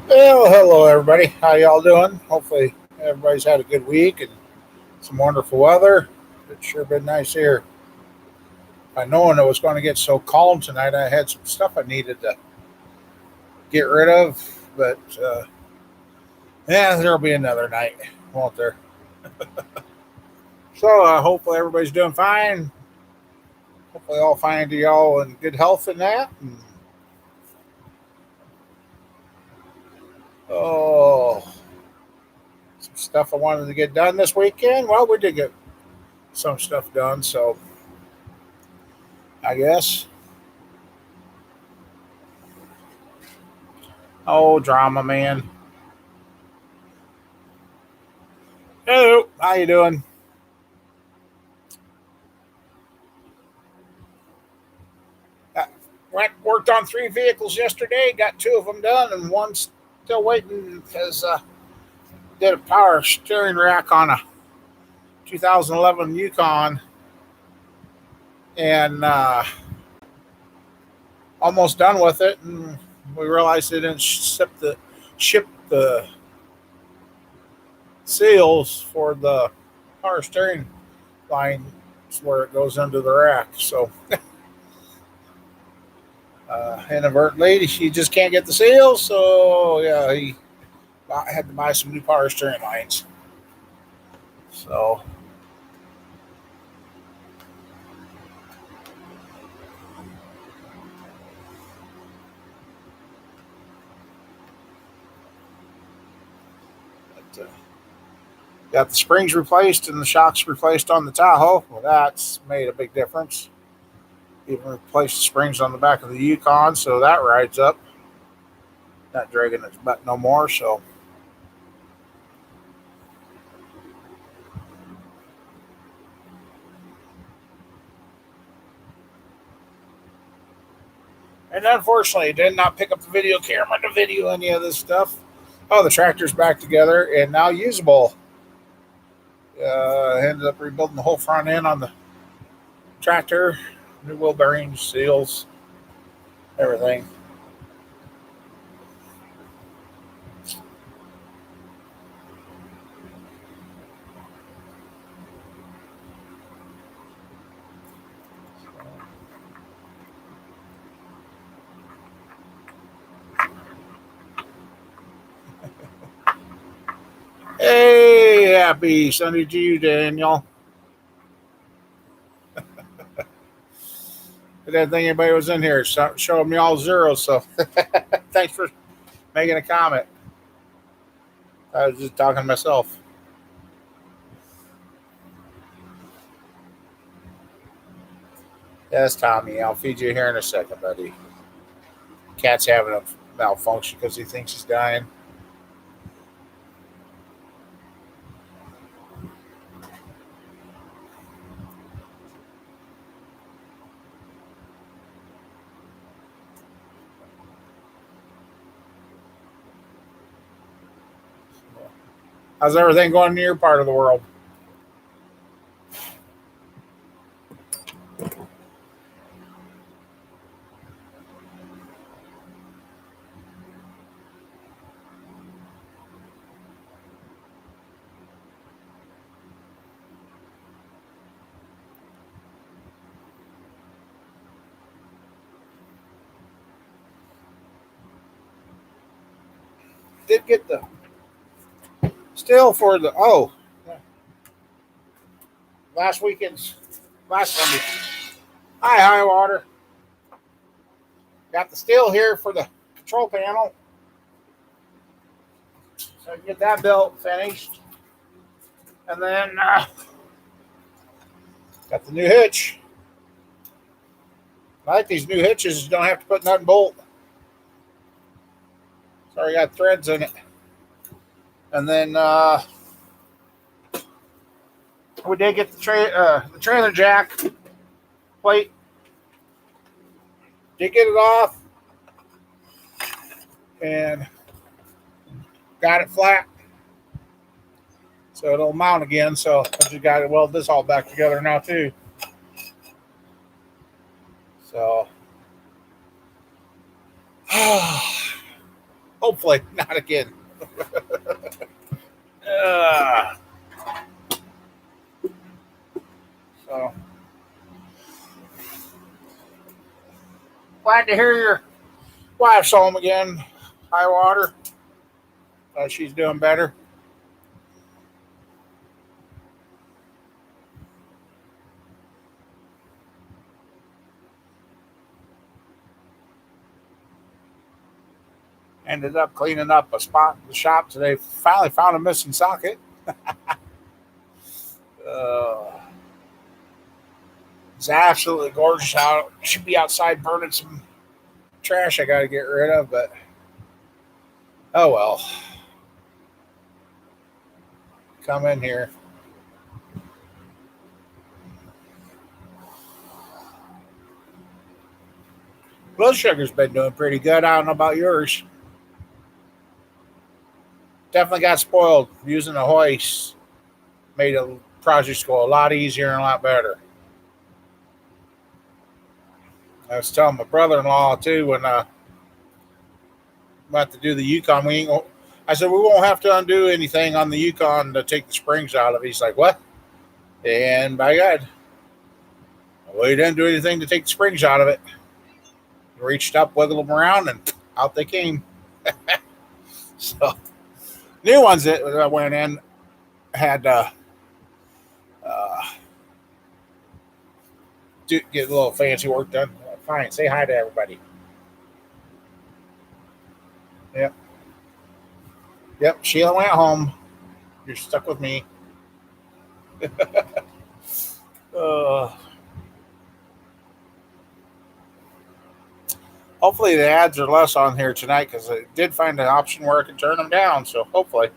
Well, hello everybody. How y'all doing? Hopefully everybody's had a good week and some wonderful weather. It's sure been nice here. By knowing it was going to get so calm tonight, I had some stuff I needed to get rid of. But yeah, there'll be another night, won't there? So hopefully everybody's doing fine. Hopefully I'll find y'all in good health and that. And, oh, some stuff I wanted to get done this weekend. Well, we did get some stuff done, so I guess. Oh, drama man. Hello, how you doing? Uh, worked on three vehicles yesterday. Got two of them done, and one's still waiting because did a power steering rack on a 2011 Yukon, and almost done with it. And we realized they didn't ship the seals for the power steering line where it goes under the rack. So inadvertently, she just can't get the seals. So yeah, he had to buy some new power steering lines. So but, got the springs replaced and the shocks replaced on the Tahoe. Well, that's made a big difference. Even replaced the springs on the back of the Yukon, so that rides up. Not dragging its butt no more. So, and unfortunately, it did not pick up the video camera to video any of this stuff. Oh, the tractor's back together and now usable. Ended up rebuilding the whole front end on the tractor, new wheel bearings, seals, everything. Hey, happy Sunday to you, Daniel. I didn't think anybody was in here. Showing me all zeros, so thanks for making a comment. I was just talking to myself. Yes, Tommy. I'll feed you here in a second, buddy. Cat's having a malfunction because he thinks he's dying. How's everything going in your part of the world? Did get the still for the last weekend's last Sunday. Hi, high water. Got the steel here for the control panel, so I can get that built finished, and then got the new hitch. I like these new hitches. You don't have to put nut and bolt. So I got threads in it, and then we did get the trailer jack plate. Did get it off and got it flat, so it'll mount again. So I just got to weld this all back together now too. So, oh Hopefully, not again. Uh, so glad to hear your wife's home again. High water. She's doing better. Ended up cleaning up a spot in the shop today. Finally found a missing socket. Uh, it's absolutely gorgeous out. Should be outside burning some trash I got to get rid of, but oh well. Come in here. Blood sugar's been doing pretty good. I don't know about yours. Definitely got spoiled using the hoist. Made the projects go a lot easier and a lot better. I was telling my brother-in-law too when about to do the Yukon. I said we won't have to undo anything on the Yukon to take the springs out of it. He's like, "What?" And by God, well, he didn't do anything to take the springs out of it. He reached up, wiggled them around, and out they came. So new ones that went in had uh, get a little fancy work done. Fine, say hi to everybody. Yep, yep. Sheila went home. You're stuck with me. Uh, Hopefully the ads are less on here tonight because I did find an option where I can turn them down. So hopefully.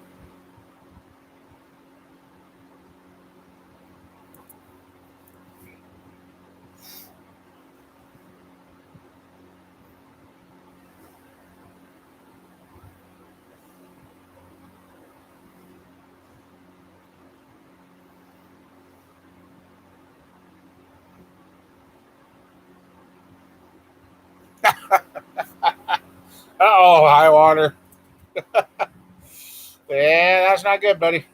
Oh, high water. Yeah, that's not good, buddy.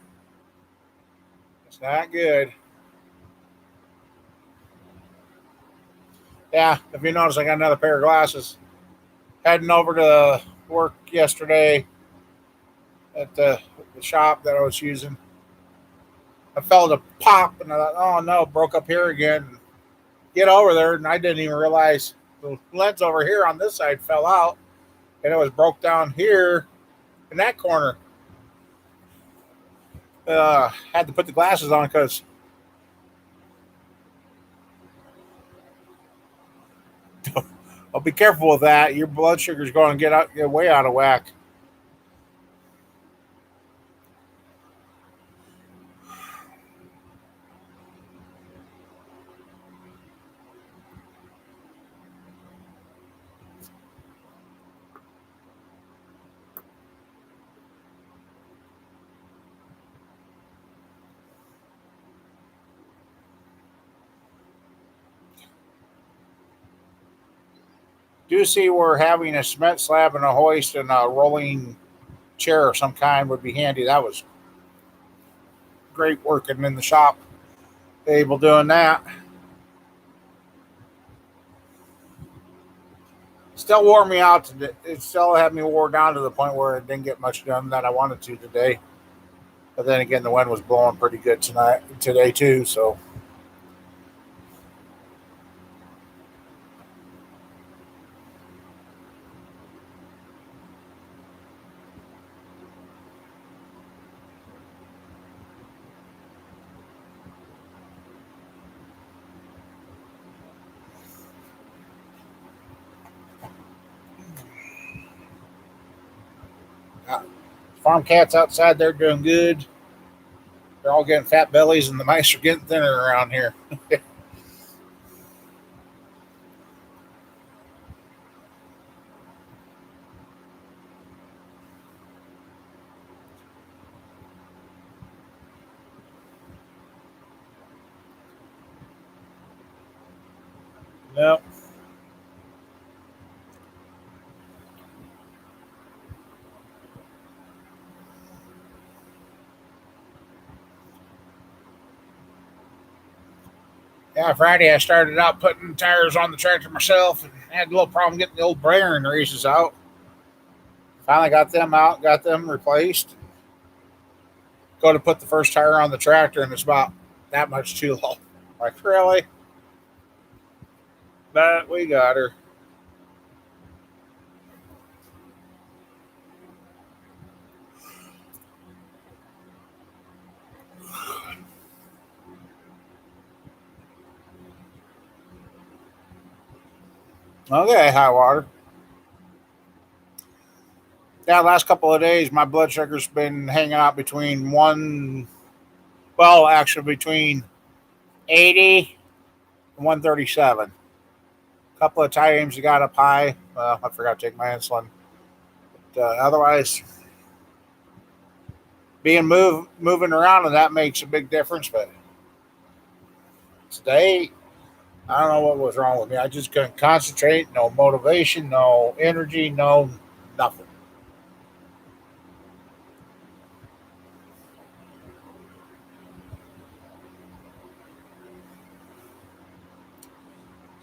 It's not good. Yeah, if you notice, I got another pair of glasses. Heading over to work yesterday at the shop that I was using. I felt a pop and I thought, oh no, broke up here again. Get over there, and I didn't even realize the lens over here on this side fell out, and it was broke down here in that corner. Had to put the glasses on because I'll be careful with that. Your blood sugar's going to get way out of whack. Do see where having a cement slab and a hoist and a rolling chair of some kind would be handy. That was great working in the shop. Able doing that. Still wore me out today. It still had me wore down to the point where it didn't get much done that I wanted to today. But then again, the wind was blowing pretty good today too. So uh, farm cats outside, they're doing good. They're all getting fat bellies, and the mice are getting thinner around here. Yep. Yeah, Friday I started out putting tires on the tractor myself and had a little problem getting the old bearing races out. Finally got them out, got them replaced. Go to put the first tire on the tractor and it's about that much too low. Like, really? But we got her. Okay, high water. Yeah, last couple of days, my blood sugar's been hanging out between actually between 80 and 137. A couple of times you got up high. I forgot to take my insulin. But, otherwise, moving around and that makes a big difference. But today, I don't know what was wrong with me. I just couldn't concentrate. No motivation, no energy, no nothing.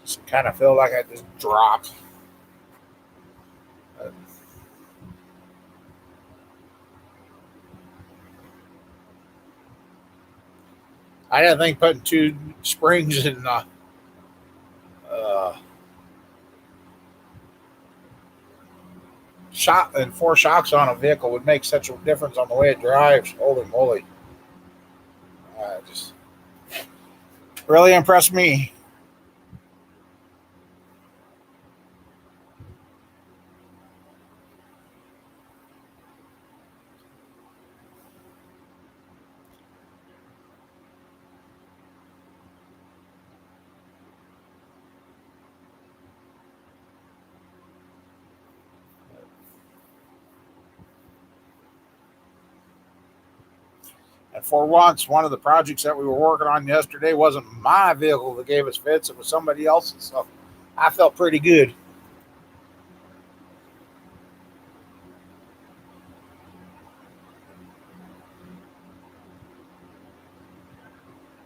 Just kind of feel like I just dropped. Uh, I didn't think putting two springs in uh, shot and four shocks on a vehicle would make such a difference on the way it drives. Holy moly! Just really impressed me. And for once, one of the projects that we were working on yesterday wasn't my vehicle that gave us fits; it was somebody else's. So I felt pretty good.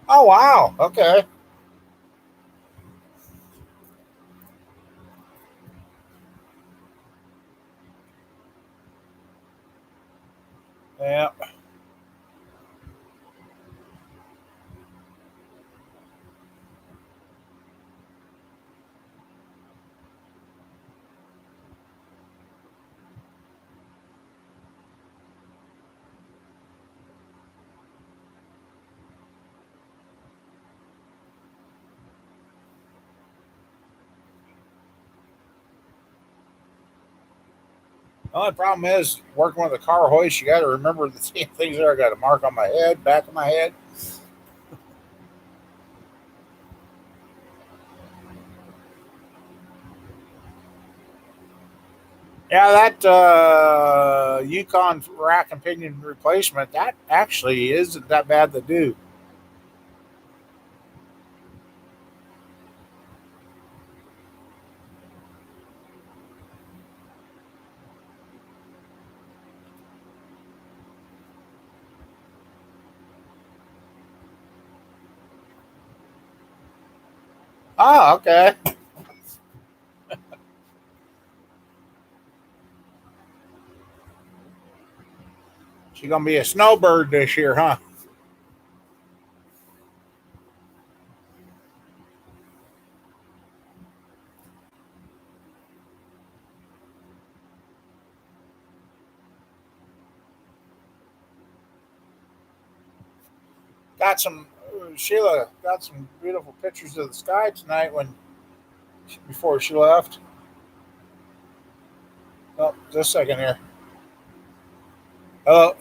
Oh wow! Okay. Yeah. The only problem is working with a car hoist. You got to remember the same things there. I got a mark on my head, back of my head. Yeah, that Yukon rack and pinion replacement that actually isn't that bad to do. Oh, okay. She's gonna be a snowbird this year, huh? Got some Sheila got some beautiful pictures of the sky tonight before she left. Oh, just a second here. Oh,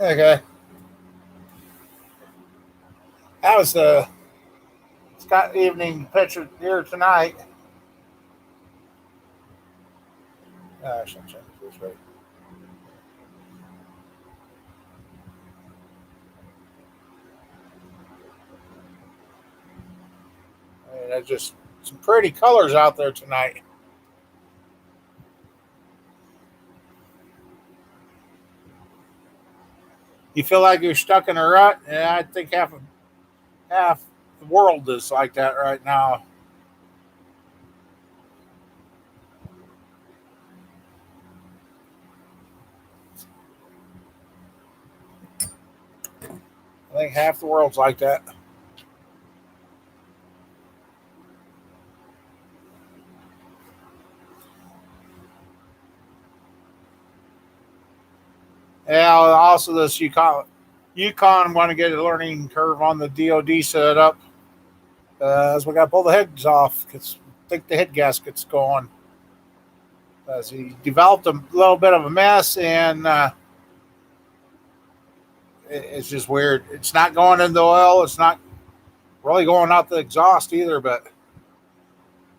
Okay. That was the Scott evening picture here tonight. I should change this right. There's just some pretty colors out there tonight. You feel like you're stuck in a rut? Yeah, I think half the world is like that right now. I think half the world's like that. Yeah, also this Yukon, I'm going to get a learning curve on the DoD setup as we got to pull the heads off because I think the head gasket's going. As he developed a little bit of a mess, and it's just weird. It's not going in the oil. It's not really going out the exhaust either, but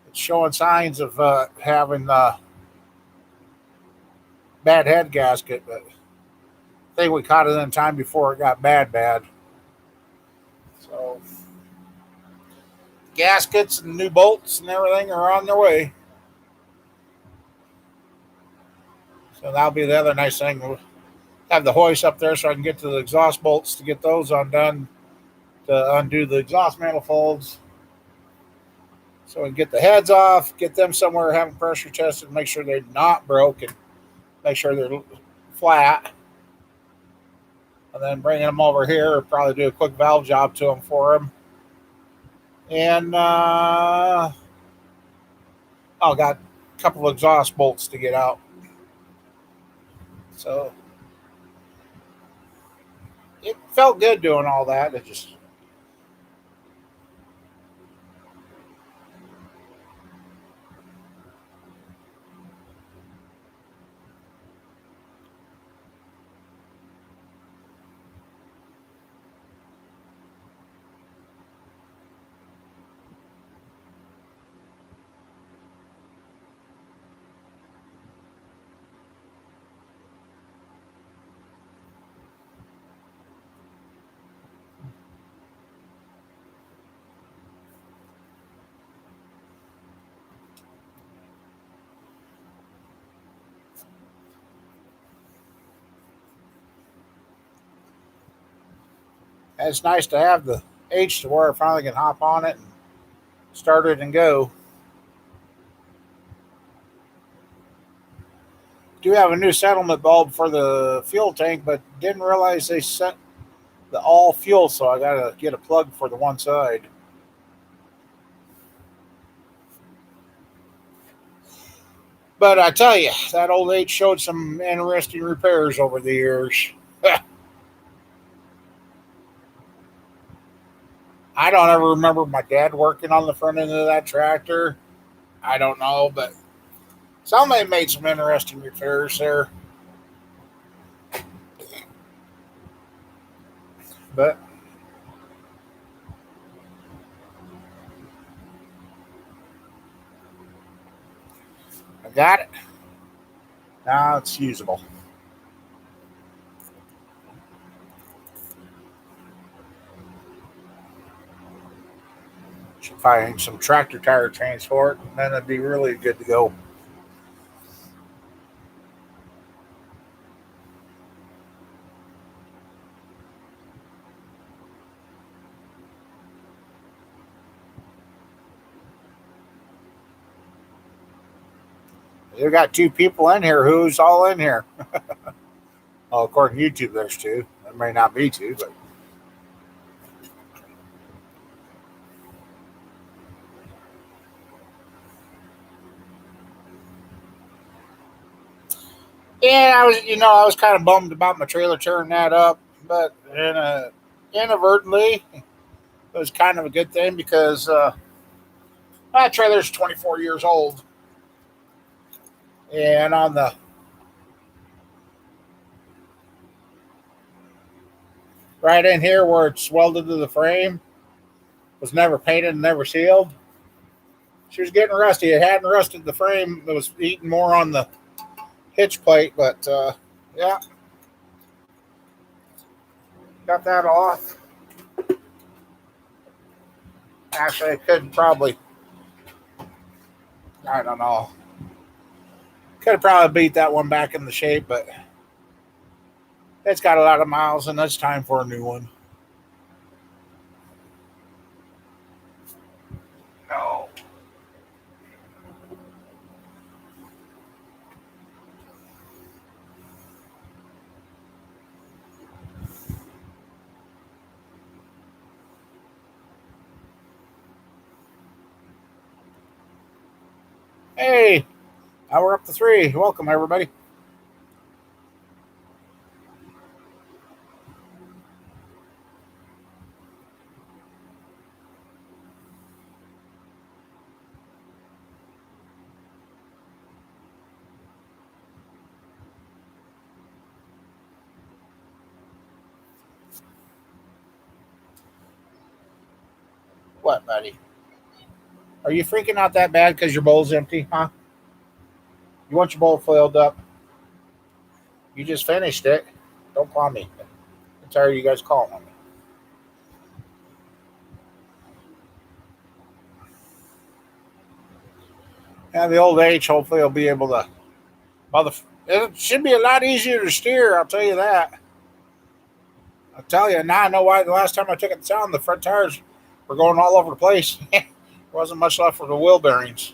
it's showing signs of having bad head gasket. But I think we caught it in time before it got bad. So gaskets and new bolts and everything are on their way. So that'll be the other nice thing. We'll have the hoist up there so I can get to the exhaust bolts to get those undone to undo the exhaust manifolds. So we can get the heads off, get them somewhere, have them pressure tested, make sure they're not broken, make sure they're flat, and then bringing them over here, probably do a quick valve job to them for them. And got a couple of exhaust bolts to get out. So it felt good doing all that. It just it's nice to have the H to where I finally can hop on it and start it and go. Do have a new settlement bulb for the fuel tank, but didn't realize they sent the all fuel, so I gotta get a plug for the one side. But I tell you, that old H showed some interesting repairs over the years. I don't ever remember my dad working on the front end of that tractor. I don't know, but somebody made some interesting repairs there. But I got it. Now it's usable. Should find some tractor tire transport, and then it'd be really good to go. You got two people in here. Who's all in here? Well, according to YouTube, there's two. There may not be two, but yeah, I was kind of bummed about my trailer tearing that up, but inadvertently, it was kind of a good thing because my trailer's 24 years old, and on the right in here where it's welded to the frame was never painted and never sealed. She was getting rusty. It hadn't rusted the frame. It was eating more on the hitch plate, but yeah, got that off. Actually, I could probably, I don't know, could have probably beat that one back in the shape, but it's got a lot of miles and it's time for a new one. No. Hey, now we're up to 3. Welcome, everybody. What, buddy? Are you freaking out that bad because your bowl's empty, huh? You want your bowl filled up? You just finished it. Don't call me. I'm tired of you guys calling on me. Yeah, the old age, hopefully, will be able to. It should be a lot easier to steer, I'll tell you that. I'll tell you, now I know why the last time I took it to town, the front tires were going all over the place. There wasn't much left for the wheel bearings.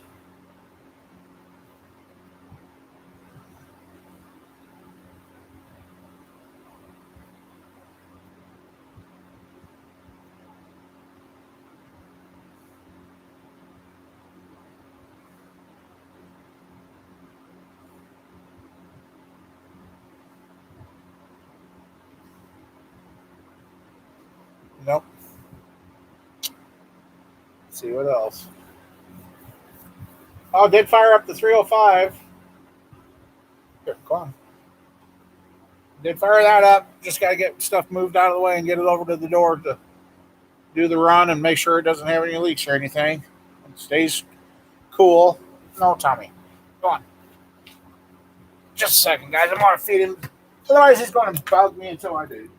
Nope. Let's see what else. Oh, did fire up the 305. Here, come on. Did fire that up. Just got to get stuff moved out of the way and get it over to the door to do the run and make sure it doesn't have any leaks or anything. It stays cool. No, Tommy. Go on. Just a second, guys. I'm going to feed him. Otherwise, he's going to bug me until I do.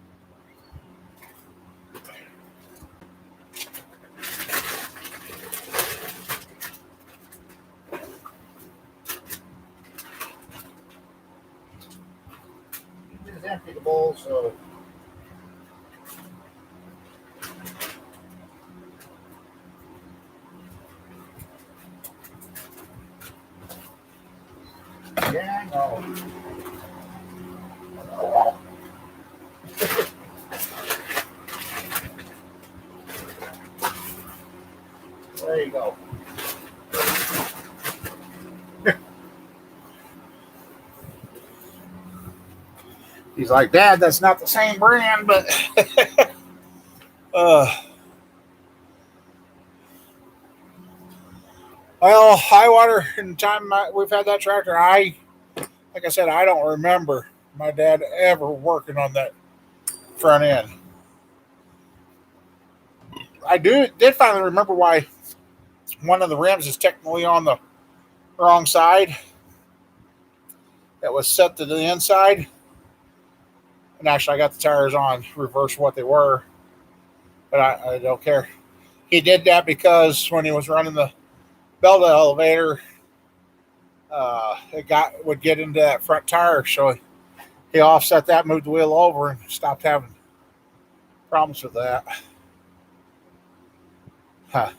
Just empty the bowl, so. Yeah, I know. There you go. He's like, Dad, that's not the same brand, but well, high water in time we've had that tractor. Like I said, I don't remember my dad ever working on that front end. I did finally remember why one of the rims is technically on the wrong side. That was set to the inside. And actually, I got the tires on reverse what they were, but I don't care. He did that because when he was running the belt elevator, would get into that front tire, so he offset that, moved the wheel over, and stopped having problems with that. Huh.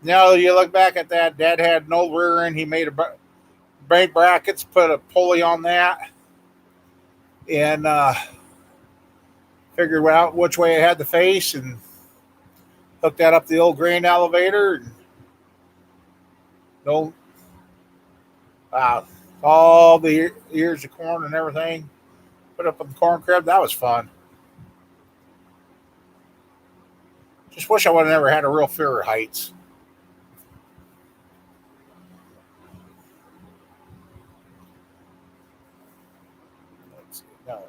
Now you look back at that. Dad had no rear end. He made a brake brackets, put a pulley on that, and figured out which way it had to face, and hooked that up the old grain elevator. And no, all the ears of corn and everything put up on the corn crib. That was fun. Just wish I would have never had a real fear of heights. No.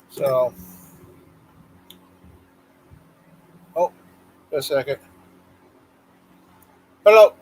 So, oh, just a second. Hello.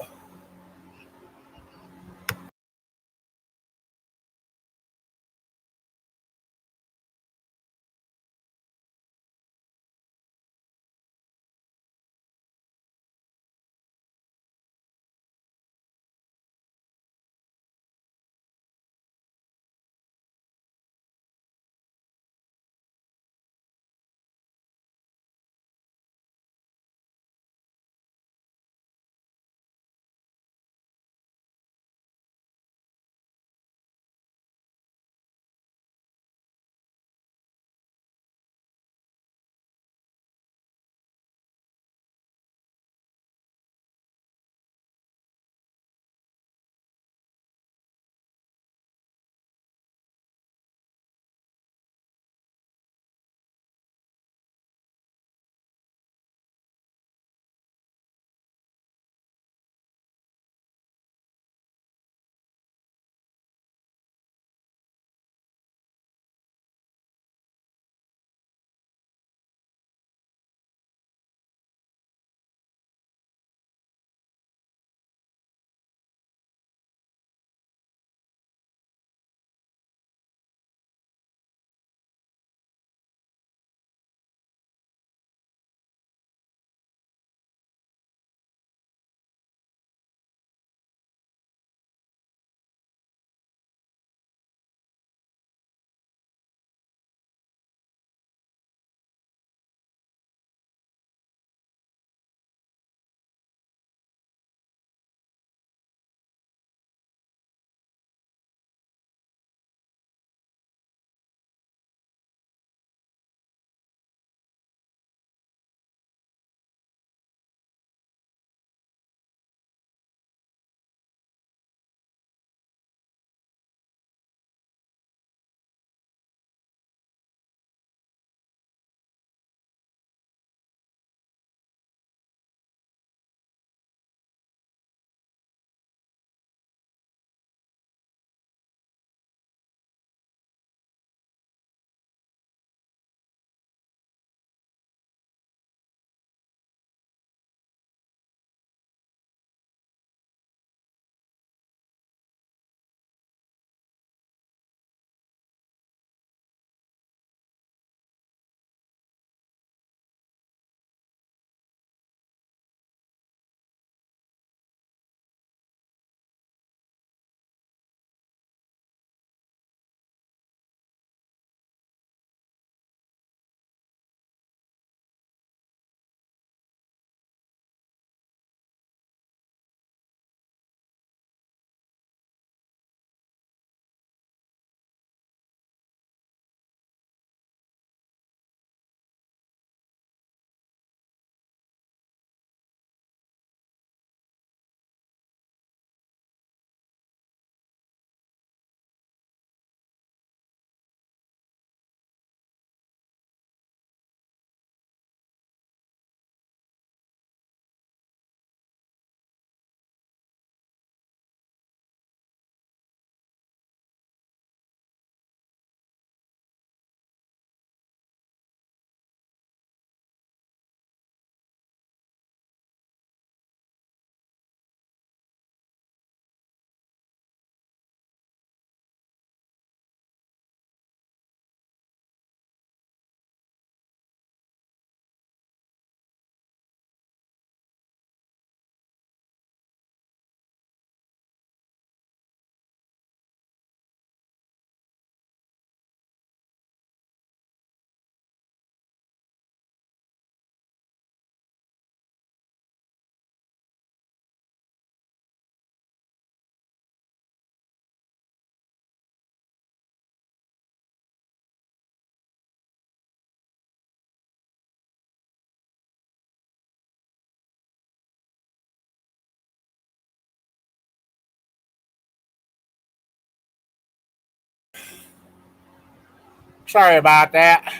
Sorry about that.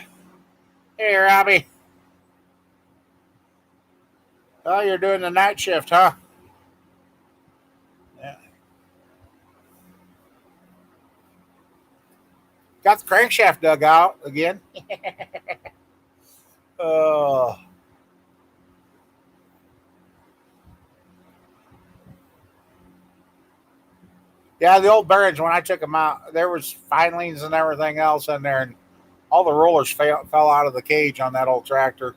Hey, Robbie. Oh, you're doing the night shift, huh? Yeah. Got the crankshaft dug out again. Uh, yeah, the old bearings, when I took them out, there was filings and everything else in there, and all the rollers fell out of the cage on that old tractor.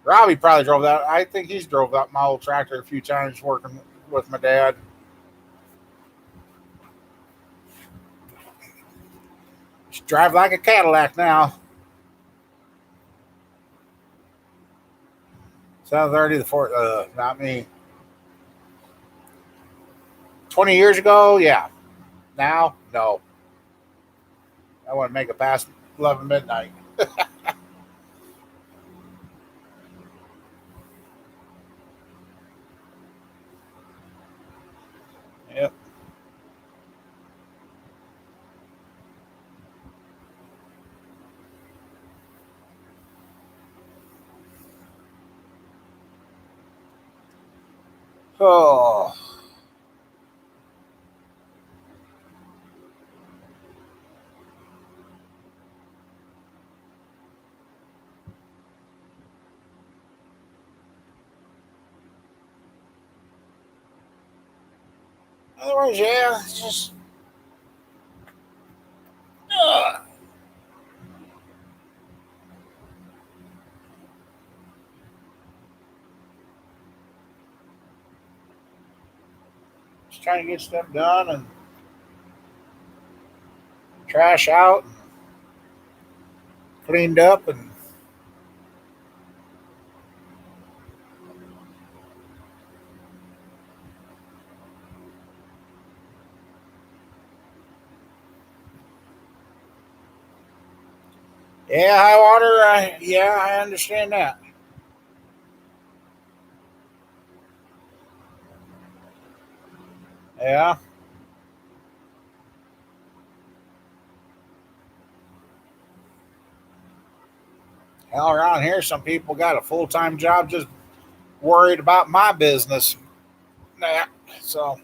Robbie probably drove that. I think he's drove that my old tractor a few times working with my dad. Just drive like a Cadillac now. 730 the fourth. Not me. 20 years ago, yeah. Now, no. I wouldn't make it past 11 midnight. Yep. Oh, otherwise, yeah, it's uh, just trying to get stuff done and trash out and cleaned up. And yeah, high water. Yeah, I understand that. Yeah. Hell, around here, some people got a full time job just worried about my business. Yeah. So,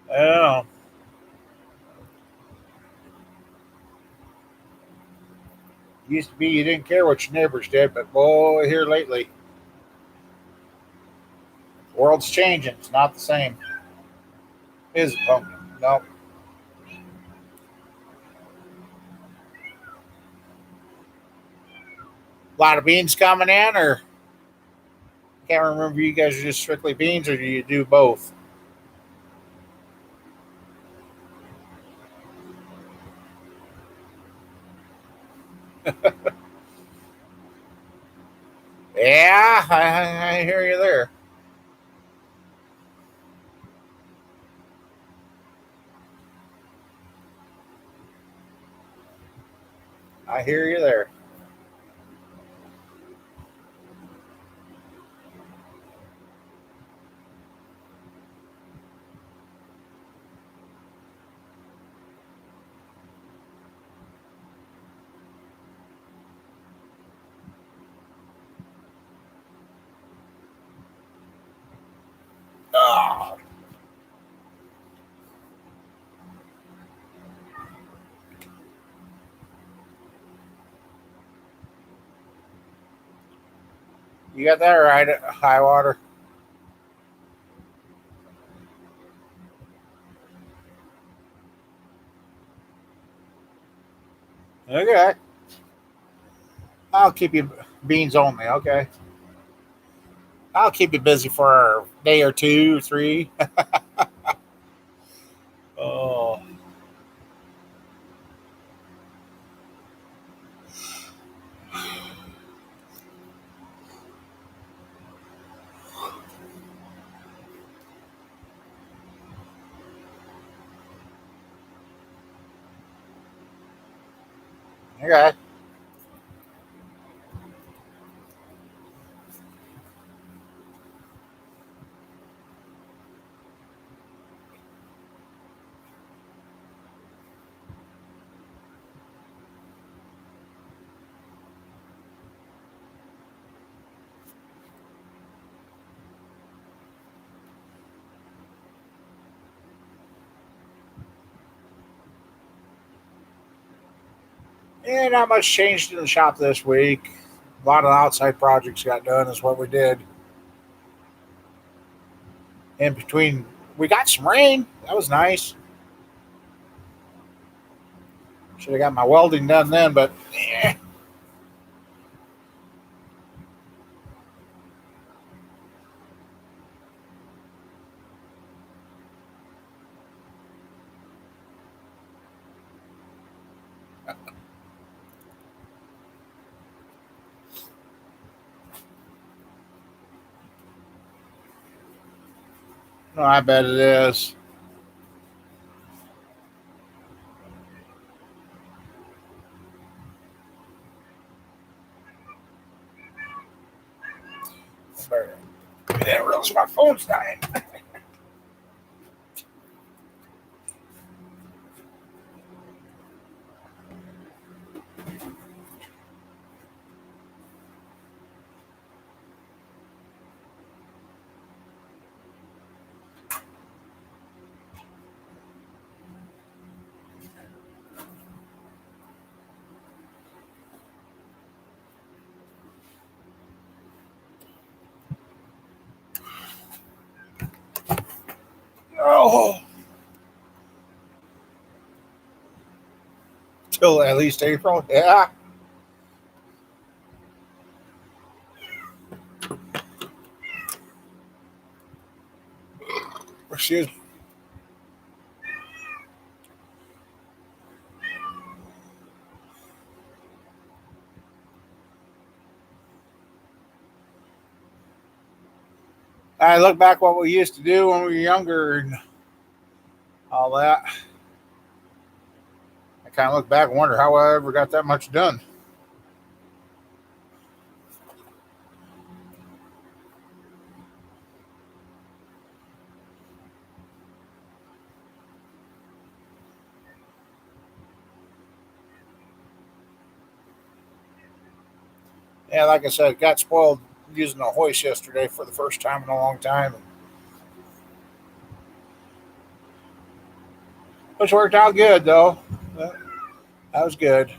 yeah. Used to be you didn't care what your neighbors did, but boy, here lately, the world's changing. It's not the same. Is it, pumpkin? No. A lot of beans coming in, or can't remember. You guys are just strictly beans, or do you do both? Yeah, I hear you there. I hear you there. Oh, you got that right, high water. Okay, I'll keep you beans only. Okay, I'll keep you busy for a day or two, three. Oh, okay. Yeah, not much changed in the shop this week. A lot of outside projects got done, is what we did. In between, we got some rain. That was nice. Should have got my welding done then, but no, I bet it is. I didn't realize my phone's dying. Oh, till at least April. Yeah. Excuse me. I look back what we used to do when we were younger and all that. I kind of look back and wonder how I ever got that much done. Yeah, like I said, got spoiled using a hoist yesterday for the first time in a long time, which worked out good though. That was good.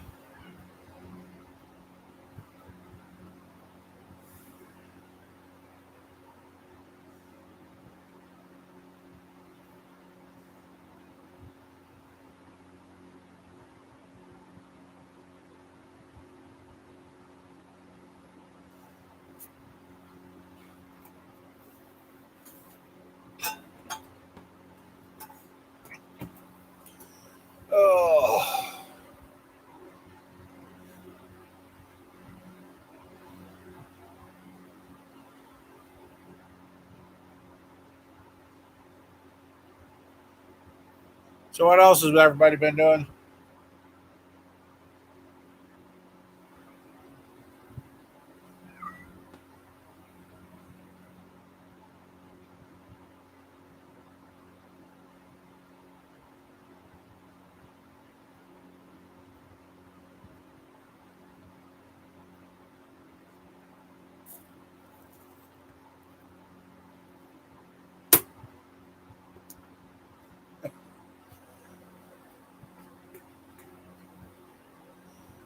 Oh. So what else has everybody been doing?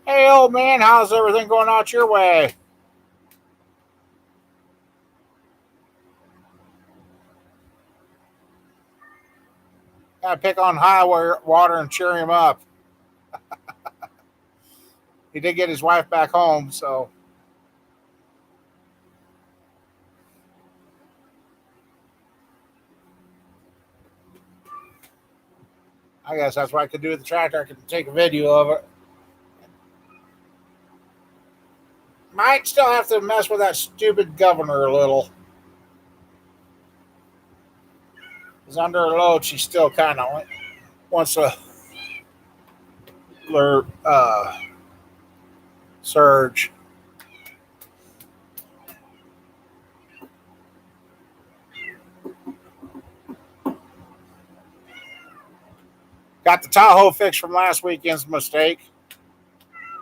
Hey, old man, how's everything going out your way? Gotta pick on high water and cheer him up. He did get his wife back home, so I guess that's what I could do with the tractor. I could take a video of it. Might still have to mess with that stupid governor a little. Because under her load, she still kind of wants to surge. Got the Tahoe fixed from last weekend's mistake.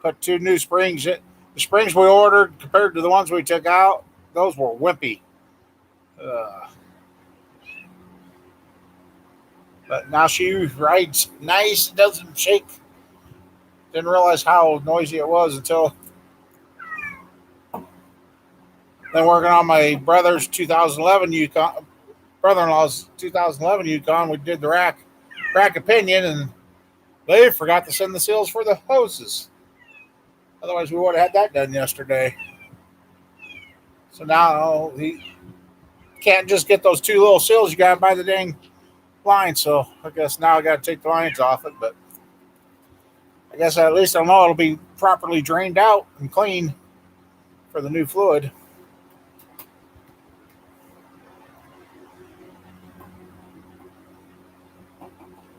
Put two new springs in. The springs we ordered compared to the ones we took out, those were wimpy. Uh, but now she rides nice, doesn't Didn't realize how noisy it was until then working on my brother's 2011 Yukon, brother-in-law's 2011 Yukon. We did the rack opinion, and they forgot to send the seals for the hoses. Otherwise, we would have had that done yesterday. So now he can't just get those two little seals. You got to buy the dang line. So I guess now I got to take the lines off it. But I guess at least I'll know it'll be properly drained out and clean for the new fluid.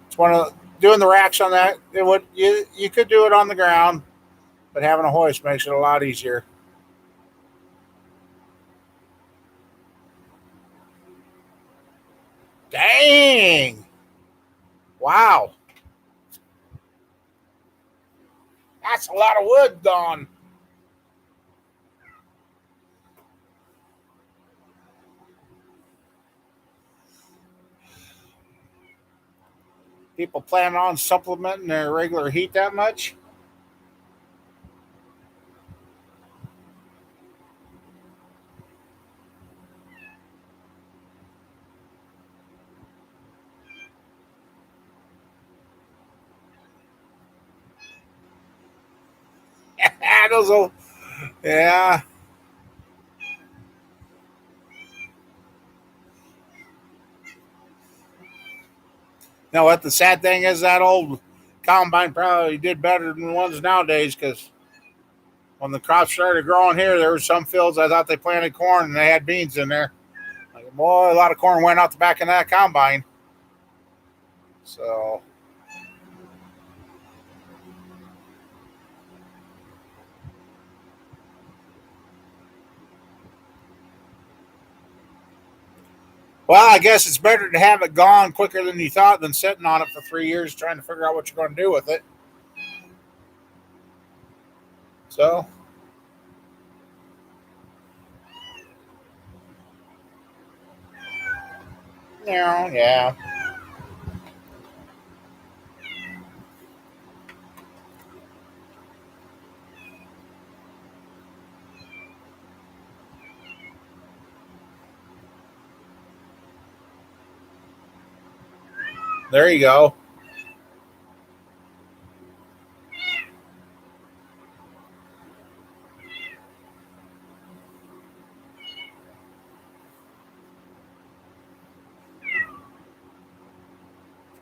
It's one of doing the racks on that. It would you could do it on the ground, but having a hoist makes it a lot easier. Dang! Wow, that's a lot of wood gone. People planning on supplementing their regular heat that much? Those old, yeah. Now what the sad thing is, that old combine probably did better than the ones nowadays because when the crops started growing here, there were some fields I thought they planted corn and they had beans in there. Like, boy, a lot of corn went out the back of that combine. So, well, I guess it's better to have it gone quicker than you thought than sitting on it for 3 years trying to figure out what you're going to do with it. So, yeah, there you go.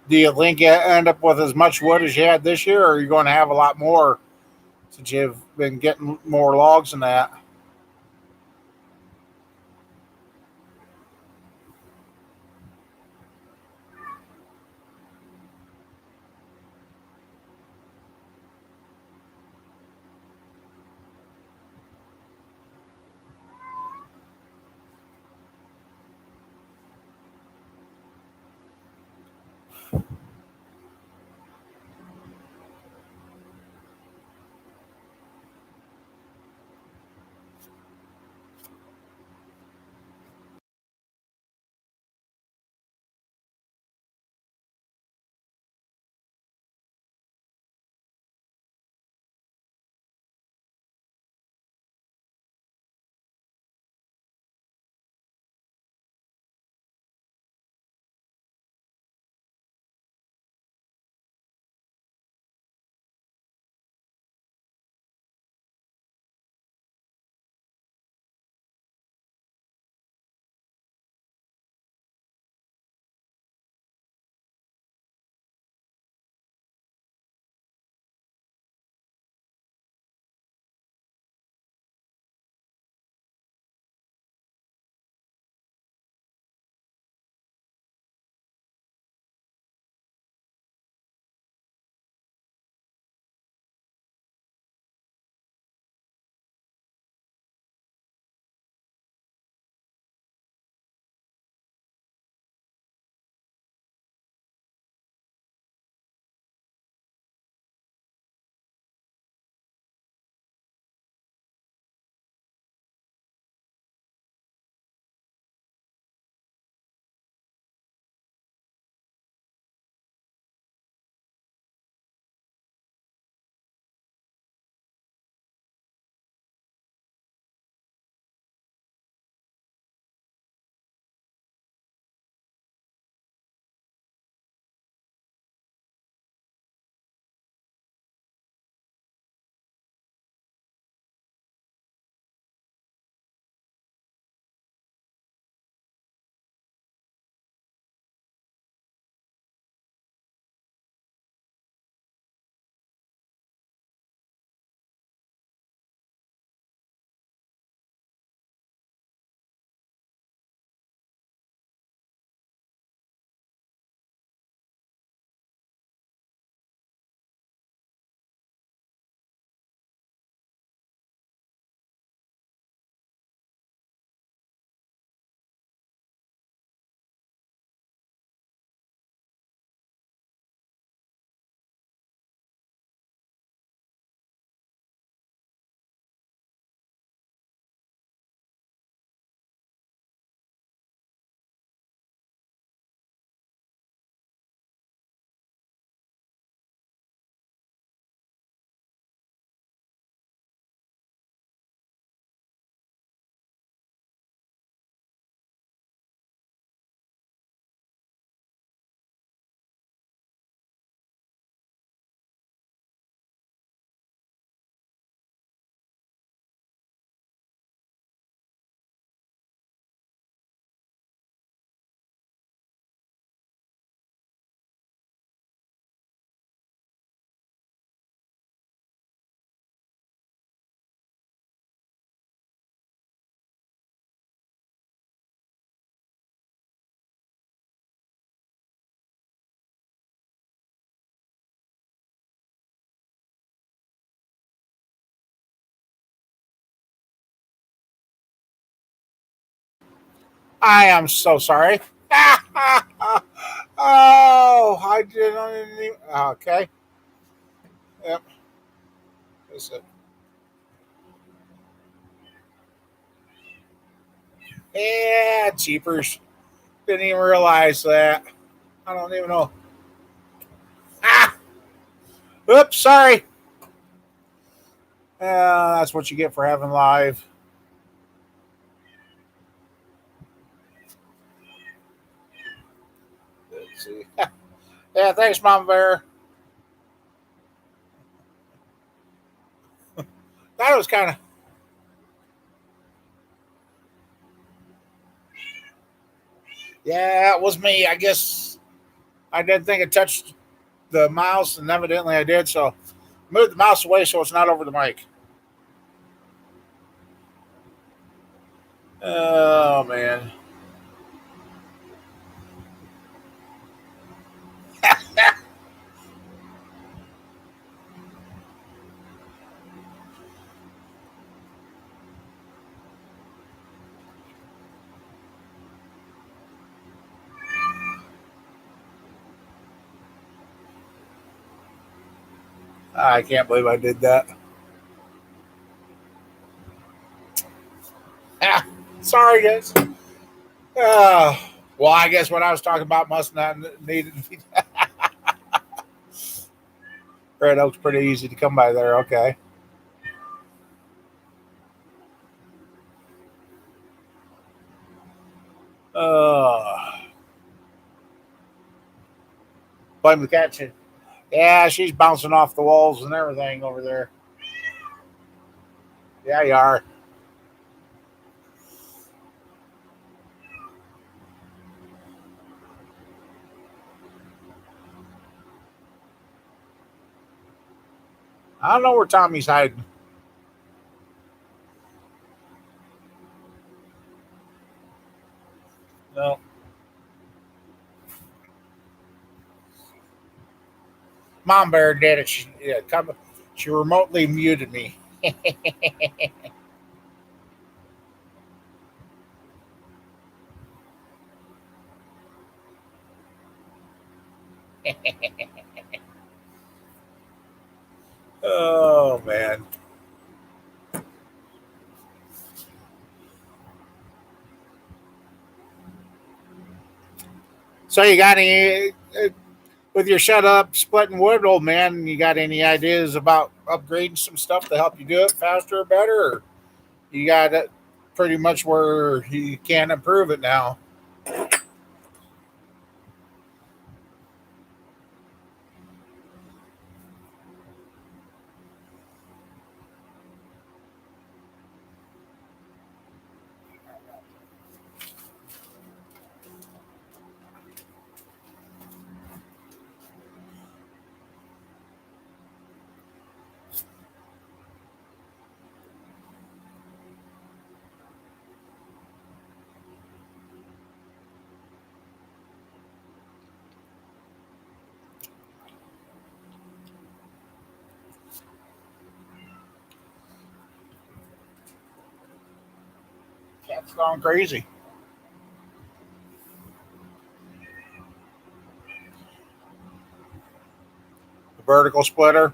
Do you think you end up with as much wood as you had this year, or are you going to have a lot more since you've been getting more logs than that? I am so sorry. Oh, I didn't even. Okay. Yep. That's it. Yeah, jeepers. Didn't even realize that. I don't even know. Ah! Oops, sorry. That's what you get for having live. Let's see. Yeah, thanks, Mom Bear. That was kind of. Yeah, it was me. I guess I didn't think it touched the mouse, and evidently I did. So move the mouse away so it's not over the mic. Oh man. I can't believe I did that. Ah, sorry, guys. Uh, well, I guess what I was talking about must not need to be. Red Oak's pretty easy to come by there. Okay. Uh, blame the cat. Yeah, she's bouncing off the walls and everything over there. Yeah, you are. I don't know where Tommy's hiding. No, Mom Bear did it. She remotely muted me. Oh man. So you got any with your shut up splitting wood, old man? You got any ideas about upgrading some stuff to help you do it faster or better? Or you got it pretty much where you can't improve it now? Cat's gone crazy. The vertical splitter.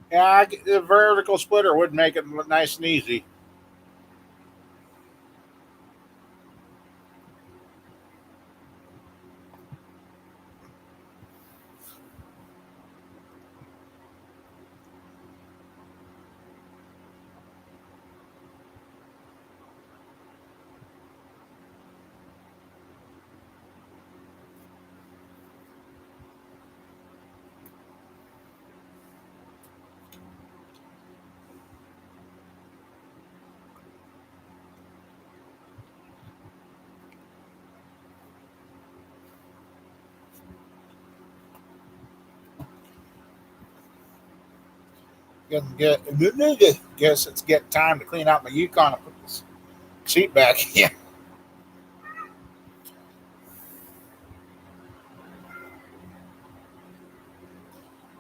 Yeah, the vertical splitter would make it look nice and easy. Guess it's getting time to clean out my Yukon and put this seat back in.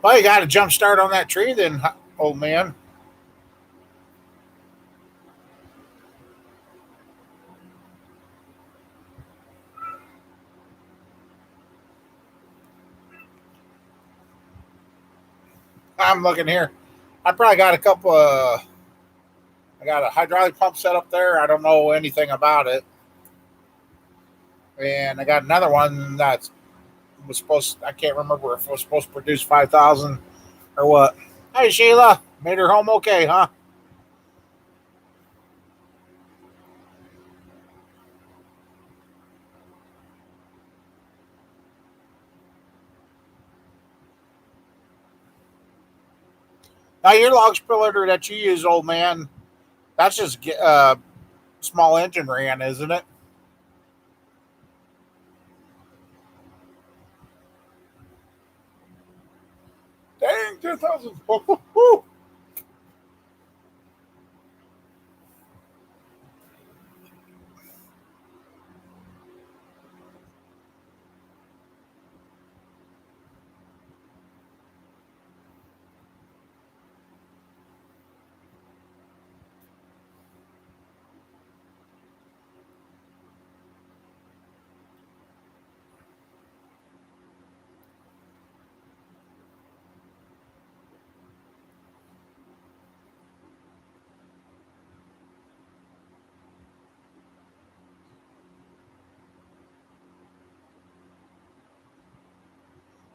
Well, you got a jump start on that tree then, old man. I'm looking here. I probably got a couple of. I got a hydraulic pump set up there. I don't know anything about it, and I got another one that was supposed. I can't remember if it was supposed to produce 5,000 or what. Hey Sheila, made her home okay, huh? Now your log splitter that you use, old man, that's just small engine ran, isn't it? Dang, 10,000.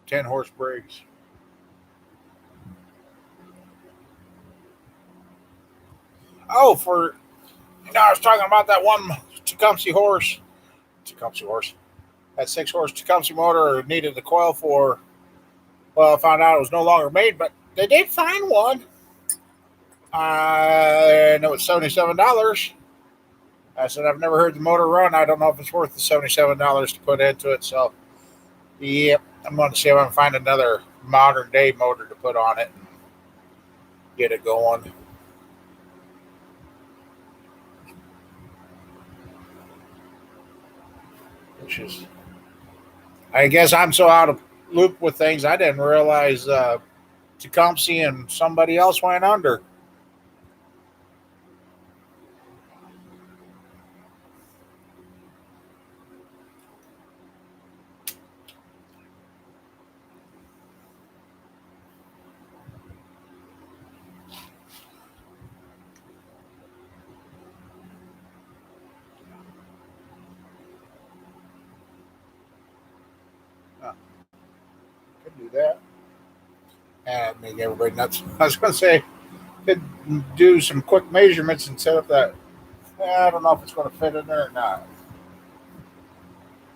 Ten horse brakes. Oh, for I was talking about that one Tecumseh horse. Tecumseh horse. That 6 horse Tecumseh motor needed the coil for. Well, I found out it was no longer made, but they did find one. And it was $77. I said I've never heard the motor run. I don't know if it's worth the $77 to put into it. So, yep, I'm going to see if I can find another modern day motor to put on it and get it going. Which is, I guess I'm so out of loop with things. I didn't realize Tecumseh and somebody else went under. Huh, could do that. And make everybody nuts. I was going to say, could do some quick measurements and set up that. I don't know if it's going to fit in there or not.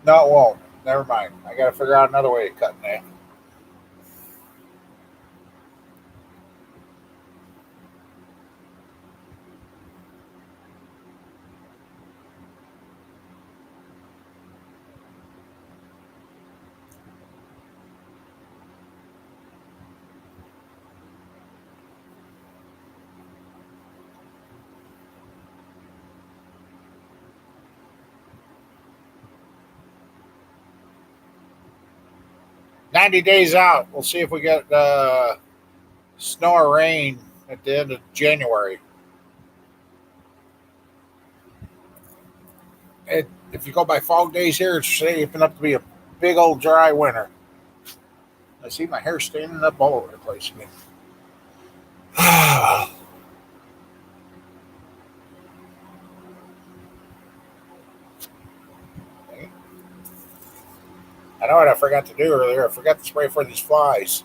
No, it won't. Never mind. I got to figure out another way of cutting that. 90 days out. We'll see if we get snow or rain at the end of January. If you go by fog days here, it's shaping up to be a big old dry winter. I see my hair standing up all over the place again. I know what I forgot to do earlier. I forgot to spray for these flies.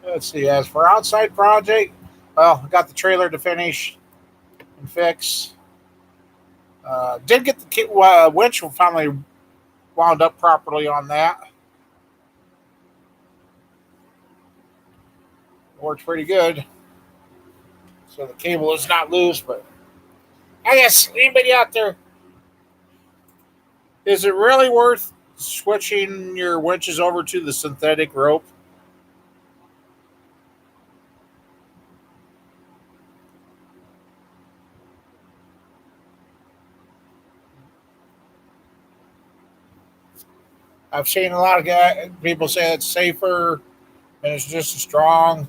Let's see. As for outside project, well, I got the trailer to finish and fix. Did get the winch finally wound up properly on that. Works pretty good. So the cable is not loose, but I guess anybody out there, is it really worth switching your winches over to the synthetic rope? I've seen a lot of people say it's safer and it's just as strong.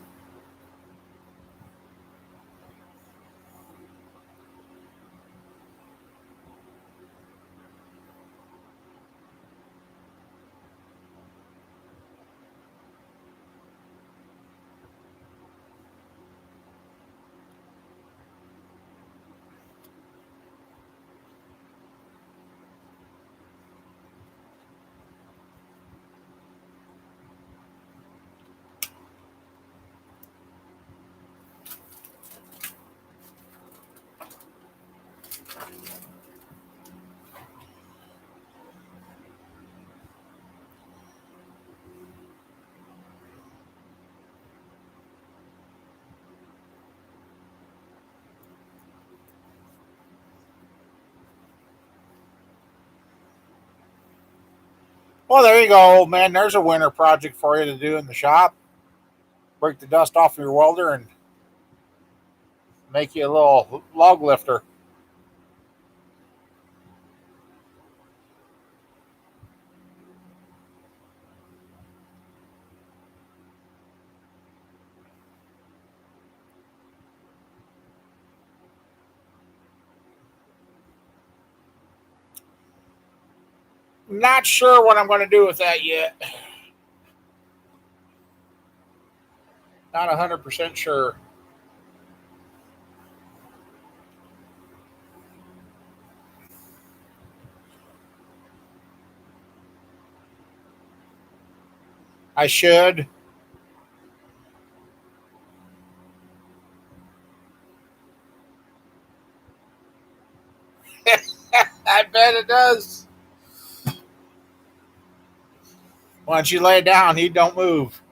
Well, there you go, man. There's a winter project for you to do in the shop. Break the dust off your welder and make you a little log lifter. Not sure what I'm going to do with that yet. Not 100% sure. I should. I bet it does. Once you lay down, he don't move.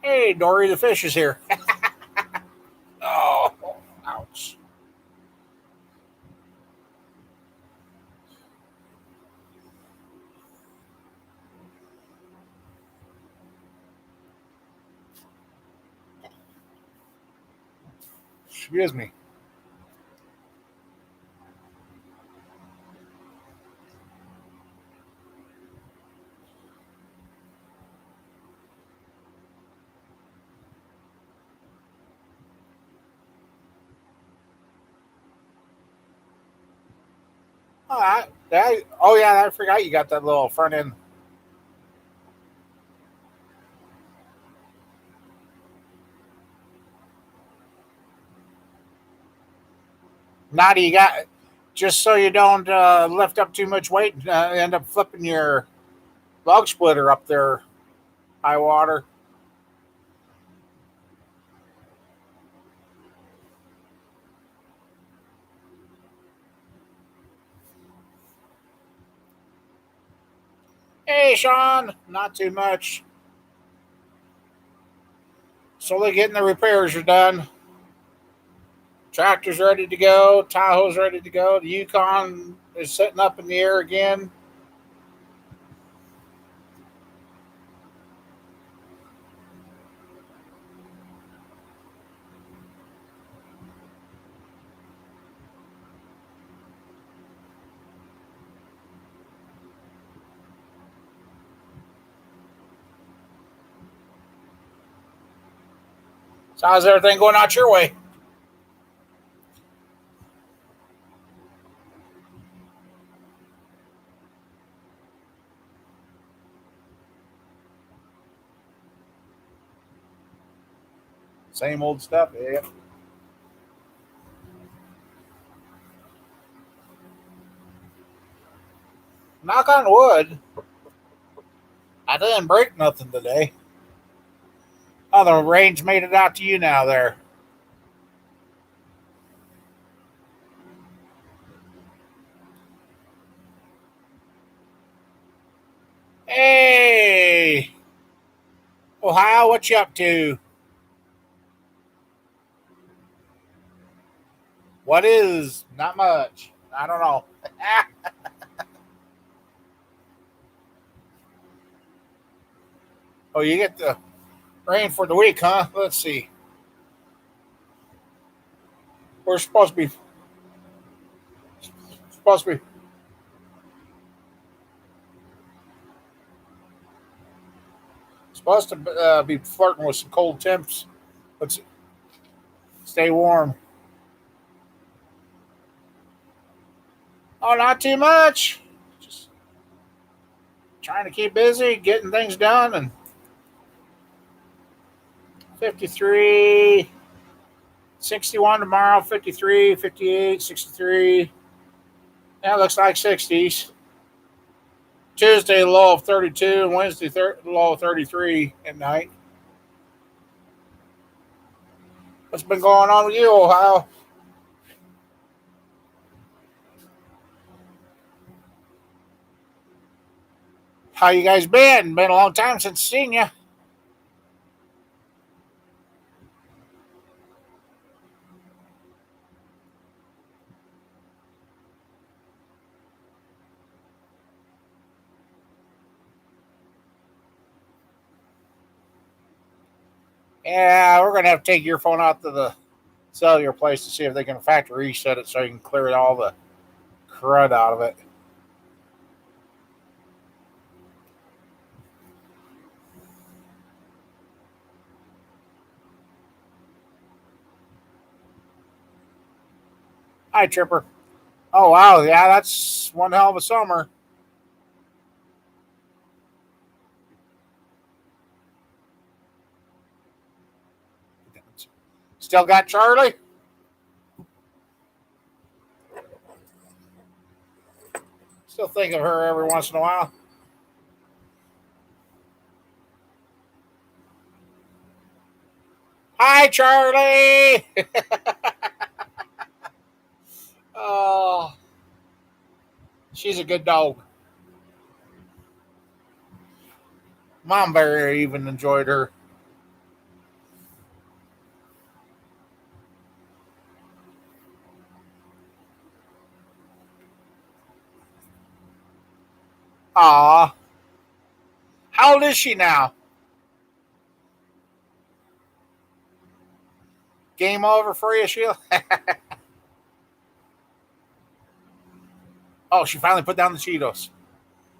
Hey, Dory the fish is here. Oh, ouch. Excuse me. All right. Oh, yeah, I forgot you got that little front end. Now do you got, just so you don't lift up too much weight and end up flipping your log splitter up there high water. Hey, Sean, not too much. Slowly getting the repairs are done. Tractor's ready to go. Tahoe's ready to go. The Yukon is sitting up in the air again. So how's everything going out your way? Same old stuff. Yeah. Knock on wood. I didn't break nothing today. Oh, the range made it out to you now there. Hey, Ohio, what you up to? What is? Not much. I don't know. Oh, you get the rain for the week, huh? Let's see. We're supposed to be be flirting with some cold temps. Let's stay warm. Oh, not too much. Just trying to keep busy, getting things done, and 53, 61 tomorrow, 53, 58, 63. Yeah, looks like 60s. Tuesday, low of 32, and Wednesday, low of 33 at night. What's been going on with you, Ohio? How you guys been? Been a long time since seen you. Yeah, we're gonna have to take your phone out to the cellular place to see if they can factory reset it so you can clear all the crud out of it. Hi, Tripper. Oh wow, yeah, that's one hell of a summer. Still got Charlie. Still think of her every once in a while. Hi, Charlie. Oh, she's a good dog. Mom Bear even enjoyed her. Aw, how old is she now? Game over for you, Sheila? Oh, she finally put down the Cheetos.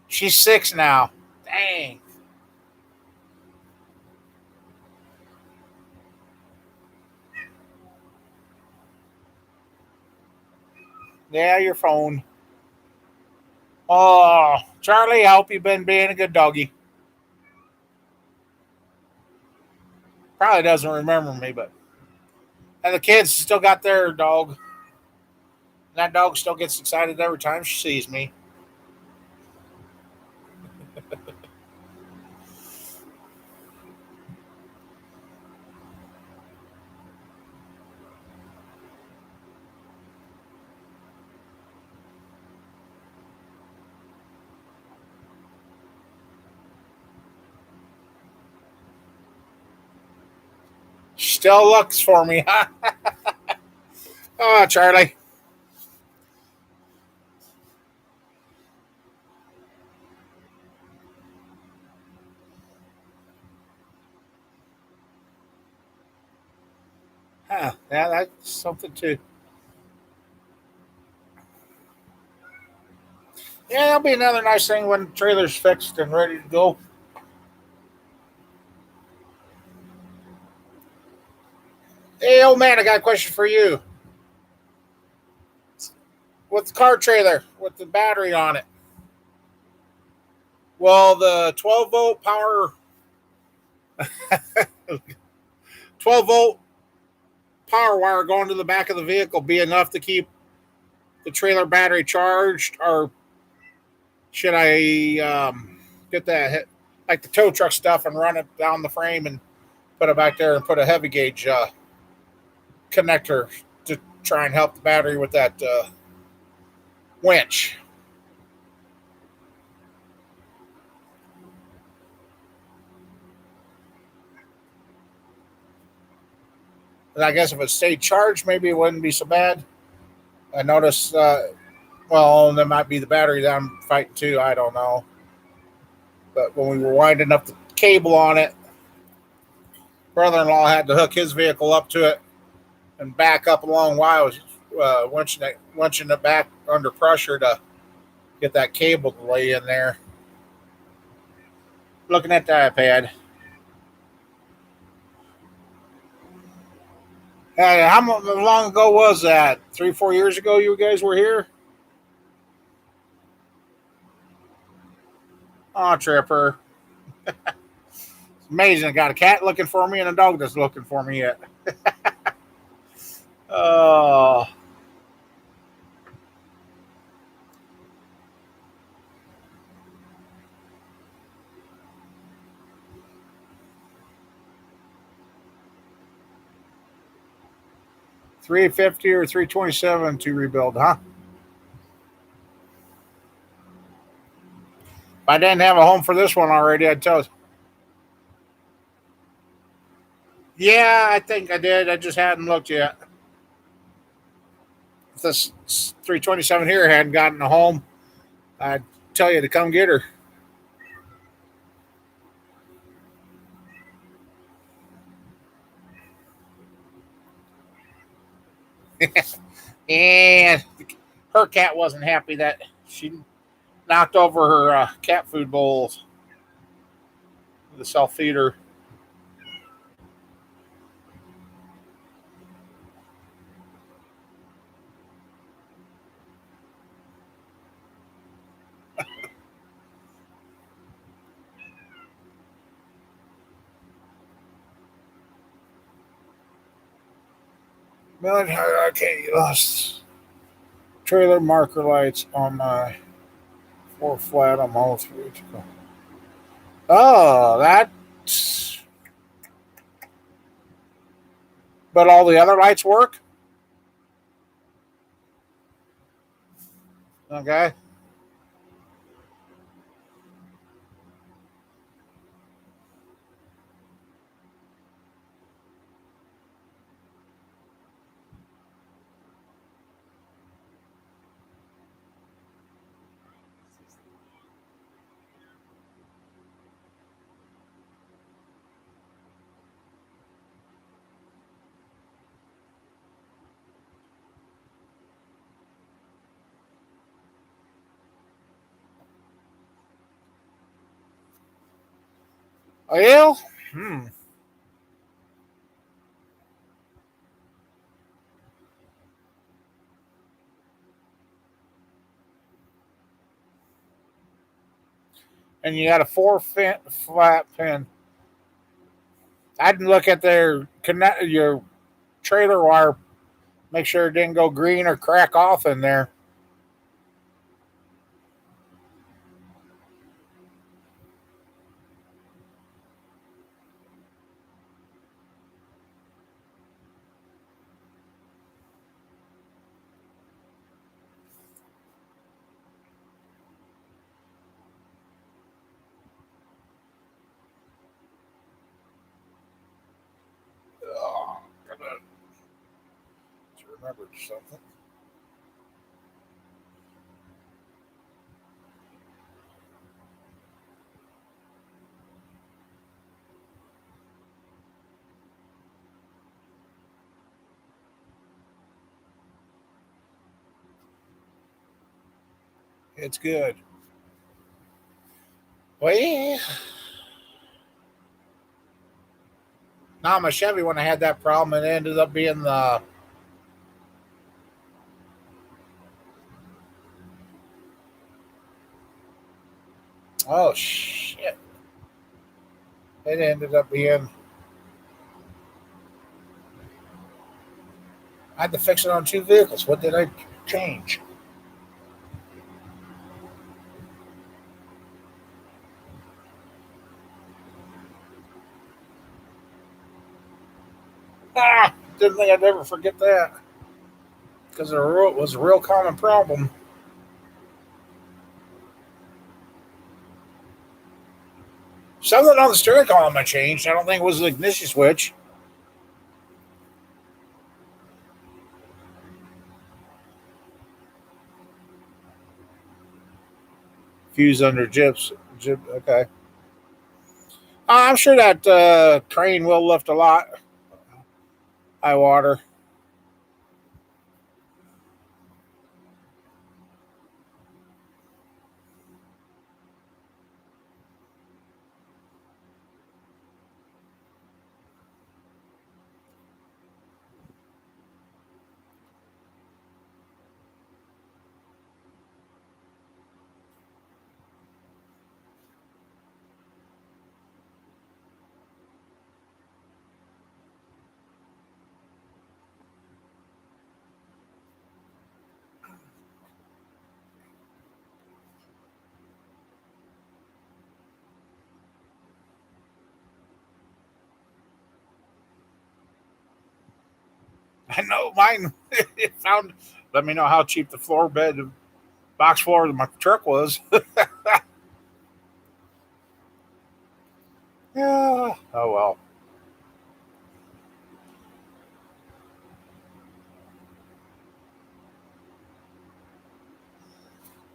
She's 6 now. Dang. Yeah, your phone. Oh, Charlie, I hope you've been being a good doggy. Probably doesn't remember me, but and the kids still got their dog. That dog still gets excited every time she sees me. She still looks for me, huh? Oh, Charlie. Huh. Yeah, that's something too. Yeah, that'll be another nice thing when the trailer's fixed and ready to go. Hey, old man, I got a question for you. With the car trailer with the battery on it, well, the 12 volt power, 12 volt power wire going to the back of the vehicle be enough to keep the trailer battery charged, or should I get that like the tow truck stuff and run it down the frame and put it back there and put a heavy gauge connector to try and help the battery with that winch? And I guess if it stayed charged, maybe it wouldn't be so bad. I noticed, well, there might be the battery that I'm fighting too. I don't know. But when we were winding up the cable on it, brother-in-law had to hook his vehicle up to it and back up a long while. I was winching it back under pressure to get that cable to lay in there. Looking at the iPad. How long ago was that? 3, 4 years ago you guys were here? Oh, Tripper. It's amazing. I got a cat looking for me and a dog that's looking for me yet. Oh, 350 or 327 to rebuild, huh? If I didn't have a home for this one already, I'd tell you. Yeah, I think I did. I just hadn't looked yet. If this 327 here hadn't gotten a home, I'd tell you to come get her. And her cat wasn't happy that she knocked over her cat food bowls, the self feeder. Okay, lost trailer marker lights on my four flat on my all three. Oh, that's. But all the other lights work? Okay. Oh, yeah? Hmm. And you got a flat pin. I'd look at their connect your trailer wire, make sure it didn't go green or crack off in there. Oh, to remember something. It's good. Well, yeah. Now my Chevy, when I had that problem, it ended up being the. Oh shit! It ended up being I had to fix it on two vehicles. What did I change? Ah, didn't think I'd ever forget that because it was a real common problem. Something on the steering column I changed. I don't think it was the ignition switch. Fuse under gyps. Okay. I'm sure that crane will lift a lot. High water. I know mine found. Let me know how cheap the floor bed, box floor of my truck was. Yeah. Oh well.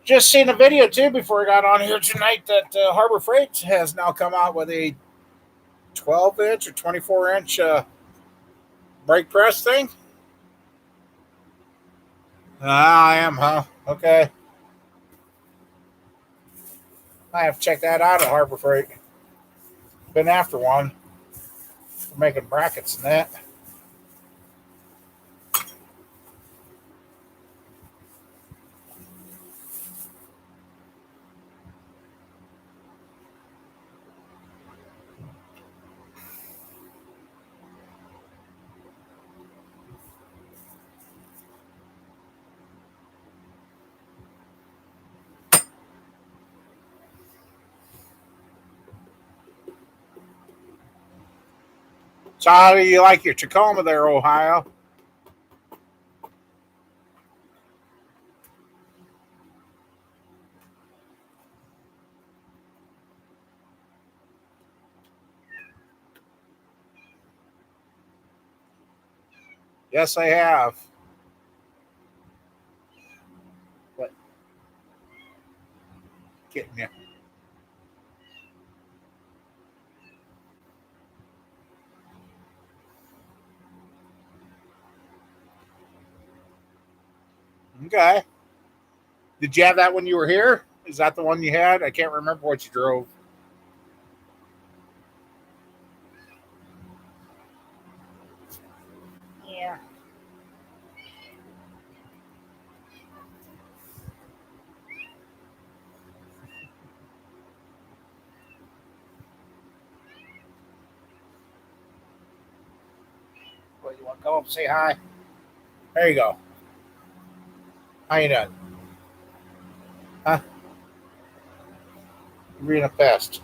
Just seen a video too before I got on here tonight that Harbor Freight has now come out with a 12-inch or 24-inch brake press thing. Ah, I am, huh? Okay. I have to check that out at Harbor Freight. Been after one for making brackets and that. So, how do you like your Tacoma there, Ohio? Yes, I have. But getting you. Okay. Did you have that when you were here? Is that the one you had? I can't remember what you drove. Yeah. Well, you want to come up and say hi? There you go. How you doing? Huh? You're being a pest.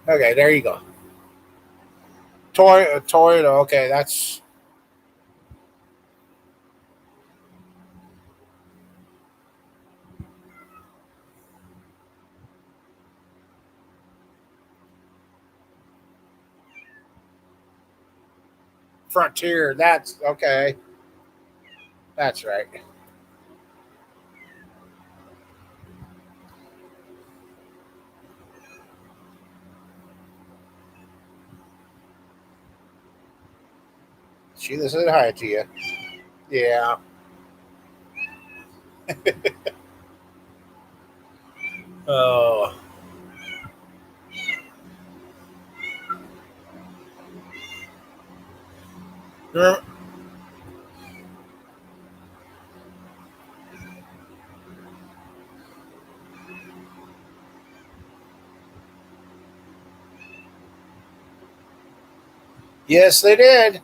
Okay, there you go. Toyota. Okay, that's Frontier. That's okay. That's right. Sheila said hi to you. Yeah. Oh. You're- Yes, they did.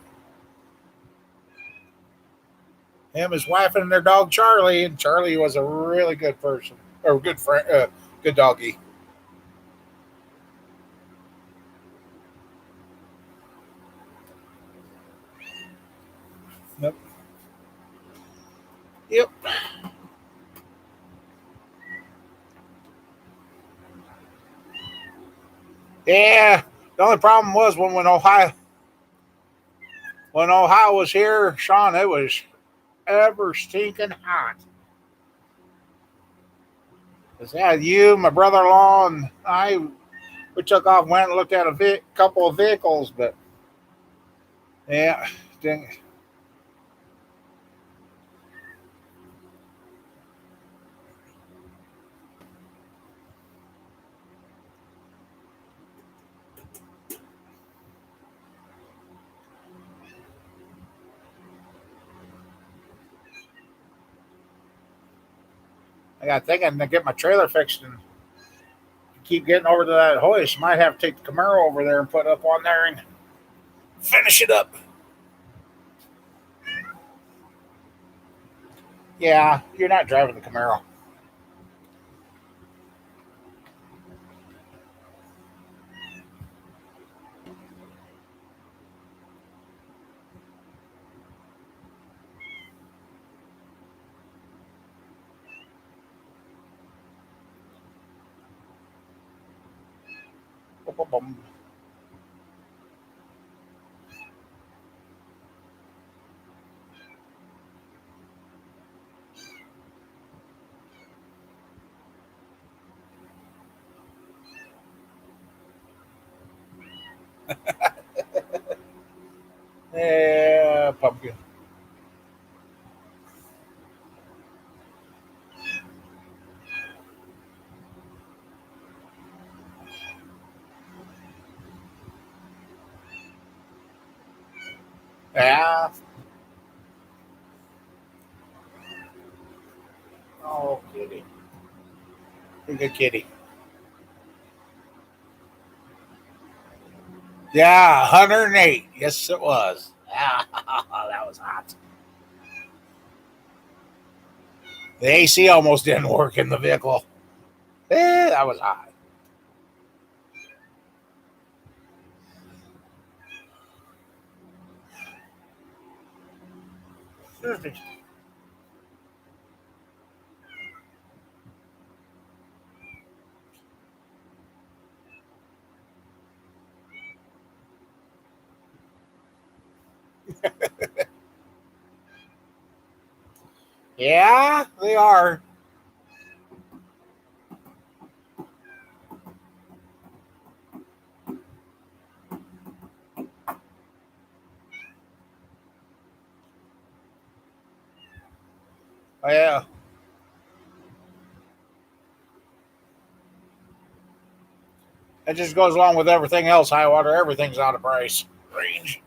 Him, his wife, and their dog Charlie. And Charlie was a really good person, or good friend, good doggy. Yep. Yep. Yeah. The only problem was when Ohio was here, Sean, it was ever stinking hot. 'Cause, yeah, you, my brother-in-law, and I, we took off, went and looked at a couple of vehicles, but yeah, didn't, I got thinking to get my trailer fixed and keep getting over to that hoist. Might have to take the Camaro over there and put it up on there and finish it up. Yeah, you're not driving the Camaro. Boom, boom, boom. Yeah, pumpkin. Yeah. Oh, kitty. You're a good kitty. Yeah, 108. Yes, it was. Yeah, that was hot. The AC almost didn't work in the vehicle. That was hot. Yeah, they are. Oh, yeah. It just goes along with everything else. High water, everything's out of price range.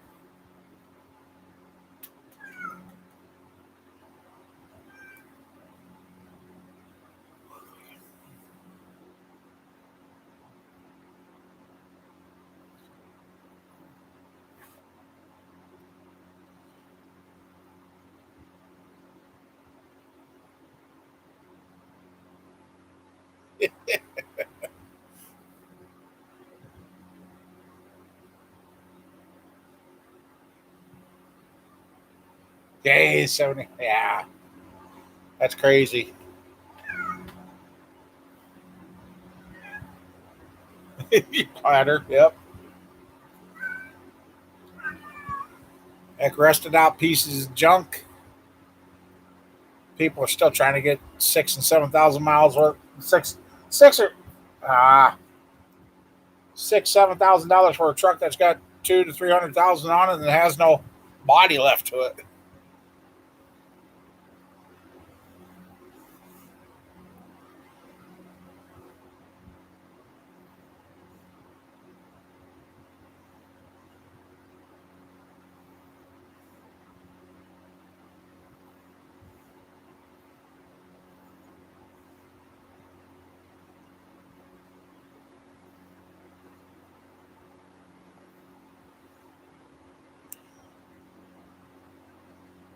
Yay, 70. Yeah, that's crazy. Platter, yep. Like rusted out pieces of junk. People are still trying to get 6 and 7 thousand miles worth. Six or ah, 7,000 dollars for a truck that's got 200 to 300 thousand on it and has no body left to it.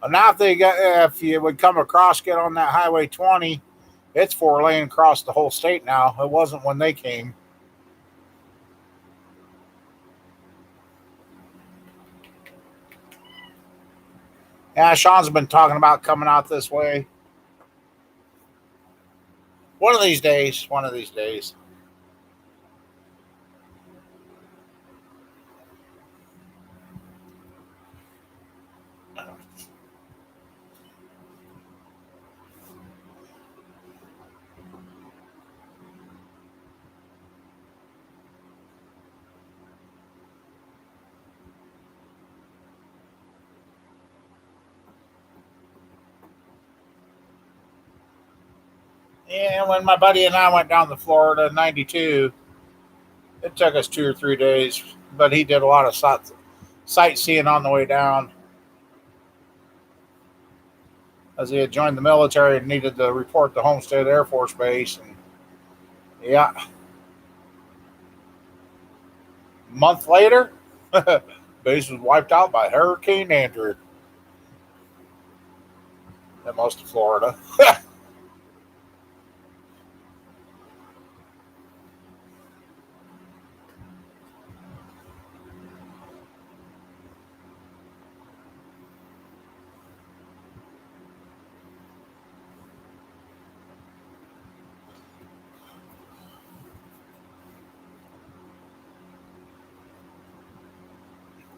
Now, if you would come across, get on that Highway 20, it's 4 lane across the whole state now. It wasn't when they came. Yeah, Sean's been talking about coming out this way. One of these days. One of these days. Yeah, when my buddy and I went down to Florida in '92, it took us 2 or 3 days, but he did a lot of sightseeing on the way down, as he had joined the military and needed to report to Homestead Air Force Base. And yeah, a month later, base was wiped out by Hurricane Andrew in most of Florida.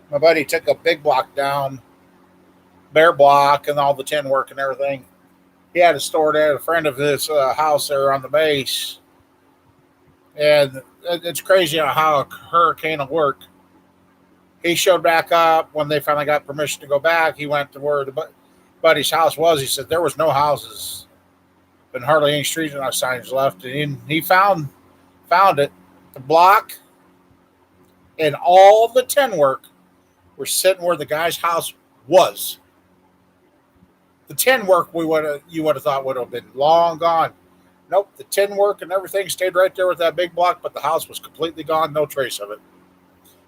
My buddy took a big block down, bare block, and all the tin work and everything. He had a store there, a friend of his house there on the base. And it's crazy how a hurricane will work. He showed back up when they finally got permission to go back. He went to where the buddy's house was. He said there was no houses and hardly any street signs left. And he found it. The block and all the tin work were sitting where the guy's house was. The tin work you would have thought would have been long gone. Nope, the tin work and everything stayed right there with that big block, but the house was completely gone, no trace of it.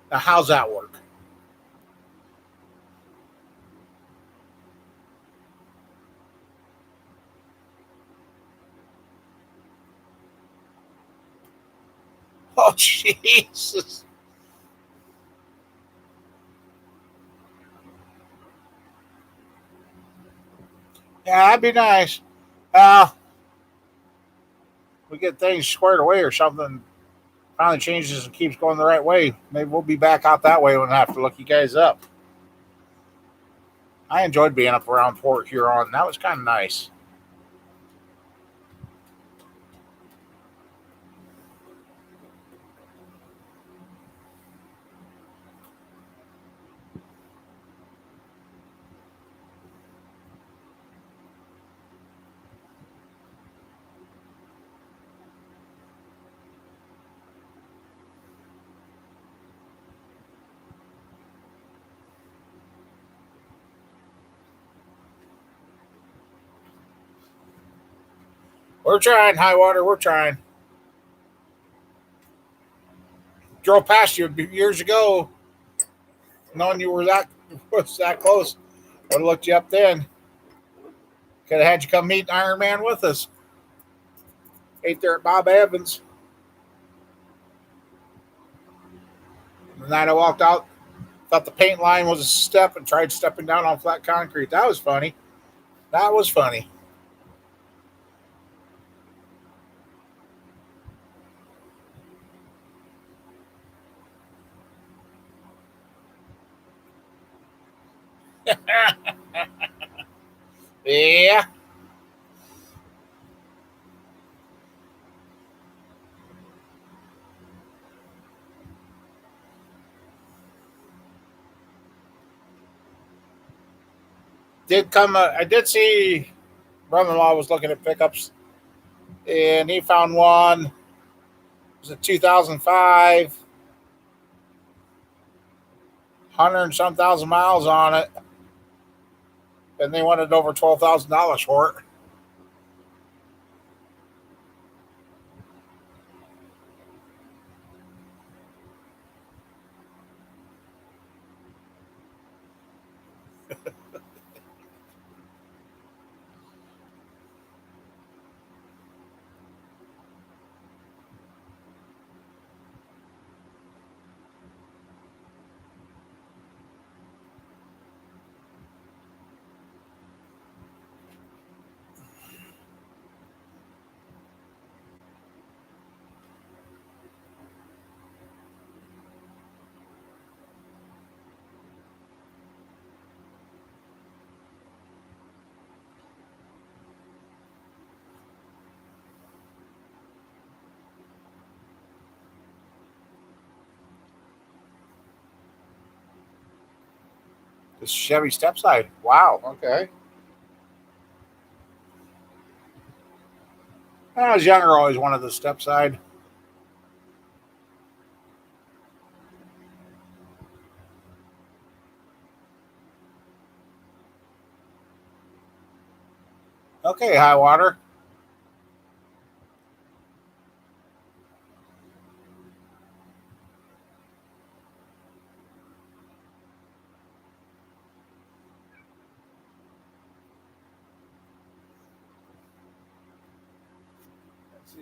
Now, how's that work? Oh, Jesus. Yeah, that'd be nice. Uh, we get things squared away or something, finally changes and keeps going the right way. Maybe we'll be back out that way when I have to look you guys up. I enjoyed being up around Port Huron. That was kind of nice. We're trying, high water. We're trying. Drove past you years ago, knowing you were that was that close. Would have looked you up then. Could have had you come meet Iron Man with us. Ate there at Bob Evans. The night I walked out, thought the paint line was a step and tried stepping down on flat concrete. That was funny. That was funny. Yeah. I did see brother-in-law was looking at pickups, and he found one. It was a 2005, 100 and some thousand miles on it, and they wanted over $12,000 for it. It's Chevy stepside. Wow. Okay. When I was younger, I always wanted the stepside. Okay, high water. Let's see.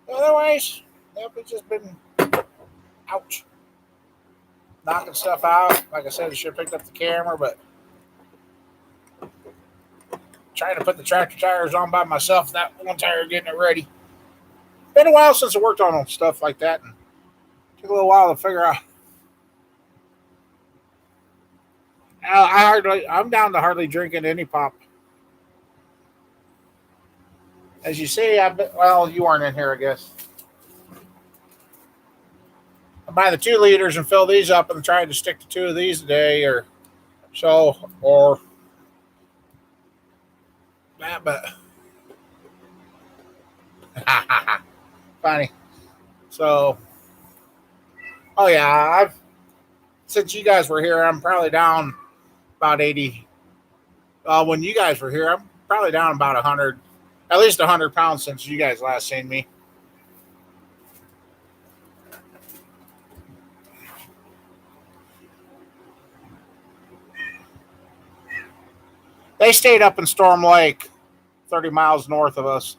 Otherwise, yep, it's just been ouch, knocking stuff out. Like I said, I should have picked up the camera, but trying to put the tractor tires on by myself. That one tire getting it ready. Been a while since I worked on stuff like that, and took a little while to figure out. I'm down to hardly drinking any pop. As you see, well, you weren't in here, I guess. I buy the 2 liters and fill these up and try to stick to 2 of these a day or so, or that, but funny. So, oh yeah, I've since you guys were here, I'm probably down about 80. When you guys were here, I'm probably down about 100, at least 100 pounds since you guys last seen me. They stayed up in Storm Lake, 30 miles north of us.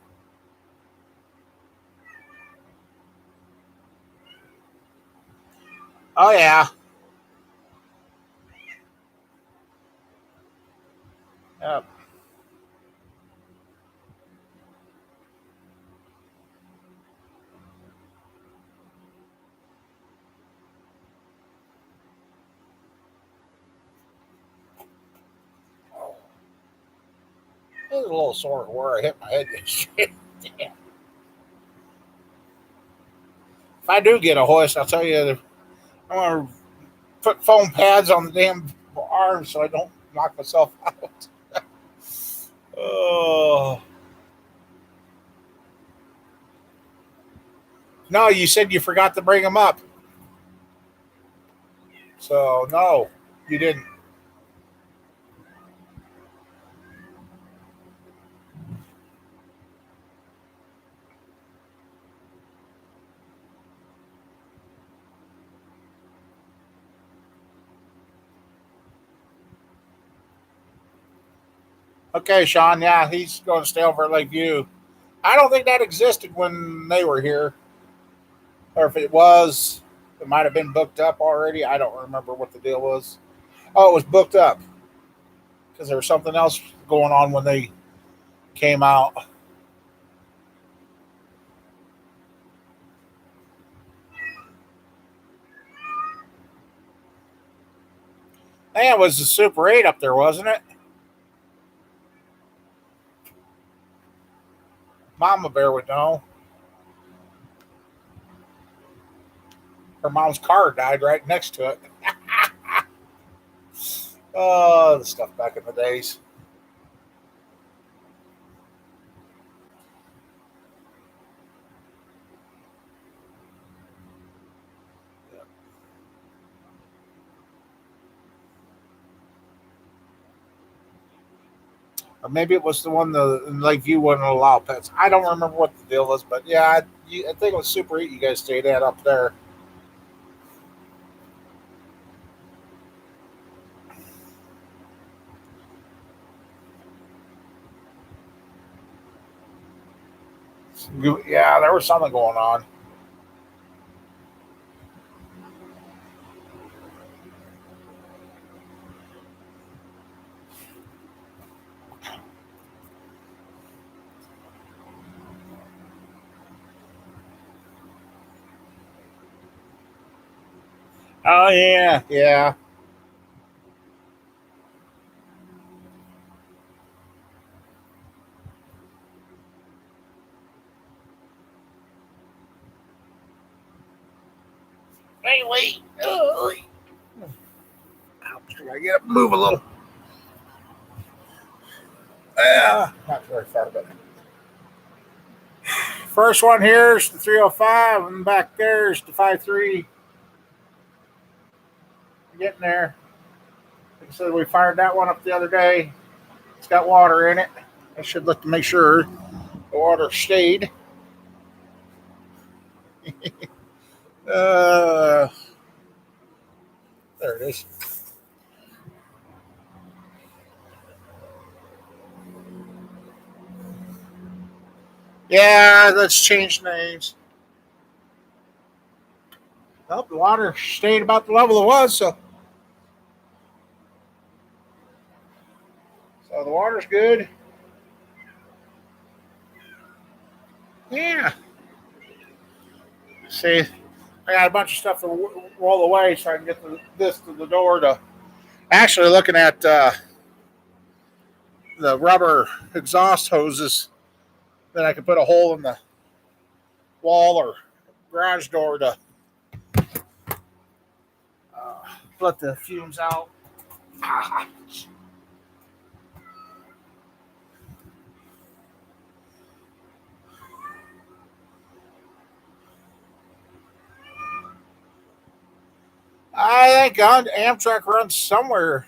Oh yeah, yep. It was a little sore where I hit my head yesterday. Damn. If I do get a hoist, I'll tell you, I'm gonna put foam pads on the damn arms so I don't knock myself out. Oh no, you said you forgot to bring them up, so no, you didn't. Okay, Sean. Yeah, he's going to stay over at Lakeview. I don't think that existed when they were here, or if it was, it might have been booked up already. I don't remember what the deal was. Oh, it was booked up because there was something else going on when they came out. And it was the Super 8 up there, wasn't it? Mama Bear would know. Her mom's car died right next to it. Oh, the stuff back in the days. Or maybe it was the one the Lakeview wouldn't allow pets. I don't remember what the deal was, but yeah, I think it was Super 8 you guys stayed at up there. Yeah, there was something going on. Oh yeah, yeah. Hey, wait. Oh, ouch, I gotta get up and move a little. Not very far, but first one here is the 305, and back there is the 53. Getting there. Like I said, we fired that one up the other day. It's got water in it. I should look to make sure the water stayed. Uh, there it is. Yeah, let's change names. Well, the water stayed about the level it was, so the water's good. Yeah. See, I got a bunch of stuff to roll away so I can get this to the door. To actually looking at the rubber exhaust hoses that I can put a hole in the wall or garage door to let the fumes out. I think Amtrak runs somewhere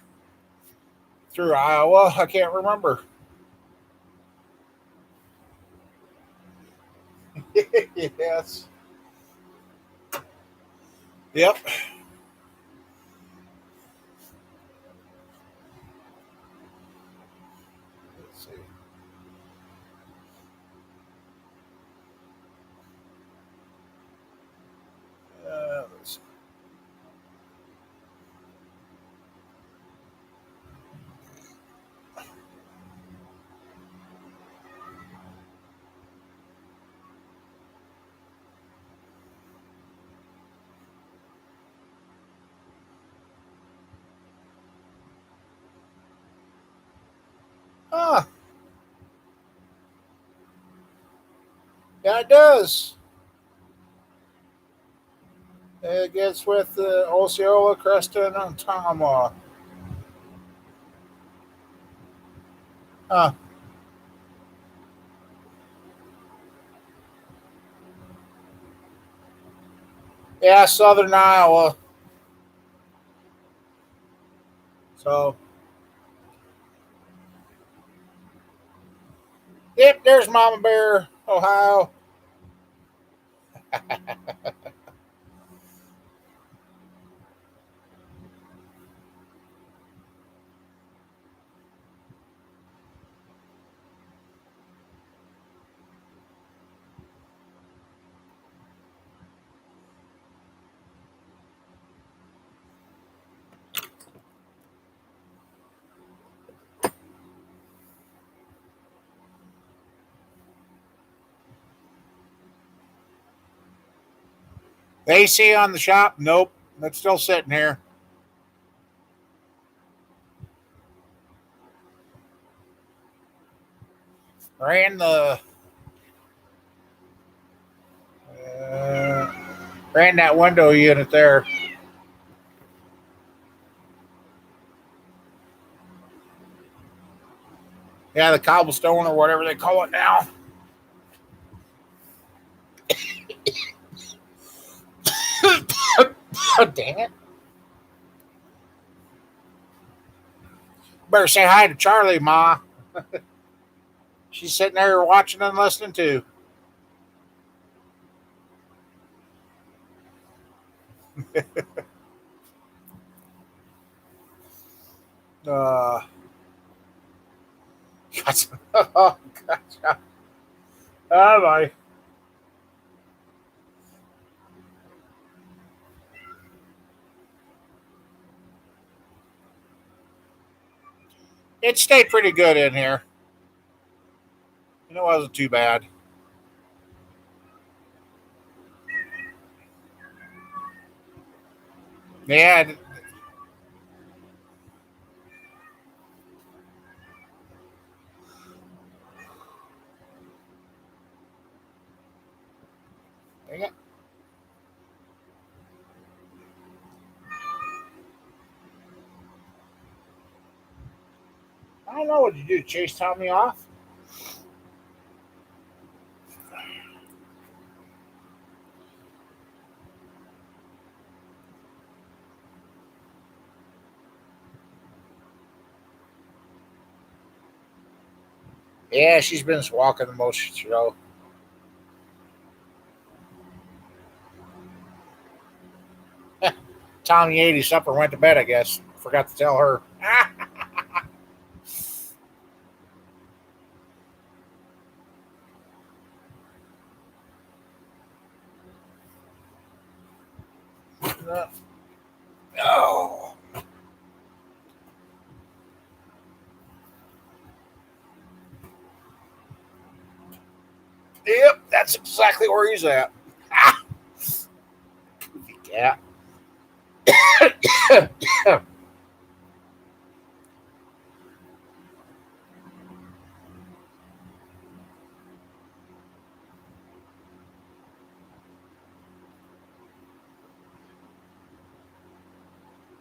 through Iowa. I can't remember. Yes. Yep. Let's see. Let's see. Ah, yeah, it does. It gets with Osceola, Creston, and Tama. Huh. Yeah, Southern Iowa. So, yep, there's Mama Bear, Ohio. AC on the shop? Nope. It's still sitting here. Ran the uh, ran that window unit there. Yeah, the cobblestone or whatever they call it now. Oh, dang it. Better say hi to Charlie, Ma. She's sitting there watching and listening too. Uh, oh, gotcha. Oh, my. It stayed pretty good in here. It wasn't too bad. Yeah. I don't know what you do. Chase Tommy off? Yeah, she's been walking the most show. Tommy ate his supper, went to bed. I guess forgot to tell her. Oh, yep, that's exactly where he's at. Yeah.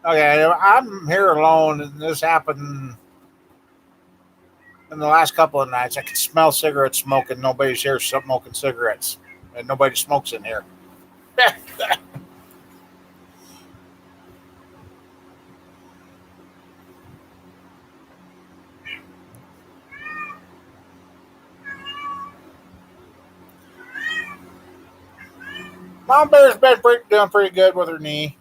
Okay, I'm here alone, and this happened in the last couple of nights. I can smell cigarette smoke, and nobody's here smoking cigarettes, and nobody smokes in here. Mom Bear's been doing pretty good with her knee.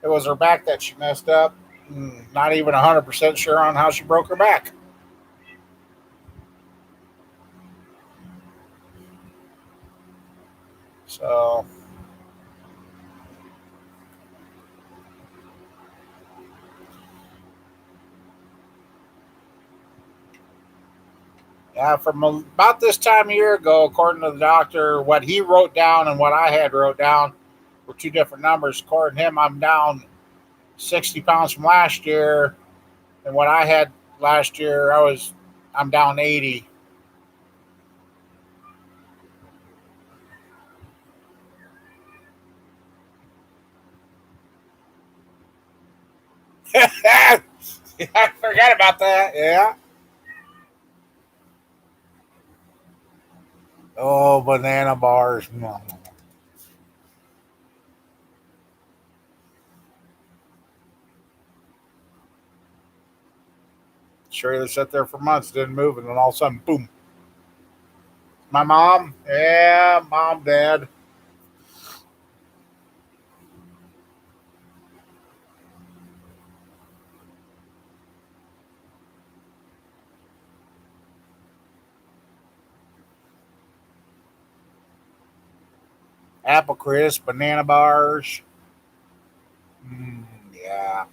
It was her back that she messed up. Not even 100% sure on how she broke her back. So, yeah, from about this time a year ago, according to the doctor, what he wrote down and what I had wrote down were two different numbers. According to him, I'm down 60 pounds from last year, and what I had last year, I'm down 80. I forgot about that. Yeah. Oh, banana bars. Sure, they sat there for months, didn't move, and then all of a sudden, boom. My mom, yeah, mom, dad, apple crisp, banana bars. Yeah.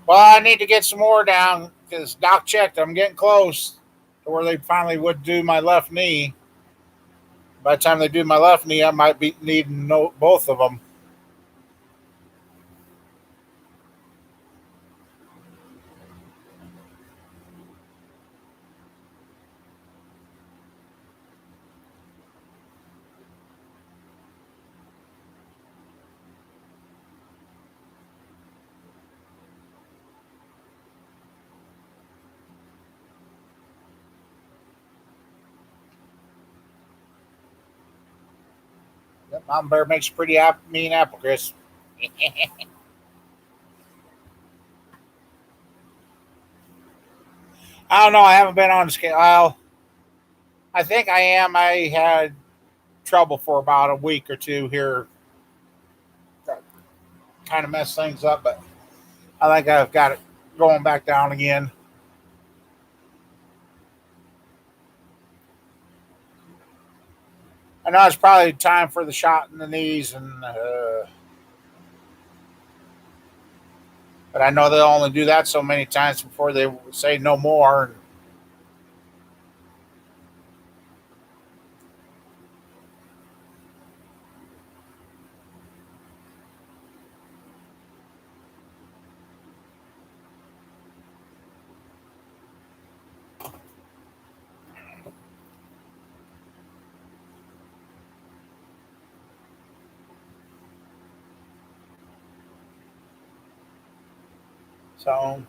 Well, I need to get some more down because Doc checked. I'm getting close to where they finally would do my left knee. By the time they do my left knee, I might be needing both of them. Yep, Mom Bear makes a pretty mean apple crisp. I don't know. I haven't been on the scale. I think I am. I had trouble for about a week or two here. Kind of messed things up, but I think I've got it going back down again. I know it's probably time for the shot in the knees, but I know they'll only do that so many times before they say no more. So,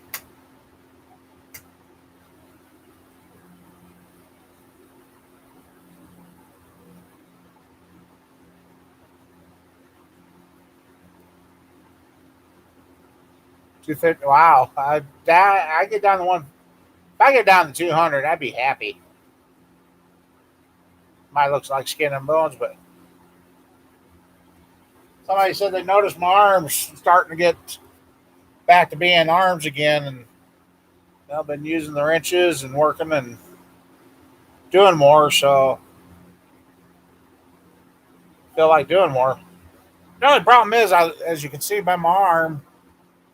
wow. I get down to one. If I get down to 200, I'd be happy. Might looks like skin and bones, but somebody said they noticed my arms starting to get back to being arms again, and I've been using the wrenches and working and doing more, so I feel like doing more. The only problem is, as you can see by my arm,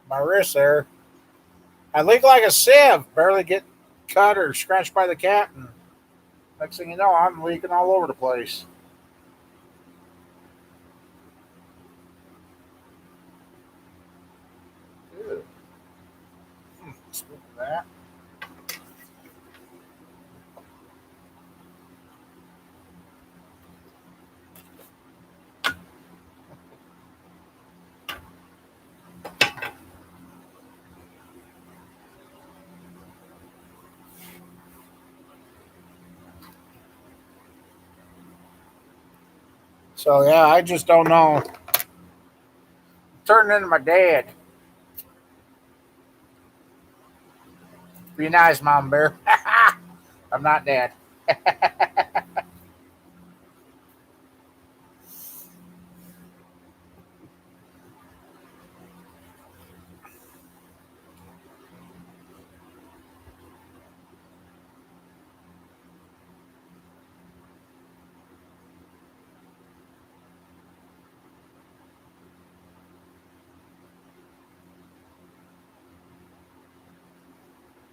my wrist there, I leak like a sieve. Barely get cut or scratched by the cat, and next thing you know, I'm leaking all over the place. Ew. That. So yeah, I just don't know. Turning into my dad. Be nice, Mom Bear. I'm not dad.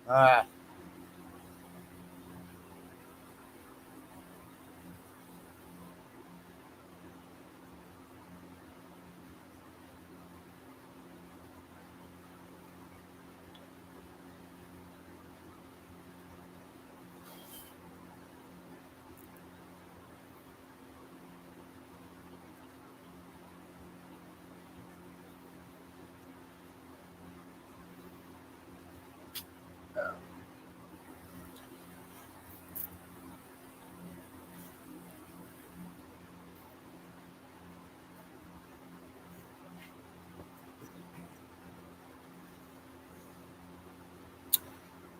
Uh,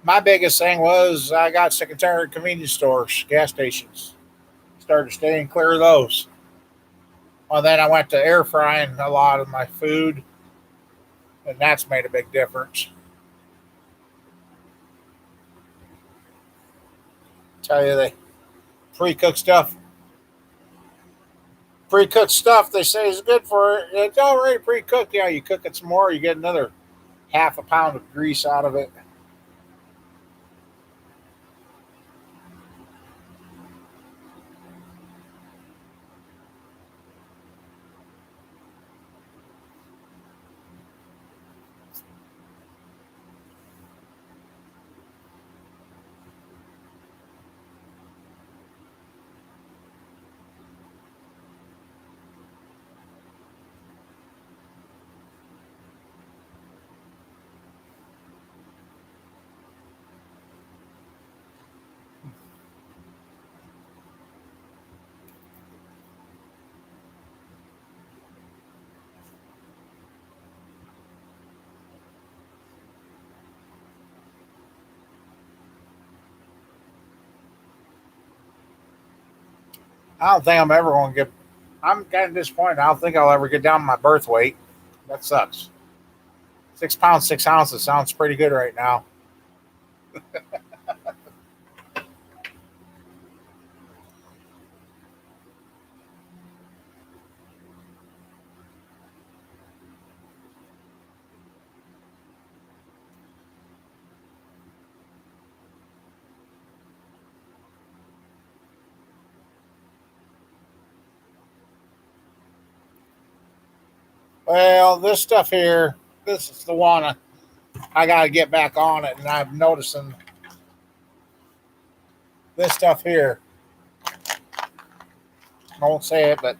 my biggest thing was I got sick and tired of convenience stores, gas stations. Started staying clear of those. Well, then I went to air frying a lot of my food, and that's made a big difference. Tell you, they pre-cooked stuff, pre-cooked stuff they say is good for it. It's already pre-cooked. Yeah, you cook it some more, you get another half a pound of grease out of it. I don't think I'm ever going to get. I'm kind of disappointed. I don't think I'll ever get down to my birth weight. That sucks. 6 pounds 6 ounces sounds pretty good right now. Well, this stuff here, this is the one I got to get back on it, and I'm noticing this stuff here. I won't say it, but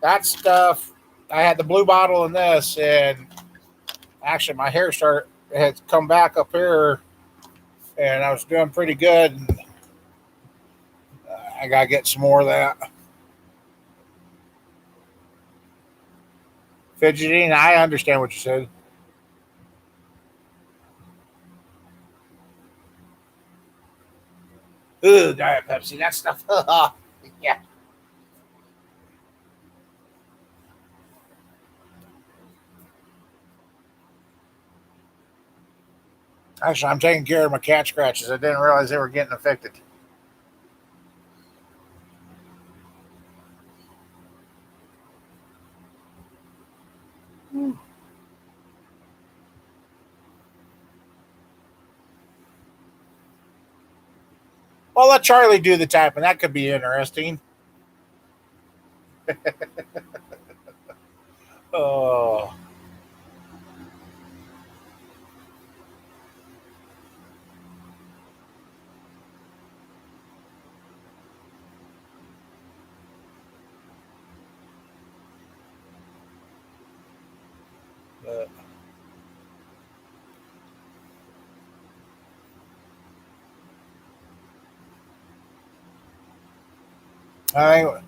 that stuff. I had the blue bottle in this, and actually, my hair started. had come back up here, and I was doing pretty good. And I gotta get some more of that fidgeting. I understand what you said. Ooh, Diet Pepsi, that stuff. Yeah. Actually, I'm taking care of my cat scratches. I didn't realize they were getting affected. Well, let Charlie do the typing. That could be interesting. Oh, uh, I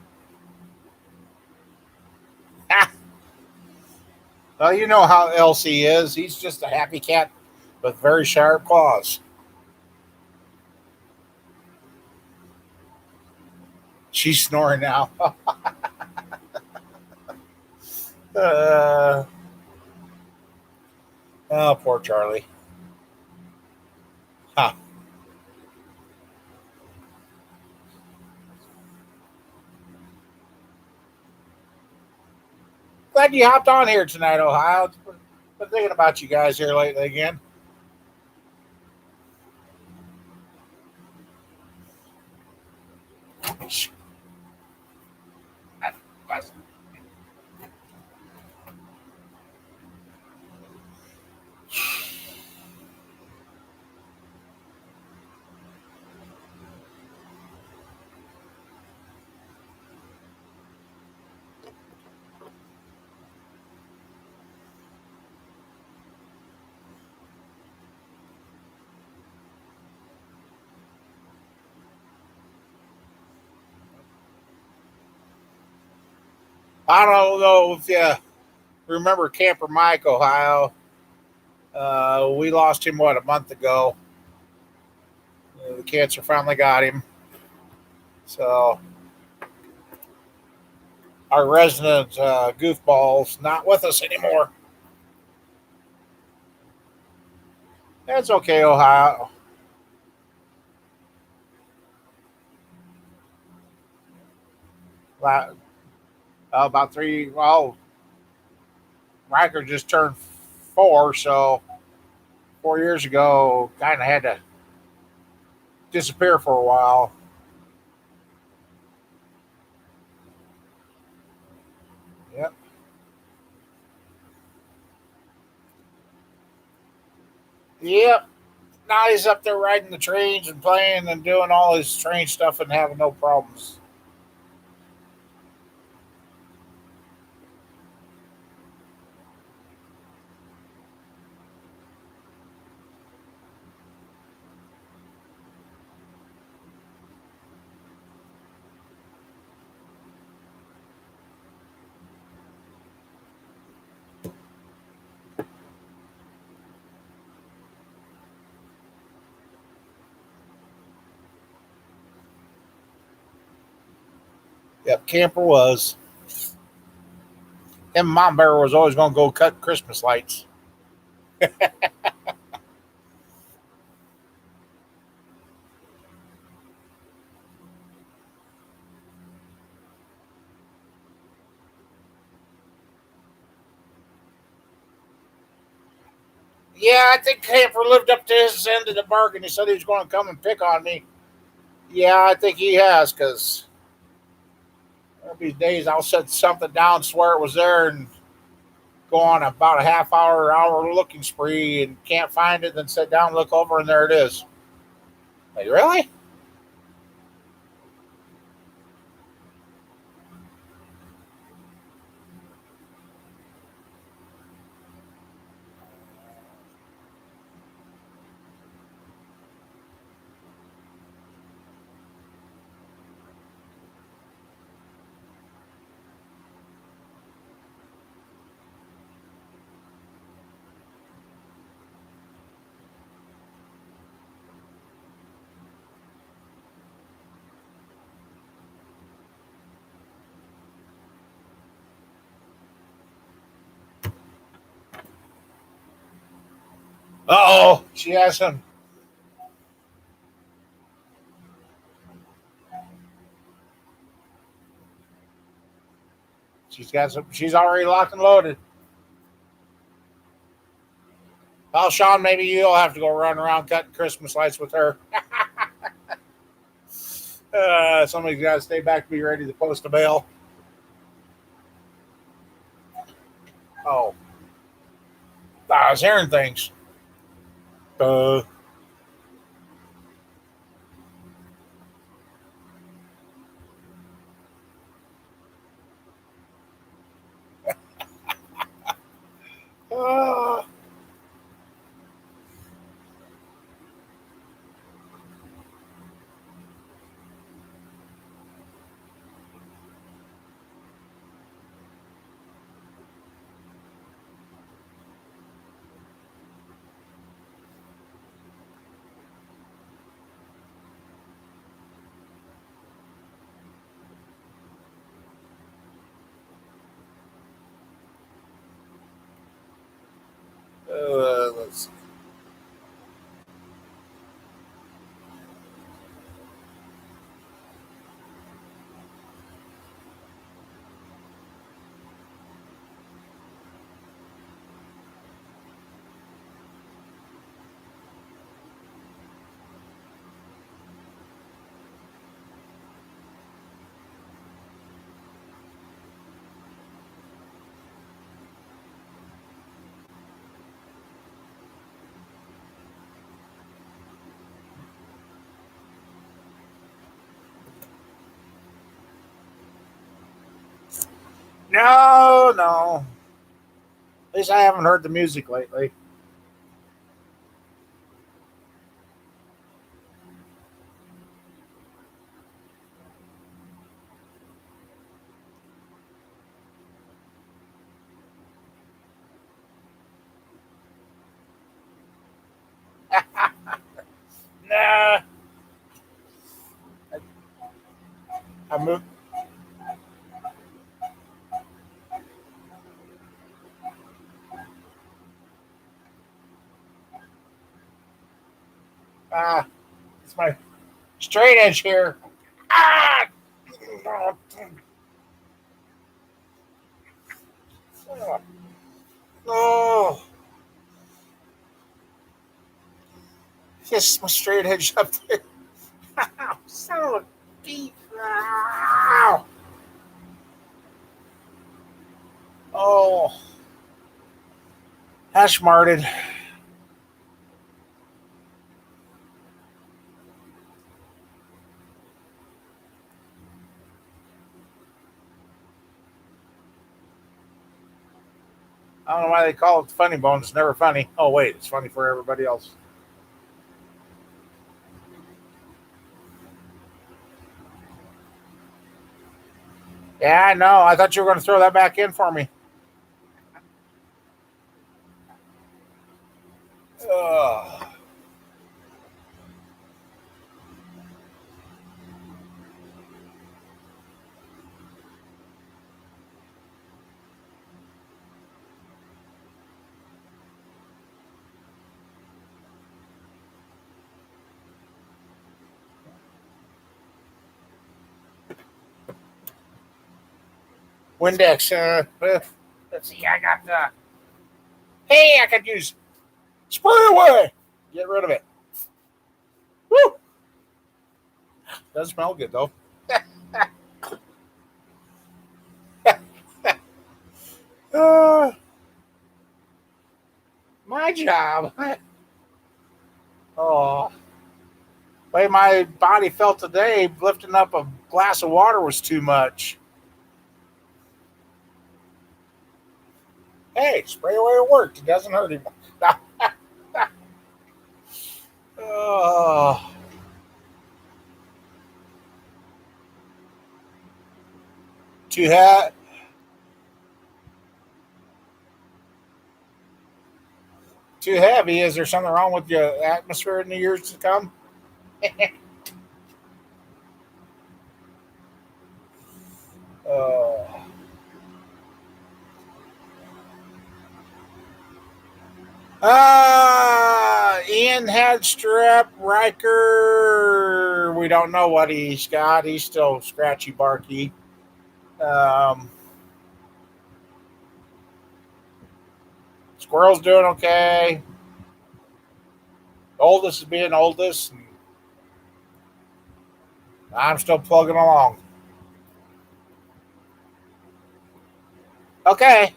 ah, well, you know how Elsie is. He's just a happy cat with very sharp claws. She's snoring now. uh, oh, poor Charlie. Huh. Glad you hopped on here tonight, Ohio. Been thinking about you guys here lately again. I don't know if you remember Camper Mike, Ohio. We lost him, what, a month ago. The cancer finally got him. So our resident goofball's not with us anymore. That's okay, Ohio. About three. Well, Riker just turned 4, so 4 years ago, kind of had to disappear for a while. Yep. Yep. Now he's up there riding the trains and playing and doing all his train stuff and having no problems. Yep. Camper was. Him and Mom Bear was always going to go cut Christmas lights. Yeah, I think Camper lived up to his end of the bargain. He said he was going to come and pick on me. Yeah, I think he has, because there'll be days I'll set something down, swear it was there, and go on about a half hour looking spree and can't find it, then sit down, look over, and there it is. Like, really? Oh, she has some. She's got some. She's already locked and loaded. Well, Sean, maybe you'll have to go run around cutting Christmas lights with her. Somebody's got to stay back to be ready to post a bail. Oh, I was hearing things. Uh, uh, let's see. No, no. At least I haven't heard the music lately. Nah, I moved. Ah, it's my straight edge here. Ah, oh, just my straight edge up there. Ow, son of a beef. Ow. Oh, hash marted. I don't know why they call it funny bone. It's never funny. Oh wait, it's funny for everybody else. Yeah, I know. I thought you were going to throw that back in for me. Ugh. Windex. Let's see. I got the. Hey, I could use spray away. Get rid of it. Woo! Does smell good though. uh, my job. Oh, way my body felt today. Lifting up a glass of water was too much. Hey, spray away at work. It doesn't hurt him. oh, too ha- too heavy. Is there something wrong with your atmosphere in the years to come? Oh. Ian had strep. Riker, we don't know what he's got. He's still scratchy barky. Squirrel's doing okay. Oldest is being oldest. And I'm still plugging along. Okay.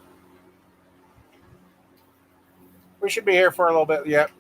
We should be here for a little bit yet.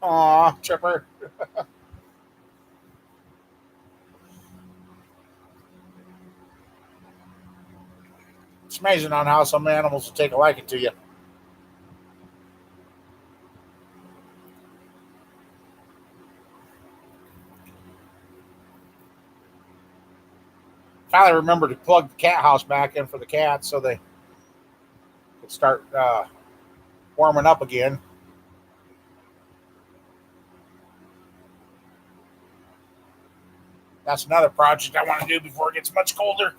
Aw, Chipper. It's amazing on how some animals will take a liking to you. Finally remembered to plug the cat house back in for the cats so they could start warming up again. That's another project I want to do before it gets much colder.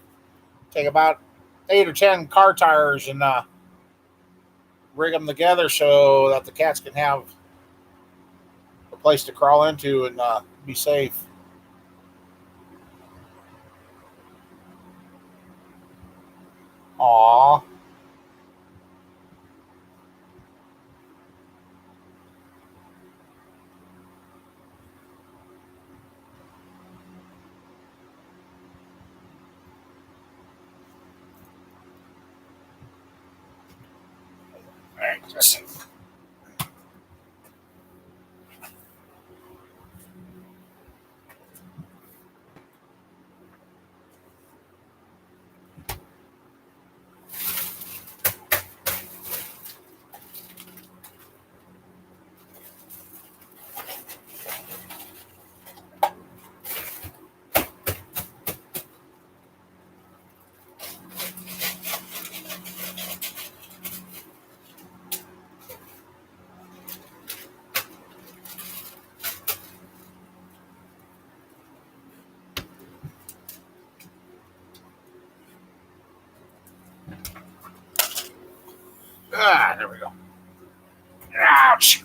Take about 8 or 10 car tires and rig them together so that the cats can have a place to crawl into and be safe. Aw. All right, just there we go. Ouch.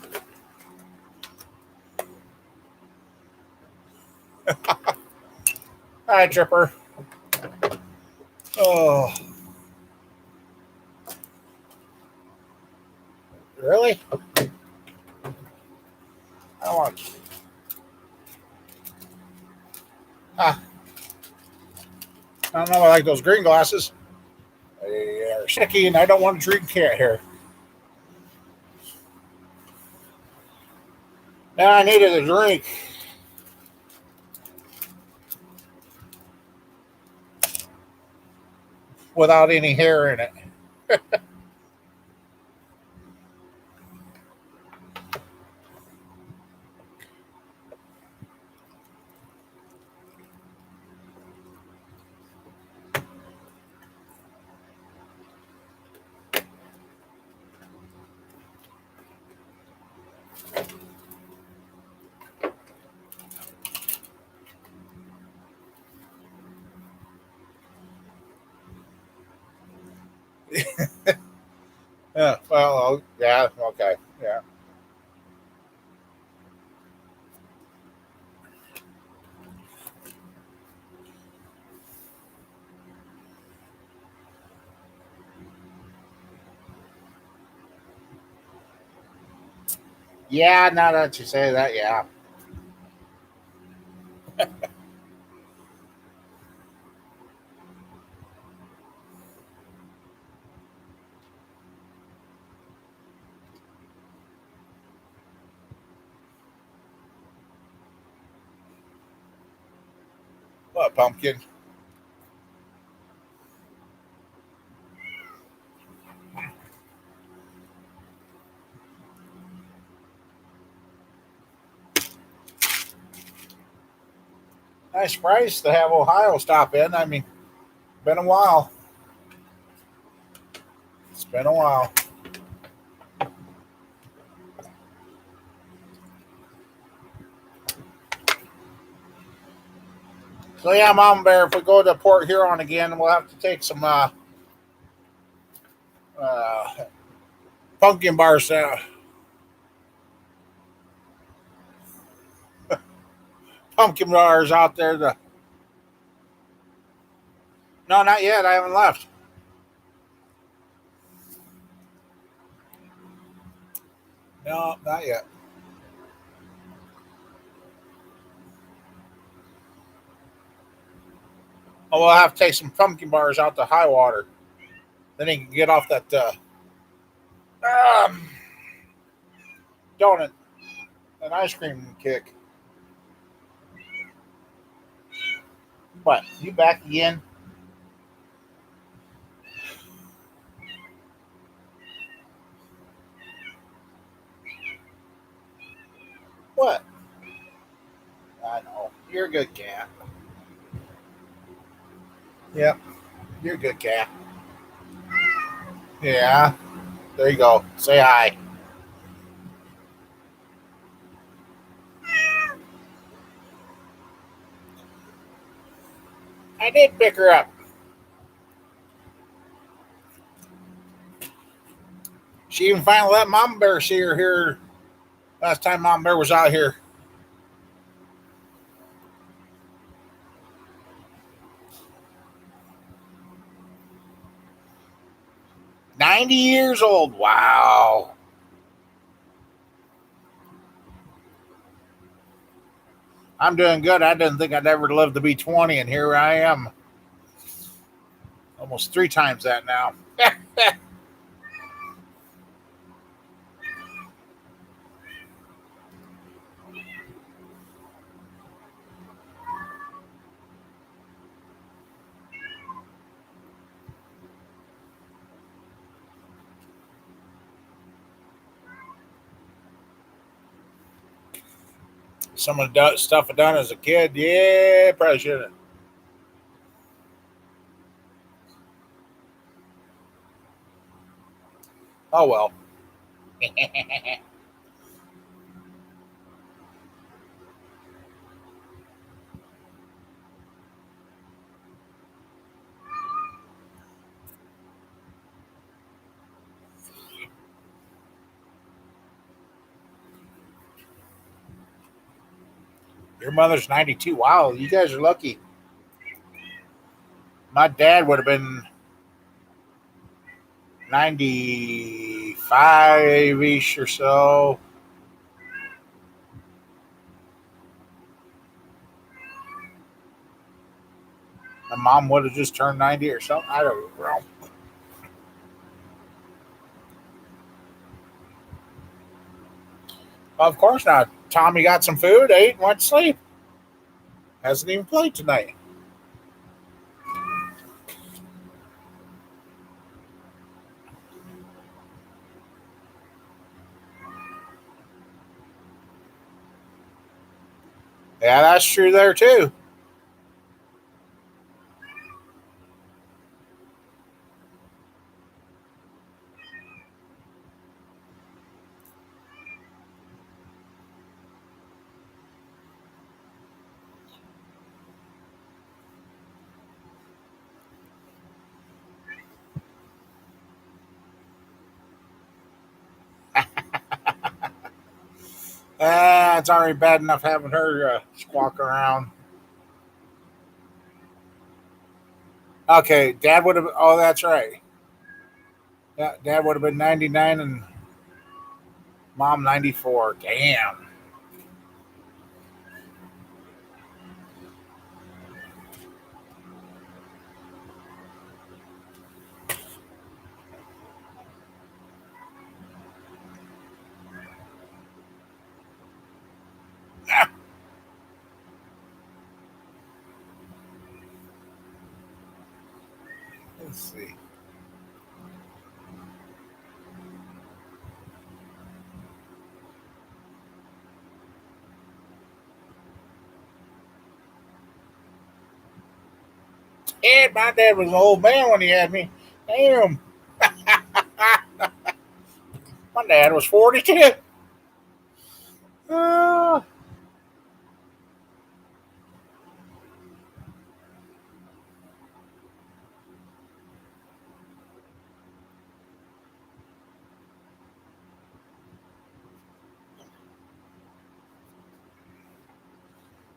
All right, Tripper. Oh, really? I don't want. Ah, I don't know. I like those green glasses. They are sticky, and I don't want to drink cat hair. Now I needed a drink without any hair in it. Yeah. Well. Yeah. Okay. Yeah. Yeah. Now that you say that, yeah. What pumpkin? Nice price to have Ohio stop in. I mean, been a while. It's been a while. So yeah, Mama Bear, if we go to Port Huron again, we'll have to take some uh, pumpkin bars, pumpkin bars out there. No, not yet. I haven't left. No, not yet. Oh, we'll have to take some pumpkin bars out to high water. Then he can get off that um, donut and ice cream kick. What? You back again? What? I know. You're a good cat. Yep. You're a good cat. Yeah. There you go. Say hi. I did pick her up. She even finally let Mama Bear see her here last time Mama Bear was out here. 90 years old. Wow. I'm doing good. I didn't think I'd ever live to be 20, and here I am. Almost three times that now. Some of the stuff I done as a kid, yeah, probably shouldn't. Oh well. Your mother's 92. Wow, you guys are lucky. My dad would have been 95 ish or so. My mom would have just turned 90 or something. I don't know. Of course not. Tommy got some food, ate, and went to sleep. Hasn't even played tonight. Yeah, that's true there too. It's already bad enough having her squawk around. Okay, Dad would have. Oh, that's right. Yeah, Dad would have been 99 and Mom 94. Damn. Let's see. And my dad was an old man when he had me. Damn. My dad was 42. Uh,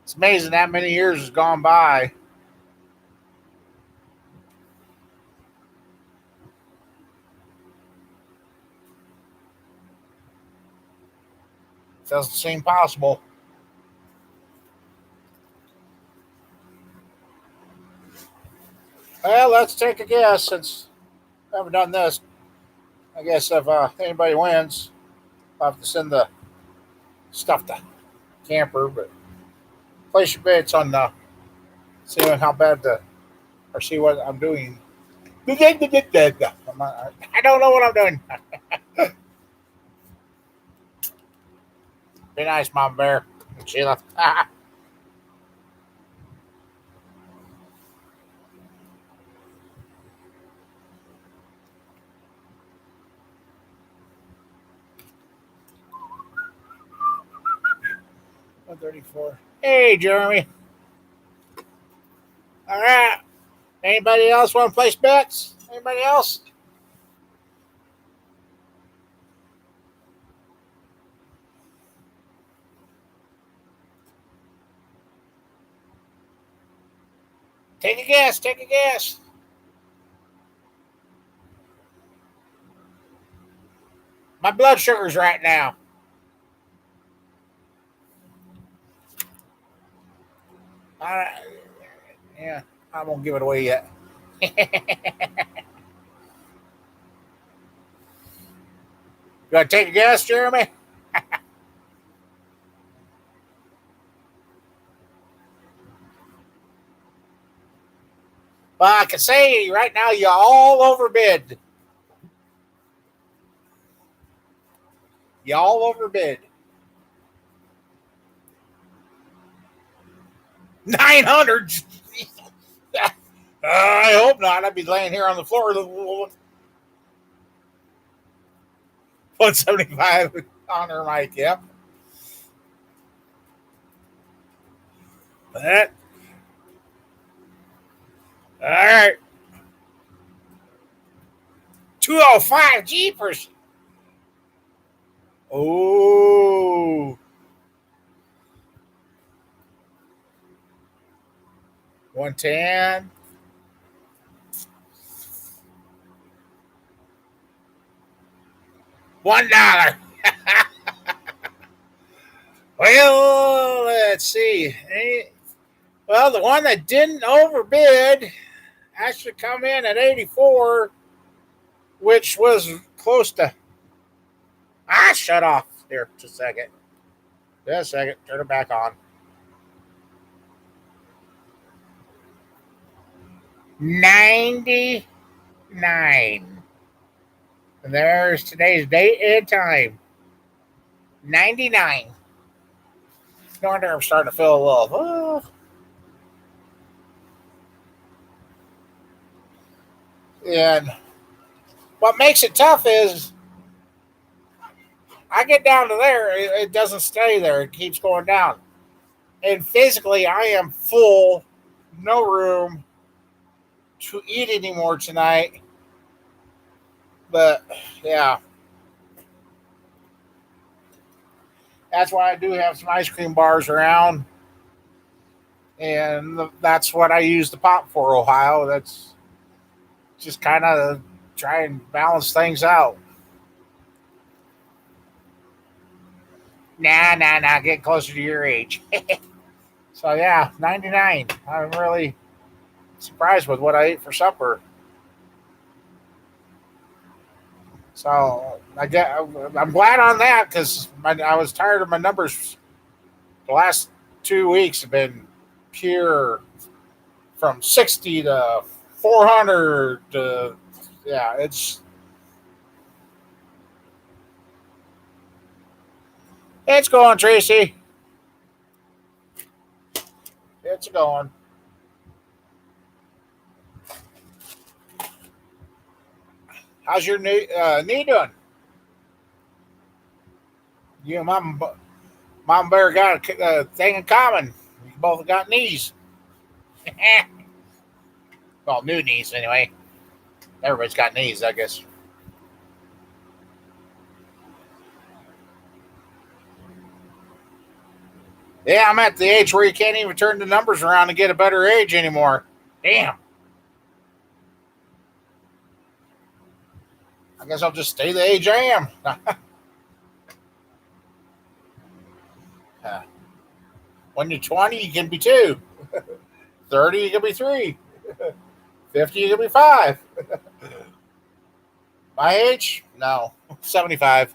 it's amazing that many years has gone by. Doesn't seem possible. Well, let's take a guess since I haven't done this. I guess if anybody wins, I'll have to send the stuff to camper. But place your bets on see how bad or see what I'm doing. I don't know what I'm doing. Be nice, Mom Bear and Sheila. 134. Hey, Jeremy. All right. Anybody else want to place bets? Anybody else? Take a guess. Take a guess. My blood sugar's right now. I, yeah, I won't give it away yet. You want to take a guess, Jeremy? Well, I can say right now you all overbid. You all overbid. 900. I hope not. I'd be laying here on the floor. 175 on her mic. Yep. That. All right. 205 Jeepers. Oh. 110. $1. Well, let's see. Well, the one that didn't overbid actually come in at 84, which was close to. Shut off. Here, just a second. Just a second. Turn it back on. 99. And there's today's date and time. 99. No wonder I'm starting to feel a little. And what makes it tough is I get down to there, it doesn't stay there. It keeps going down. And physically, I am full, no room to eat anymore tonight. But yeah, that's why I do have some ice cream bars around. And that's what I use the pop for, Ohio. That's just kind of try and balance things out. Nah, get closer to your age. So yeah, 99. I'm really surprised with what I ate for supper. So I'm glad on that because I was tired of my numbers. The last 2 weeks have been pure from 60 to 400 to yeah. It's going, Tracy. It's going. How's your knee doing? You and Mom Bear got a thing in common. You both got knees. Well, new knees anyway. Everybody's got knees, I guess. Yeah, I'm at the age where you can't even turn the numbers around and get a better age anymore. Damn. I guess I'll just stay the age I am. When you're 20, you can be two. 30, you can be three. 50, you can be five. My age? No. 75.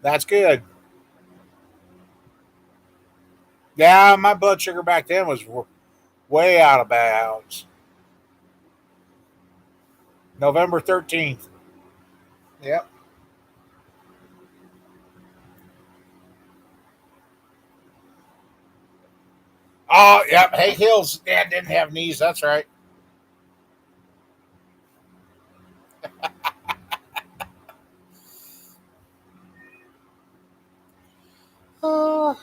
That's good. Yeah, my blood sugar back then was way out of bounds. November 13th. Yep. Oh, yep. Hank Hill's dad didn't have knees. That's right. Uh,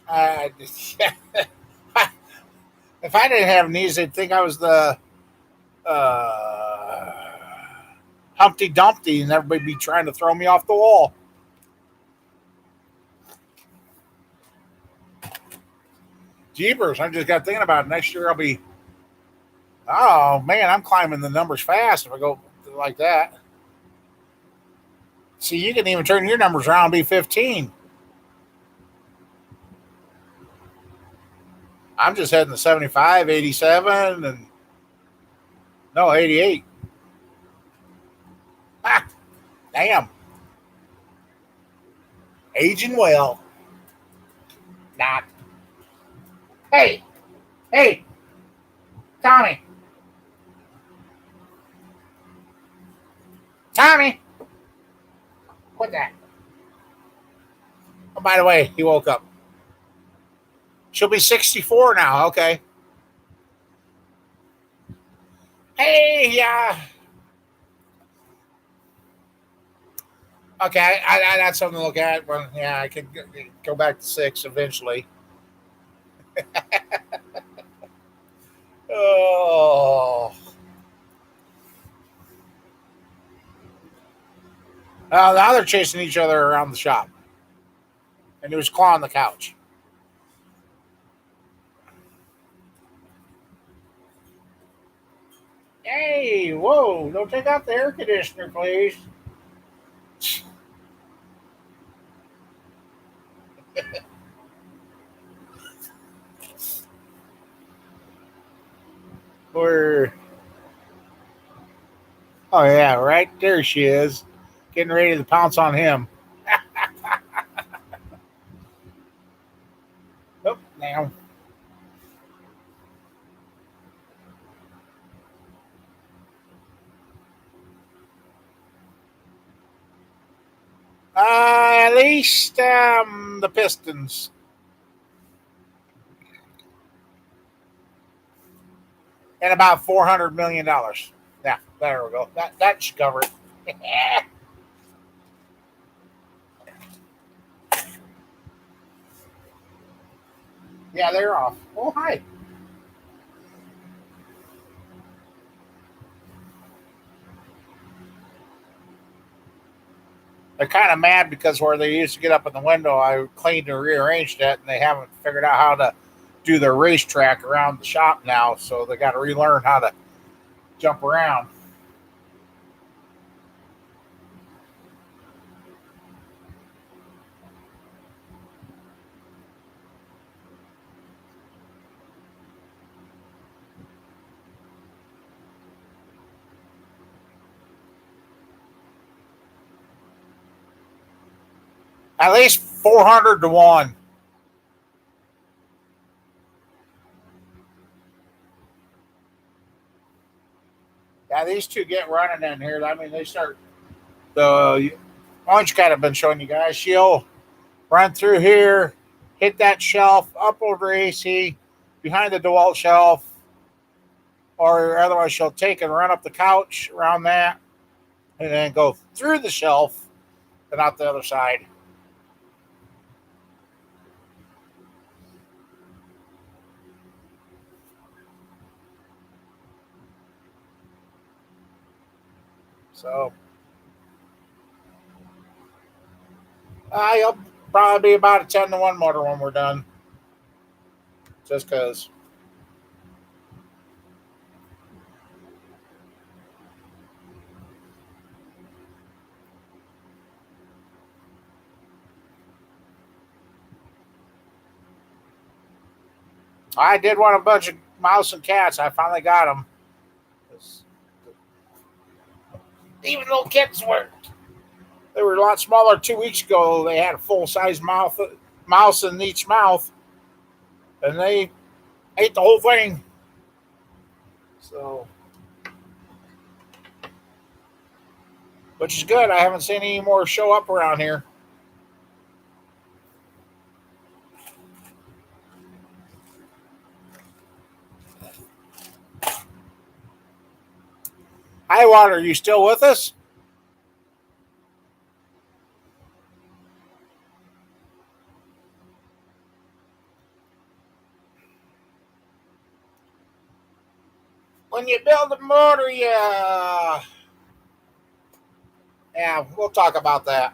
uh, if I didn't have knees, they'd think I was the uh, Humpty Dumpty, and everybody be trying to throw me off the wall. Jeepers! I just got thinking about it. Next year I'll be. Oh man, I'm climbing the numbers fast if I go like that. See, you can even turn your numbers around and be 15. I'm just heading to 75, 87, and no, 88. Ah, damn. Aging well. Not. Hey, hey, Tommy. Tommy. Quit that. Oh, by the way, he woke up. She'll be 64 now. Okay. Hey, yeah. Okay, I got something to look at. Well, yeah, I could go back to 6 eventually. Oh. Now they're chasing each other around the shop. And he was clawing the couch. Hey, whoa, don't take out the air conditioner, please. We're, oh, yeah, right there she is. Getting ready to pounce on him. Oh, now. At least the Pistons. And about $400 million. Yeah, there we go. That should cover it. Yeah, they're off. Oh, hi. They're kind of mad because where they used to get up in the window, I cleaned and rearranged it, and they haven't figured out how to do their racetrack around the shop now. So they got to relearn how to jump around. At least 400 to 1. Yeah, these two get running in here. I mean, they start. The orange cat I've been showing you guys, she'll run through here, hit that shelf, up over AC, behind the DeWalt shelf, or otherwise she'll take and run up the couch around that, and then go through the shelf and out the other side. So you'll probably be about a 10-to-1 motor when we're done. Just because. I did want a bunch of mouse and cats. I finally got them. Even little kittens were. They were a lot smaller 2 weeks ago. They had a full-size mouse in each mouth, and they ate the whole thing. So, which is good. I haven't seen any more show up around here. Hi, Water. Are you still with us? When you build a motor, yeah, we'll talk about that.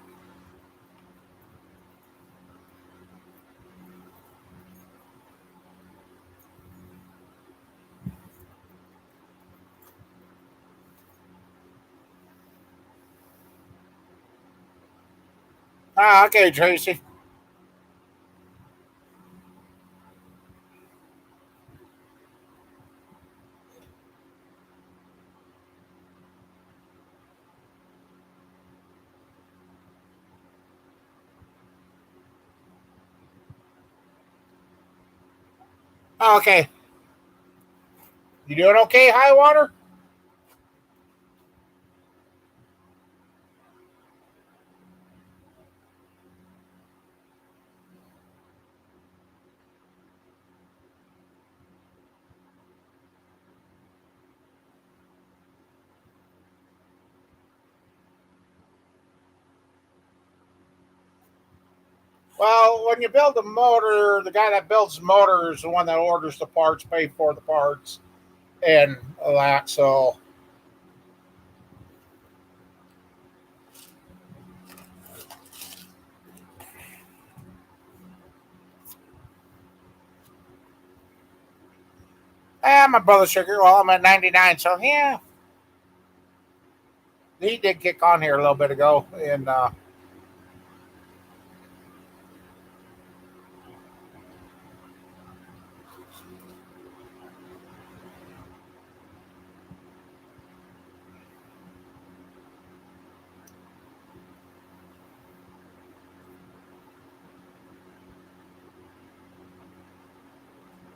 Okay, Tracy. Okay. You doing okay, High Water? Well, when you build a motor, the guy that builds the motor is the one that orders the parts, pay for the parts, and all that. So, my brother sugar. Well, I'm at 99, so yeah, he did kick on here a little bit ago, and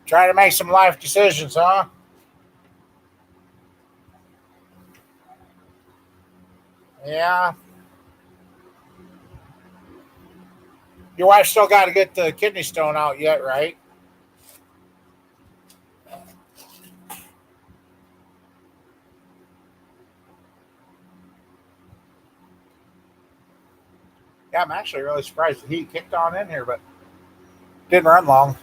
try to make some life decisions, huh? Yeah. Your wife still got to get the kidney stone out yet, right? Yeah, I'm actually really surprised that he kicked on in here, but didn't run long.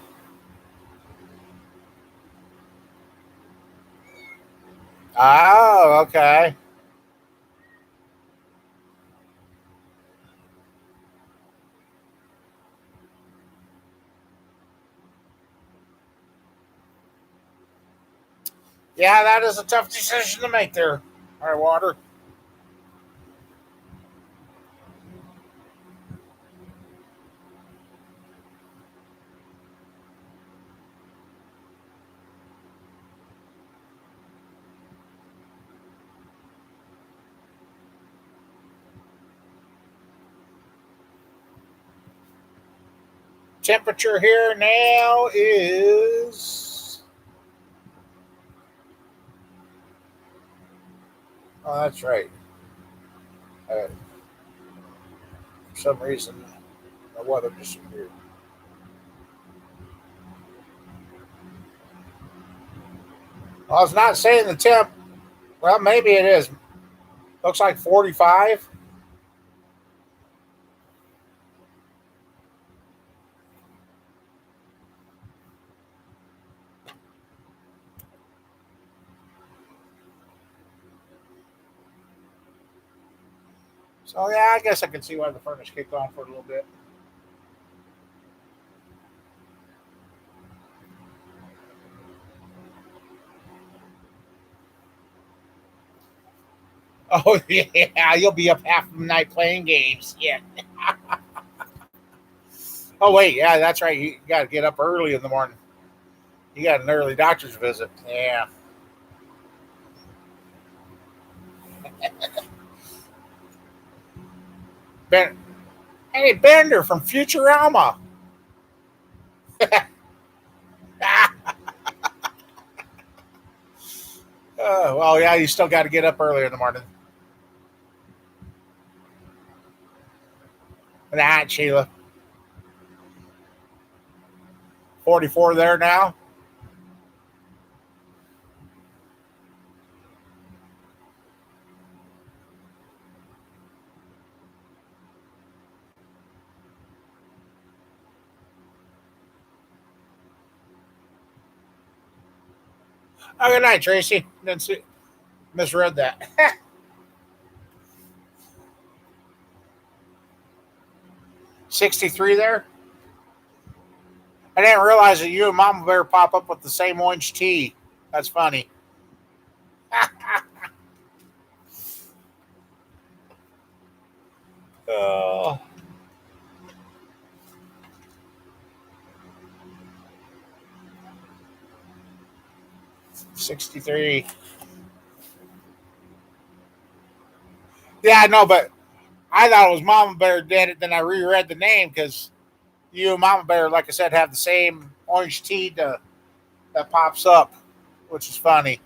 Oh, okay. Yeah, that is a tough decision to make there. All right, Water. Temperature here now is. Oh, that's right. All right. some reason the weather disappeared. Well, it's not saying the temp. Well, maybe it is. Looks like 45. So yeah, I guess I can see why the furnace kicked on for a little bit. Oh yeah, you'll be up half the night playing games. Yeah. Oh wait, yeah, that's right. You got to get up early in the morning. You got an early doctor's visit. Yeah. Ben, hey Bender from Futurama. Well, yeah, you still got to get up early in the morning. Nah, Sheila. 44 there now. Oh, good night, Tracy. Didn't see, misread that. 63 there. I didn't realize that you and Mama Bear pop up with the same orange tea. That's funny. Oh, 63. Yeah, no, but I thought it was Mama Bear did it. Then I reread the name because you and Mama Bear, like I said, have the same orange tea that pops up, which is funny.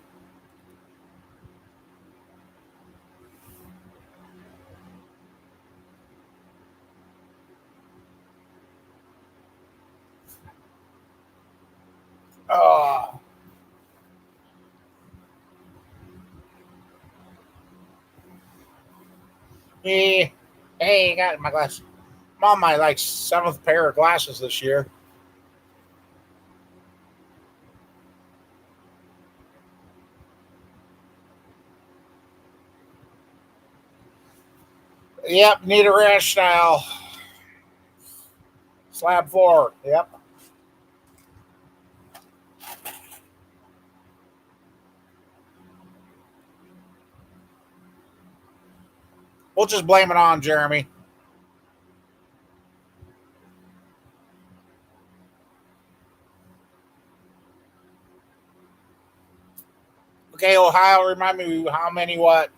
Oh, hey, hey, got my glasses. Mom, my like seventh pair of glasses this year. Yep, need a ranch style slab floor. Yep, we'll just blame it on Jeremy. Okay, Ohio, remind me how many what?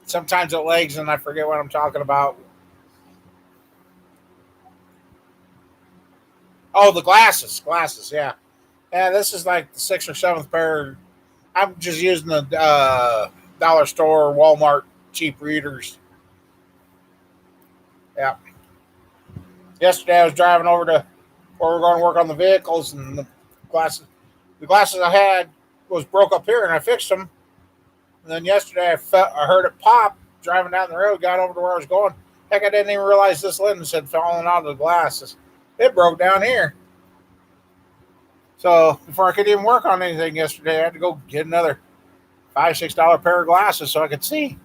Sometimes it lags and I forget what I'm talking about. Oh, the glasses, glasses. Yeah, yeah. This is like the sixth or seventh pair. I'm just using the dollar store, Walmart cheap readers. Yeah. Yesterday I was driving over to where we're going to work on the vehicles, and the glasses I had was broke up here, and I fixed them. And then yesterday I heard it pop driving down the road, got over to where I was going. Heck, I didn't even realize this lens had fallen out of the glasses. It broke down here. So before I could even work on anything yesterday, I had to go get another $5, $6 pair of glasses so I could see.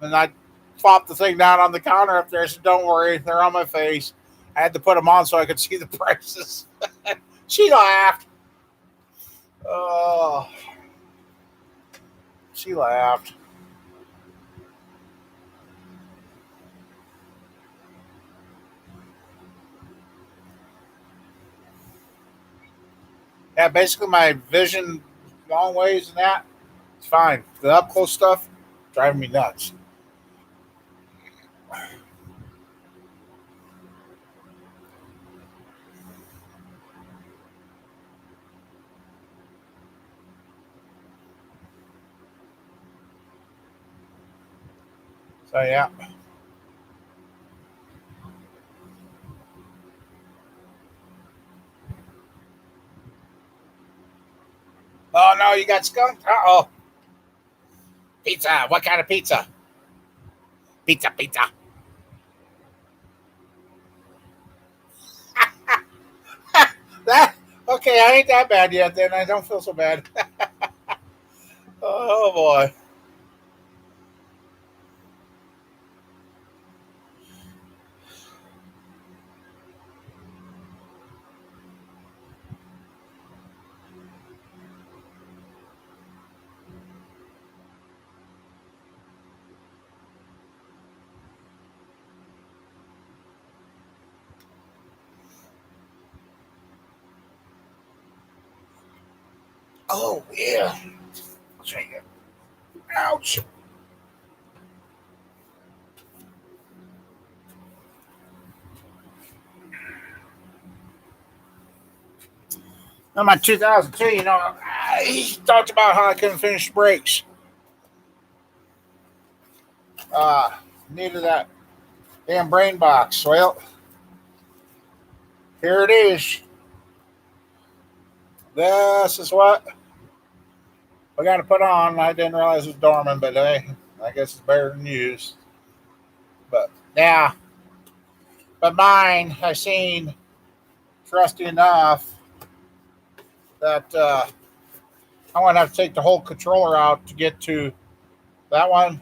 And I plopped the thing down on the counter up there. I said, "Don't worry, they're on my face." I had to put them on so I could see the prices. She laughed. Oh, she laughed. Yeah, basically my vision long ways and that, it's fine. The up close stuff driving me nuts. So yeah. Oh no, you got skunked? Uh oh. Pizza. What kind of pizza? Pizza, pizza. That okay, I ain't that bad yet then. I don't feel so bad. Oh boy. Oh yeah. Ouch. In my 2002, I talked about how I couldn't finish brakes. Uh, Needed that damn brain box. Well, here it is. This is what we got to put on. I didn't realize it was dormant, but hey, I guess it's better than used. But yeah, but mine, I seen trusty enough that I'm gonna have to take the whole controller out to get to that one,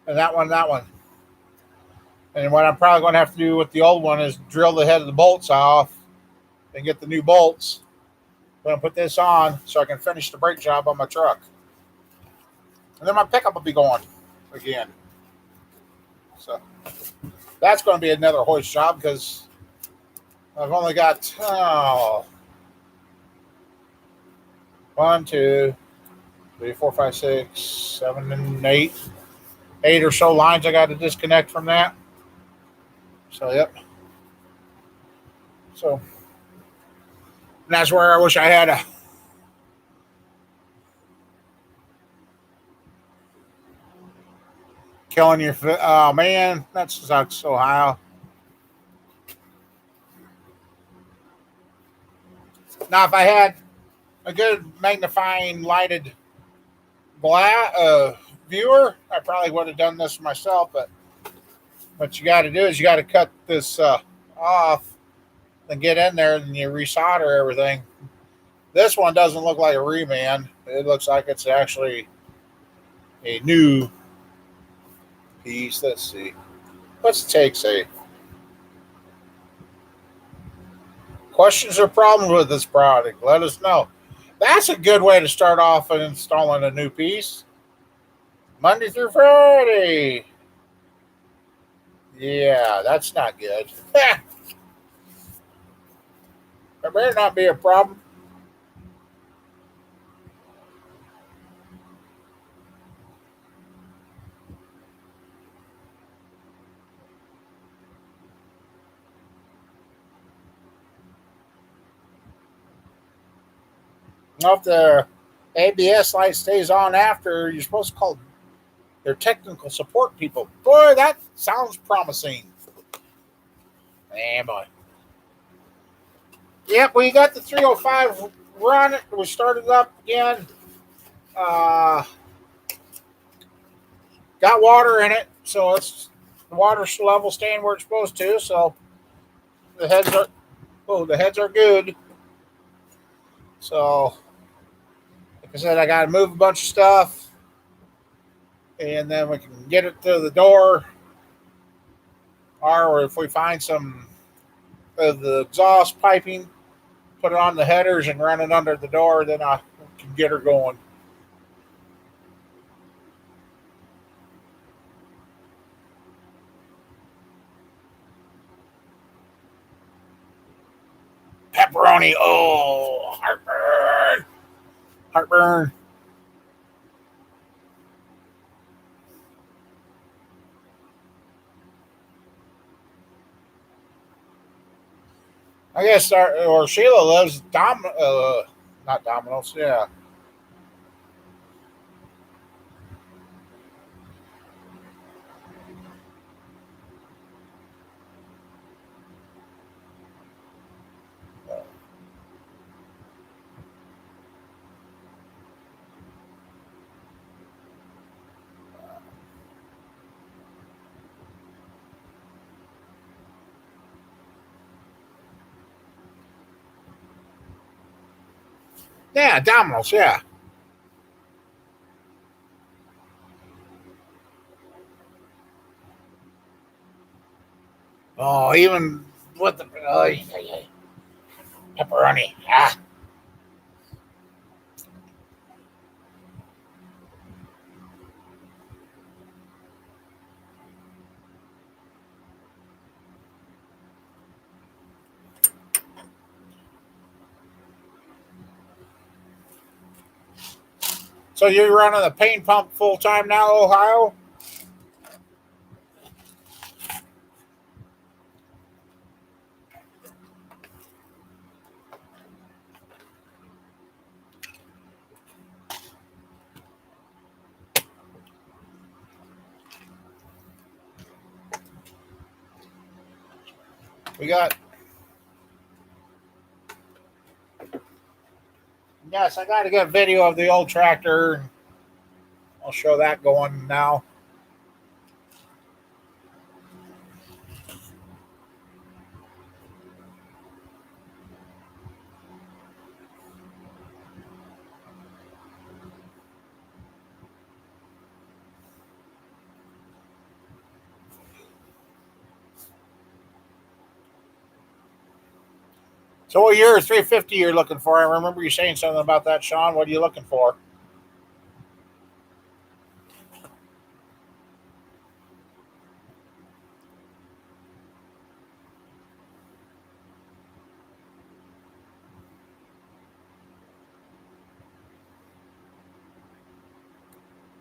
and that one, that one. And what I'm probably going to have to do with the old one is drill the head of the bolts off and get the new bolts. I'm going to put this on so I can finish the brake job on my truck. And then my pickup will be going again. So that's going to be another hoist job because I've only got one, two, three, four, five, six, seven, and eight or so lines I got to disconnect from that. So yep. So that's where I wish I had a killing your. Oh man, that sucks, Ohio. Now, if I had a good magnifying lighted viewer, I probably would have done this myself. But what you got to do is you got to cut this off and get in there, and you resolder everything. This one doesn't look like a reman. It looks like it's actually a new piece. Let's see. What's the take say? Questions or problems with this product? Let us know. That's a good way to start off in installing a new piece. Monday through Friday. Yeah, that's not good. There better not be a problem. Now, if the ABS light stays on after, you're supposed to call their technical support people. Boy, that sounds promising. Boy. Yep, we got the 305 run. We started up again. Uh, got water in it, so it's the water level staying where it's supposed to. So the heads are good. So, like I said, I got to move a bunch of stuff, and then we can get it to the door. Or if we find some of the exhaust piping, put it on the headers and run it under the door, then I can get her going. Pepperoni, oh, heartburn, heartburn. I guess or Sheila loves not Domino's, yeah. Yeah, Domino's, yeah. Oh, even with the pepperoni. Ah. So you're running the paint pump full time now, Ohio? We got Yes, I got to get video of the old tractor. I'll show that going now. So what year 350 you're looking for? I remember you saying something about that, Sean. What are you looking for?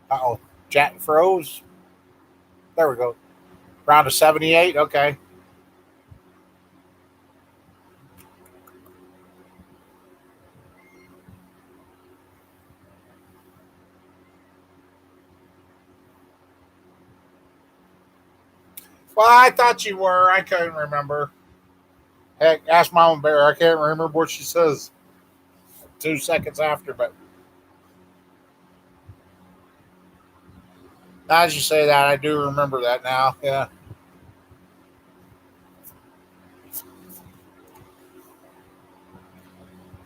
Uh-oh. Chat froze. There we go. Round of 78. Okay. Well, I thought you were. I couldn't remember. Heck, ask Mama Bear. I can't remember what she says 2 seconds after, but as you say that, I do remember that now. Yeah.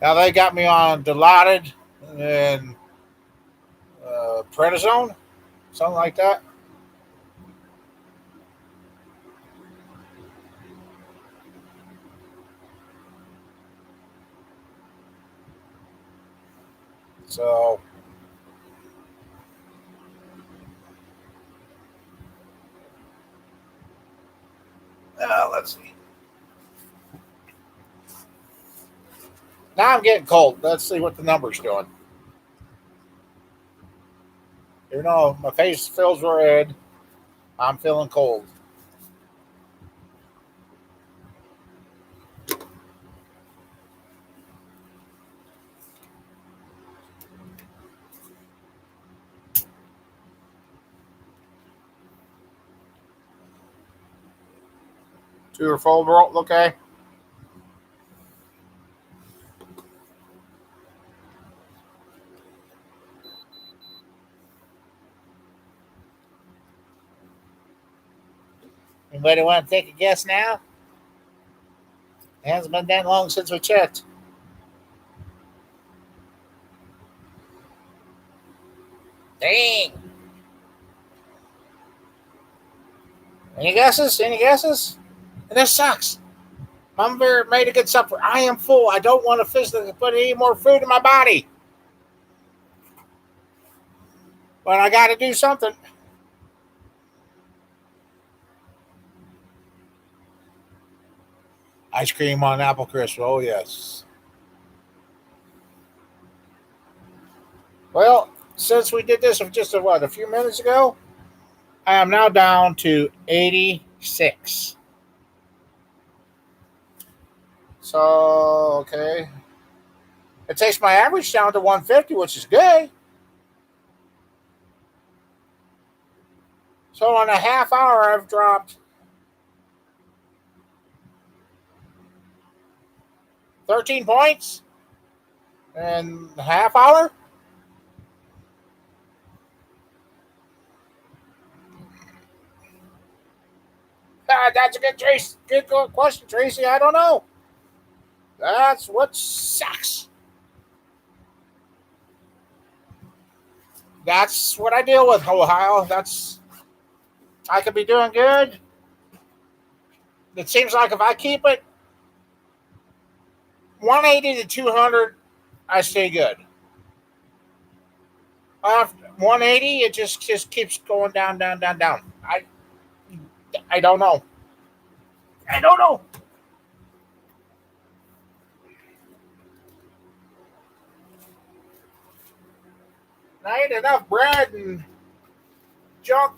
Now they got me on Dilaudid and prednisone, something like that. So, let's see. Now I'm getting cold. Let's see what the number's doing. You know, my face feels red. I'm feeling cold. Two or four roll, okay. Anybody want to take a guess now? It hasn't been that long since we checked. Dang. Any guesses? Any guesses? And this sucks. Mama Bear made a good supper. I am full. I don't want to physically put any more food in my body. But I got to do something. Ice cream on apple crisp. Oh, yes. Well, since we did this just a few minutes ago, I am now down to 86. So, okay. It takes my average down to 150, which is good. So, in a half hour, I've dropped 13 points in a half hour. That's a good question, Tracy. I don't know. That's what sucks. That's what I deal with, Ohio. I could be doing good. It seems like if I keep it 180 to 200, I stay good. After 180, it just keeps going down, down, down, down. I don't know. I don't know. I ate enough bread and junk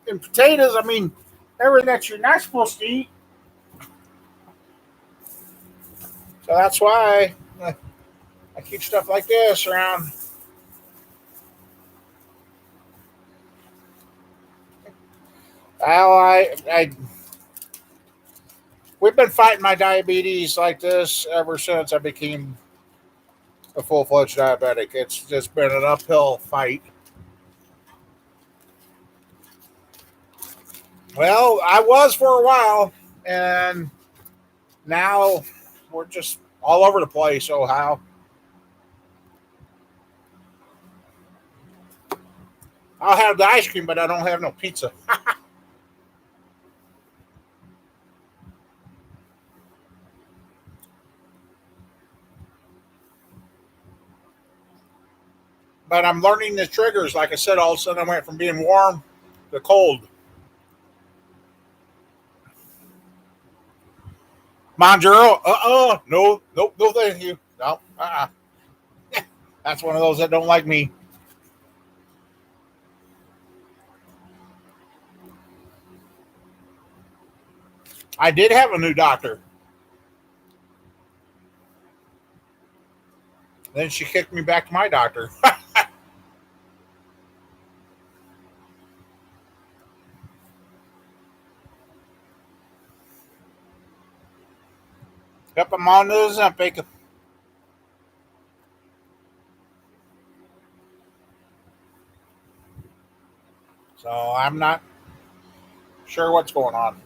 and potatoes. I mean, everything that you're not supposed to eat. So that's why I keep stuff like this around. Well, we've been fighting my diabetes like this ever since I became a full-fledged diabetic. It's just been an uphill fight. Well, I was for a while, and now we're just all over the place. Ohio. I'll have the ice cream, but I don't have no pizza. But I'm learning the triggers. Like I said, all of a sudden I went from being warm to cold. Monjuro, no, nope, no, thank you. No, That's one of those that don't like me. I did have a new doctor. Then she kicked me back to my doctor. Yep, I'm on the Ozempic. So I'm not sure what's going on.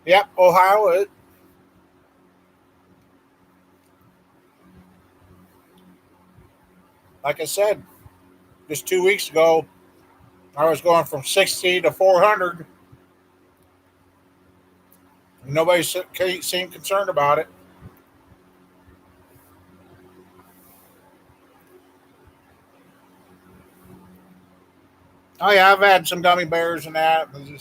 Yep, Ohio. Like I said, just 2 weeks ago, I was going from 60 to 400. Nobody seemed concerned about it. Oh yeah, I've had some gummy bears and that. The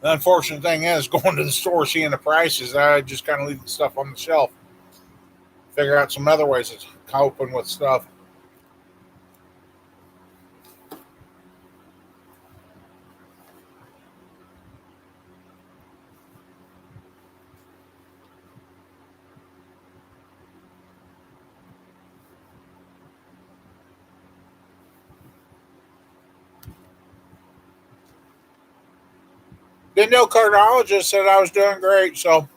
unfortunate thing is going to the store, seeing the prices. I just kind of leave the stuff on the shelf. Figure out some other ways of coping with stuff. The endocrinologist said I was doing great, so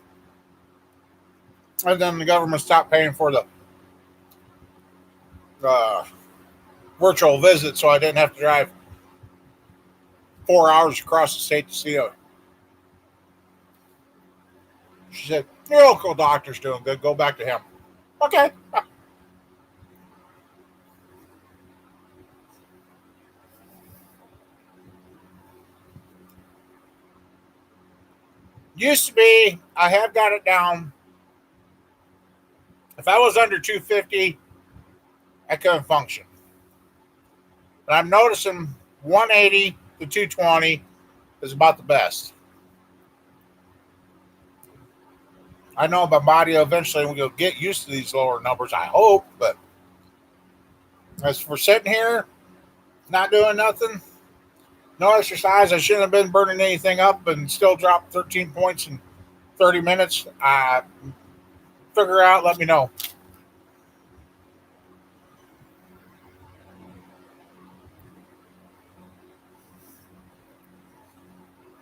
and then the government stopped paying for the uh, virtual visit, so I didn't have to drive 4 hours across the state to see her. She said, "Your local doctor's doing good. Go back to him." Okay. Used to be, I have got it down. If I was under 250, I couldn't function. But I'm noticing 180 to 220 is about the best. I know my body eventually will get used to these lower numbers, I hope. But as for sitting here, not doing nothing, no exercise, I shouldn't have been burning anything up and still dropped 13 points in 30 minutes. Figure out, let me know.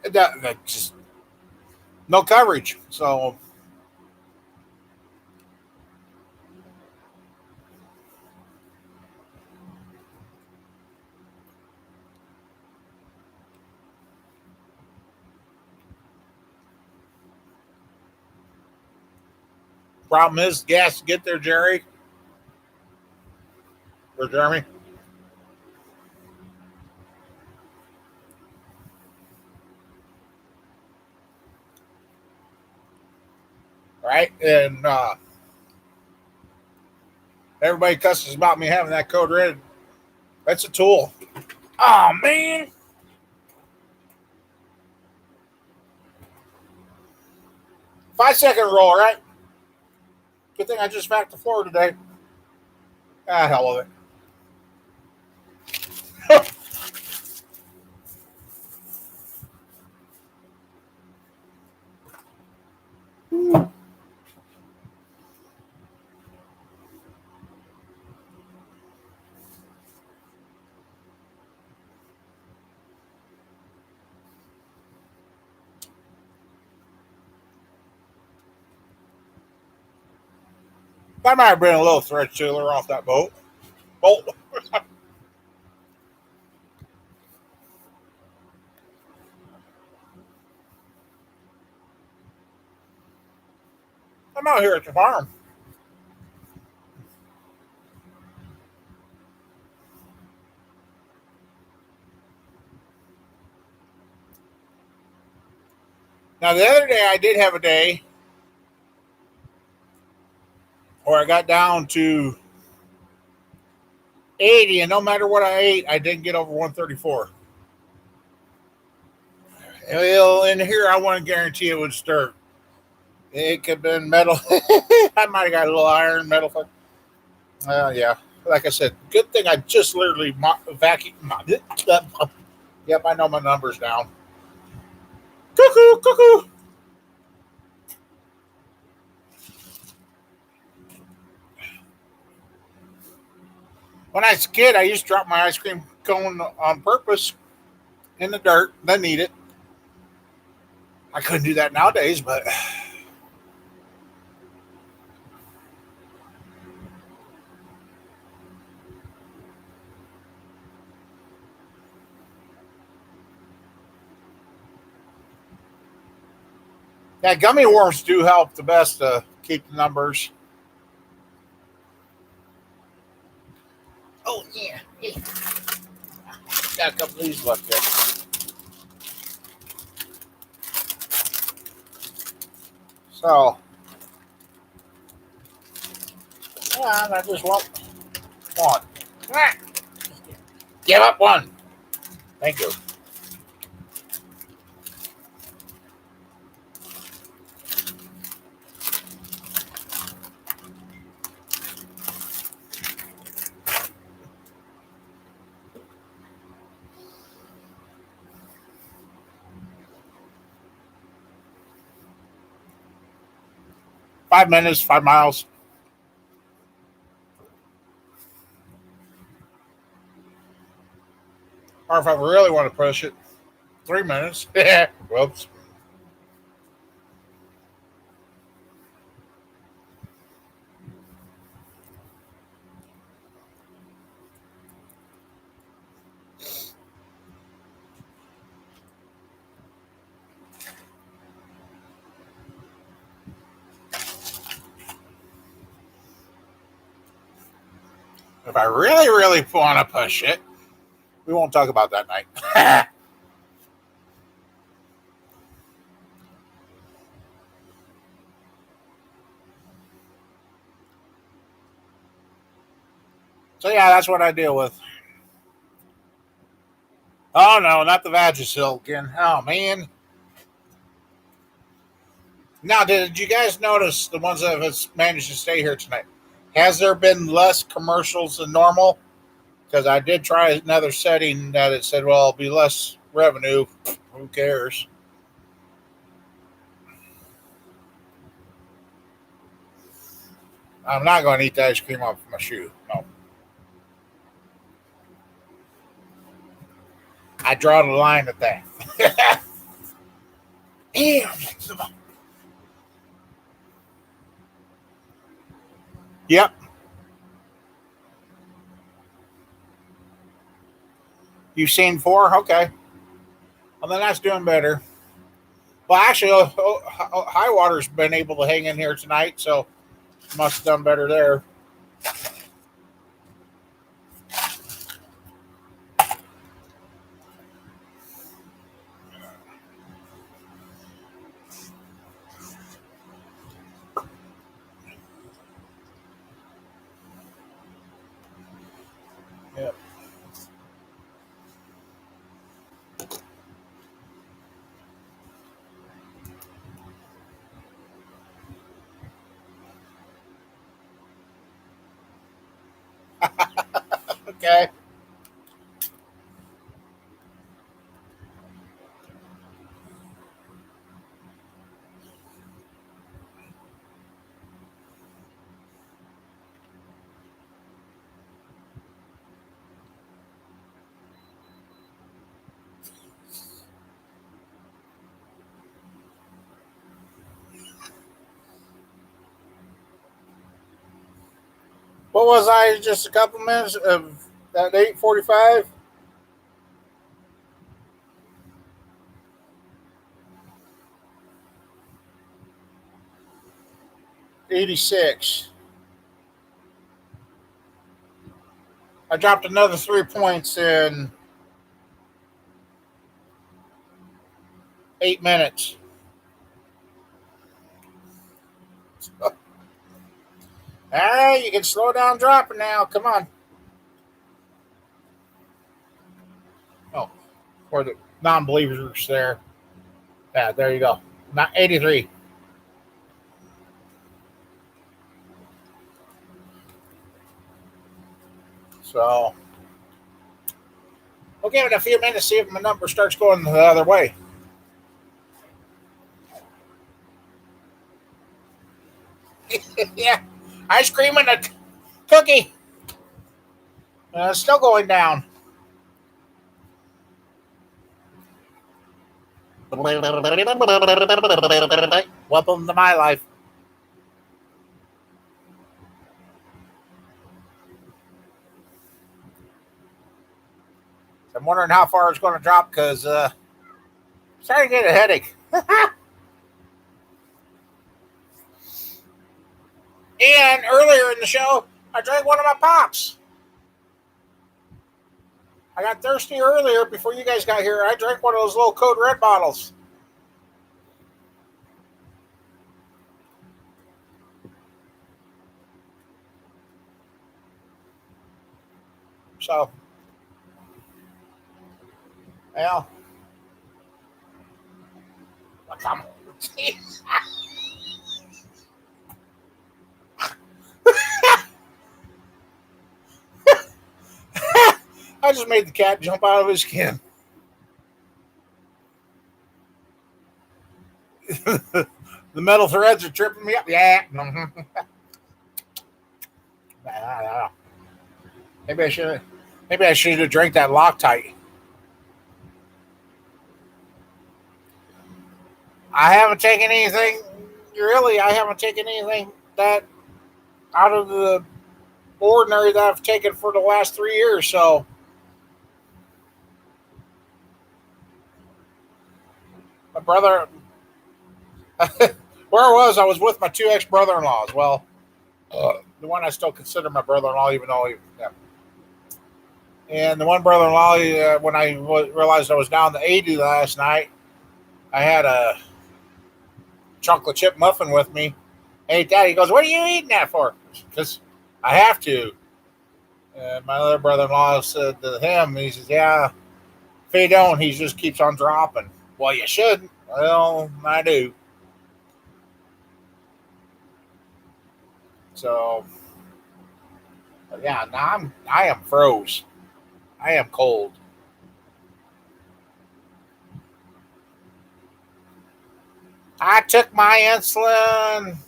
That just no coverage. So Problem is, gas to get there, Jerry or Jeremy. Right? And everybody cusses about me having that code red. That's a tool. Oh, man. 5-second roll, right? Good thing I just backed the floor today. Ah, hell of it. I might have been a little thread sealer off that bolt. I'm out here at the farm. Now, the other day, I did have a day where I got down to 80, and no matter what I ate, I didn't get over 134. Well, in here, I want to guarantee it would stir. It could have been metal. I might have got a little iron, metal. Yeah. Like I said, good thing I just literally vacuumed. Yep, I know my numbers down. Cuckoo, cuckoo. When I was a kid, I used to drop my ice cream cone on purpose in the dirt, then eat it. I couldn't do that nowadays, but yeah, gummy worms do help the best to keep the numbers. Oh yeah, hey. Got a couple of these left here. So, yeah, I just want one. Give up one. Thank you. Five minutes, 5 miles. Or if I really want to push it, 3 minutes. Whoops. 'If I really, really want to push it, we won't talk about that night. So yeah, that's what I deal with. Oh no, not the Vagisil again. Oh man. Now, did you guys notice the ones that have managed to stay here tonight? Has there been less commercials than normal? Because I did try another setting that it said, well, it'll be less revenue. Who cares? I'm not going to eat the ice cream off my shoe. No. I draw the line at that. Damn. Yep. You've seen 4? Okay. Well, then that's doing better. Well, actually, High Water's been able to hang in here tonight, so Must have done better there. Yep. Okay. What was I just a couple minutes of that 8:45? 86. I dropped another 3 points in 8 minutes. All right, you can slow down dropping now. Come on. Oh, for the non-believers there. Yeah, there you go. Not 83. So we'll give it a few minutes, see if my number starts going the other way. Yeah, ice cream and a cookie. Still going down. Welcome to my life. I'm wondering how far it's going to drop because I'm starting to get a headache. And earlier in the show, I drank one of my pops. I got thirsty earlier before you guys got here. I drank one of those little Code Red bottles. So, yeah. Come. I just made the cat jump out of his skin. The metal threads are tripping me up. Yeah. Maybe I should. Maybe I should have drank that Loctite. I haven't taken anything. Really, I haven't taken anything that out of the ordinary that I've taken for the last 3 years. So my brother, where I was with my two ex brother-in-laws. Well, the one I still consider my brother-in-law, even though yeah. And the one brother-in-law, when I realized I was down to 80 last night, I had a chocolate chip muffin with me. Hey, Dad, he goes, "What are you eating that for?" Because I have to. And my other brother-in-law said to him, he says, "Yeah, if he don't, he just keeps on dropping." Well, you should. Well, I do. So, yeah, now I am froze. I am cold. I took my insulin.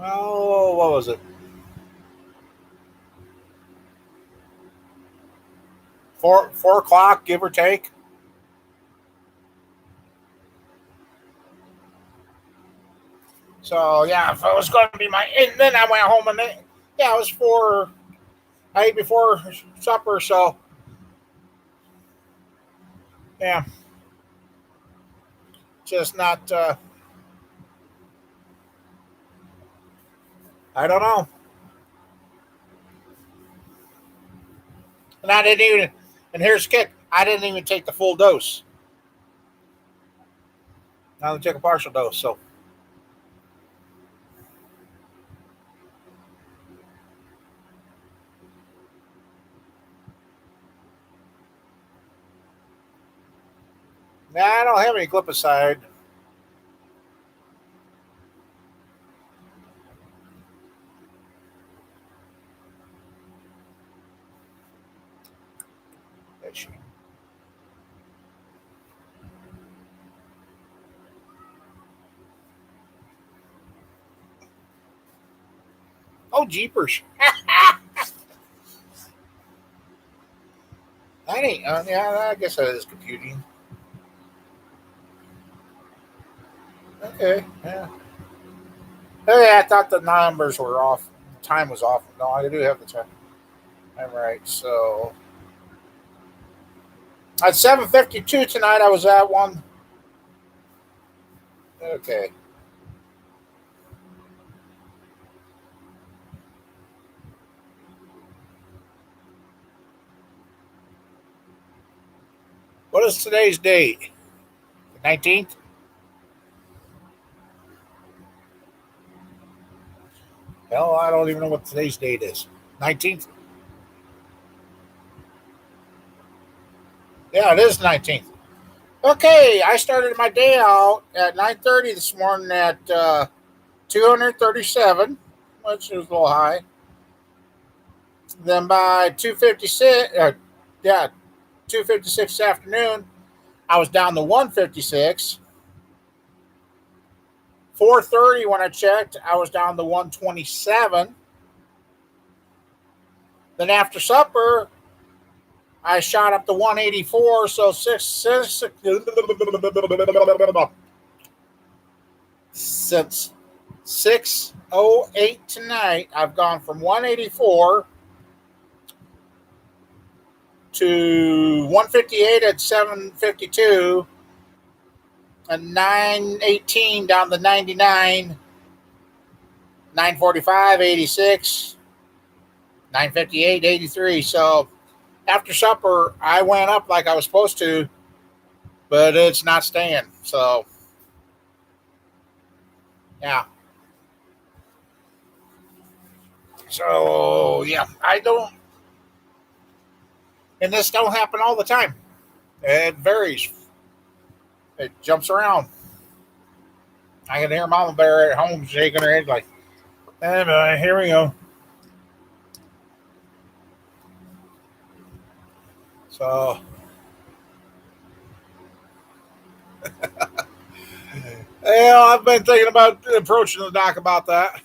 Oh, what was it? 4 o'clock, give or take. So yeah, if it was going to be and then I went home and yeah, it was four. I ate before supper, so yeah, just not. I don't know. And I didn't even, and here's the kick, I didn't even take the full dose. I only took a partial dose, so. Nah, I don't have any glipizide. Oh, jeepers. That ain't, yeah, I guess that is computing. Okay, yeah. Oh, yeah, I thought the numbers were off. The time was off. No, I do have the time. I'm right. So at 7:52 tonight, I was at one. Okay. What is today's date? The 19th? Hell, I don't even know what today's date is. 19th? Yeah, it is 19th. Okay, I started my day out at 9:30 this morning at 237, which is a little high. Then by 2:56, yeah, 2:56 this afternoon, I was down to 156. 4:30 when I checked, I was down to 127. Then after supper, I shot up to 184. So since 6:08 tonight, I've gone from 184 to 158 at 7:52 and 9:18 down to 99, 9:45, 86, 9:58, 83. So after supper, I went up like I was supposed to, but it's not staying. So yeah. So yeah, I don't, and this don't happen all the time. It varies. It jumps around. I can hear Mama Bear at home shaking her head like, "Hey, here we go." So yeah, I've been thinking about approaching the doc about that.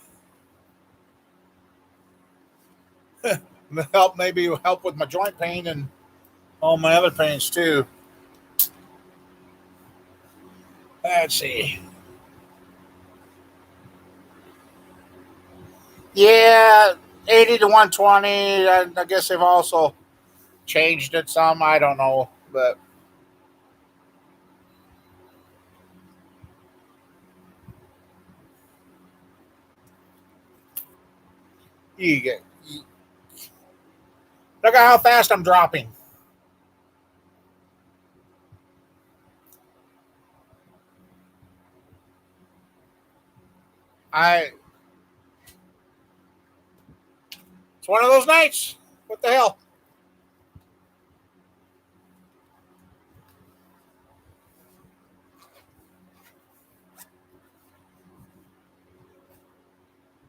Help maybe help with my joint pain and all my other pains too. Let's see. Yeah, 80 to 120. I guess they've also changed it some. I don't know, but you get. Look at how fast I'm dropping. I. It's one of those nights. What the hell?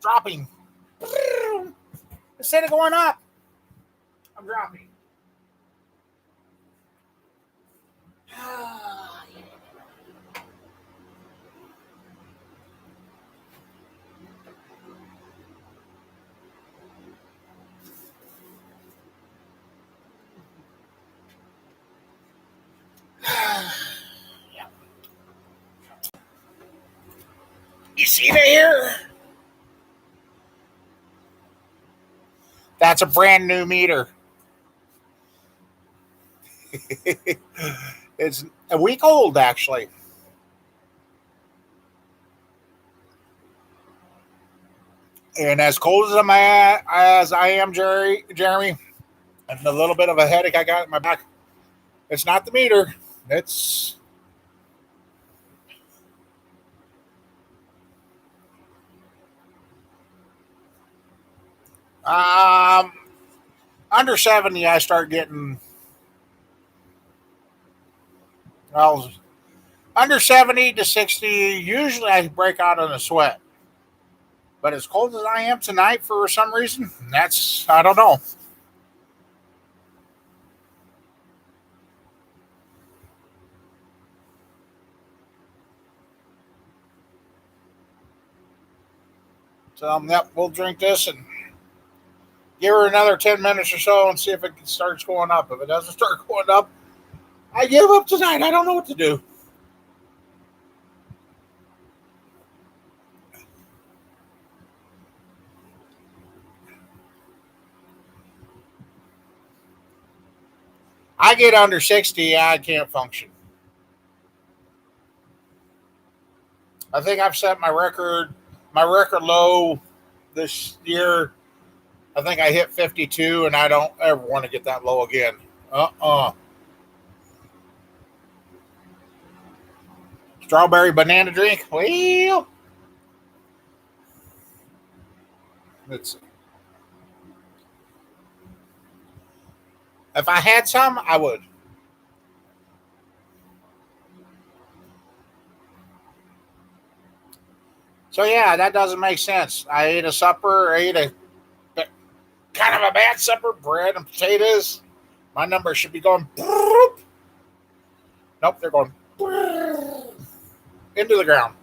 Dropping. Instead of going up, I'm dropping. You see that here? That's a brand new meter. It's a week old, actually. And as cold as I am, Jeremy, and a little bit of a headache I got in my back, it's not the meter. It's um under 70. I start getting well under 70 to 60. Usually I break out in a sweat. But as cold as I am tonight, for some reason, that's I don't know. So yep, we'll drink this and give her another 10 minutes or so and see if it starts going up. If it doesn't start going up, I give up tonight. I don't know what to do. I get under 60, I can't function. I think I've set my record low this year. I think I hit 52, and I don't ever want to get that low again. Strawberry banana drink. Well, it's if I had some, I would. So yeah, that doesn't make sense. I ate a supper. I ate a kind of a bad supper, bread and potatoes. My numbers should be going. Nope, they're going into the ground.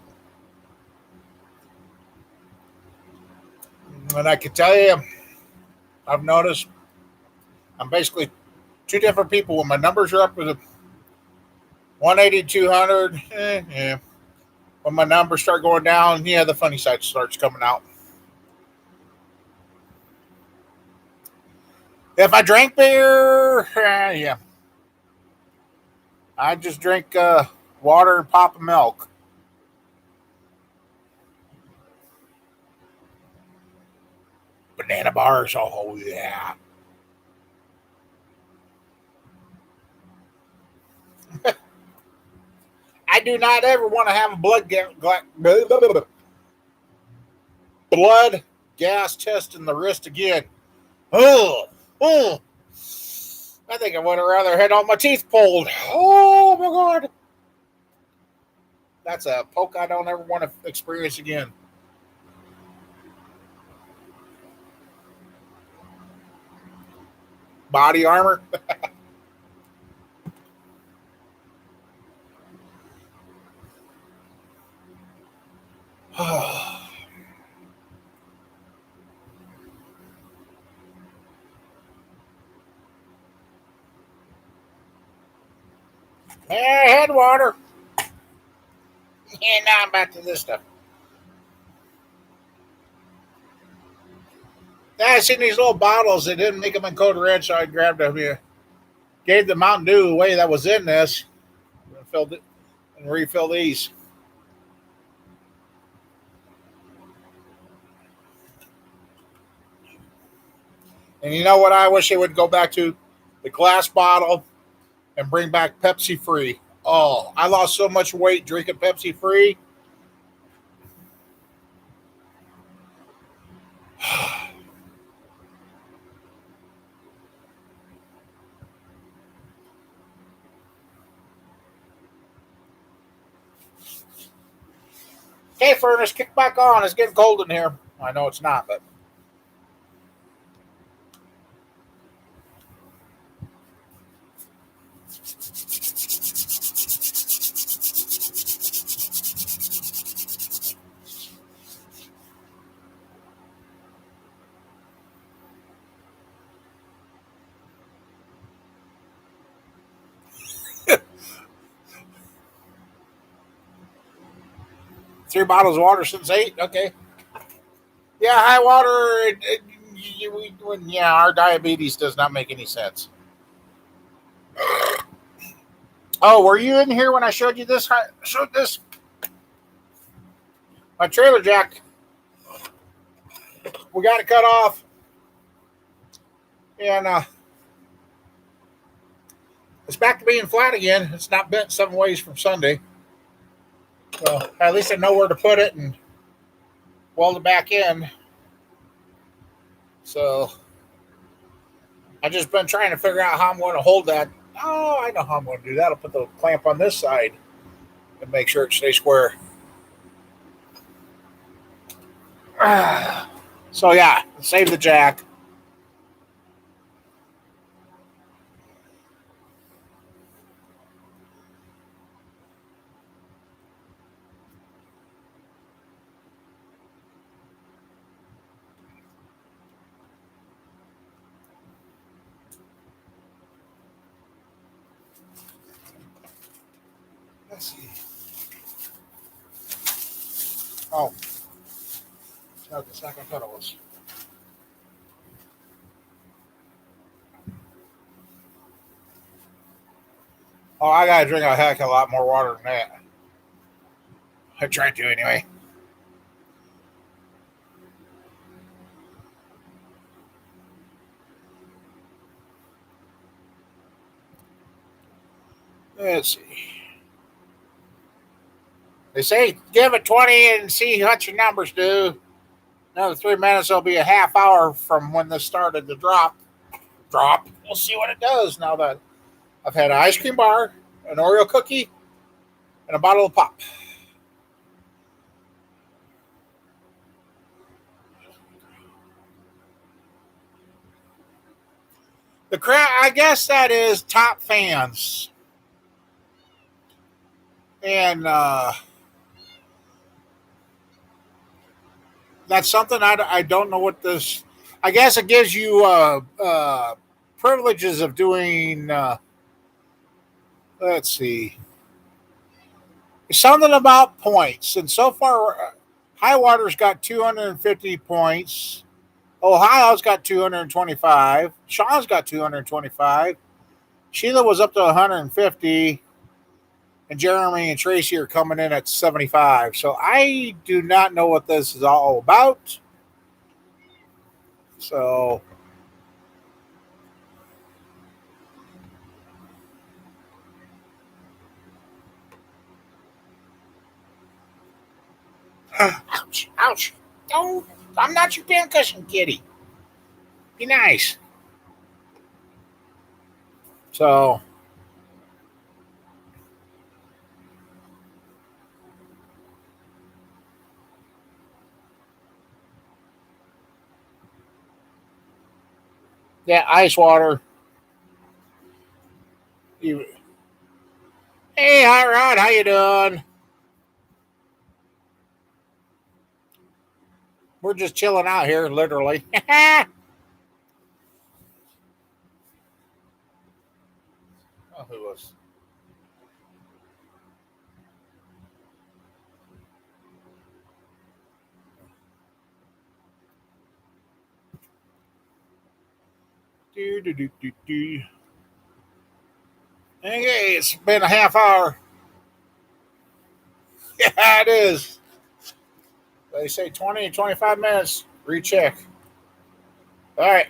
And I can tell you, I've noticed I'm basically two different people. When my numbers are up with a 180, 200, yeah. When my numbers start going down, yeah, the funny side starts coming out. If I drink beer, yeah, I just drink water and pop of milk. Banana bars, oh yeah. I do not ever want to have a blood gas test in the wrist again. Oh, oh. I think I would have rather had all my teeth pulled. Oh my god. That's a poke I don't ever want to experience again. Body armor. Head water. And now I'm back to this stuff. I seen these little bottles. They didn't make them in Code Red, so I grabbed them here. Gave the Mountain Dew away that was in this. And filled it and refilled these. And you know what I wish they would go back to? The glass bottle and bring back Pepsi Free. Oh, I lost so much weight drinking Pepsi Free. Okay, furnace, kick back on. It's getting cold in here. I know it's not, but 3 bottles of water since 8. Okay. Yeah, high water. Yeah, our diabetes does not make any sense. Oh, were you in here when I showed you this? I showed this. My trailer jack we got it cut off, and it's back to being flat again. It's not bent 7 ways from Sunday. So at least I know where to put it and weld it back in. So I just been trying to figure out how I'm going to hold that. Oh, I know how I'm going to do that. I'll put the clamp on this side and make sure it stays square. So yeah, save the jack. Let's see. Oh, it's not the second thought it was. Oh, I gotta drink a heck of a lot more water than that. I tried to anyway. Let's see. They say give it 20 and see what your numbers do. Another 3 minutes, it'll be a half hour from when this started to drop. We'll see what it does now that I've had an ice cream bar, an Oreo cookie, and a bottle of pop. The crowd, I guess that is top fans. And that's something I don't know what this. I guess it gives you privileges of doing. Let's see, something about points, and so far, Highwater's got 250 points. Ohio's got 225. Sean's got 225. Sheila was up to 150. And Jeremy and Tracy are coming in at 75. So I do not know what this is all about. So ouch, ouch. Don't, I'm not your pincushion kitty. Be nice. So yeah, ice water. You, hey, hi Rod, how you doing? We're just chilling out here, literally. Oh, who was? Do, do, do, do, do. Okay, it's been a half hour. Yeah, it is. They say 20 to 25 minutes. Recheck. All right.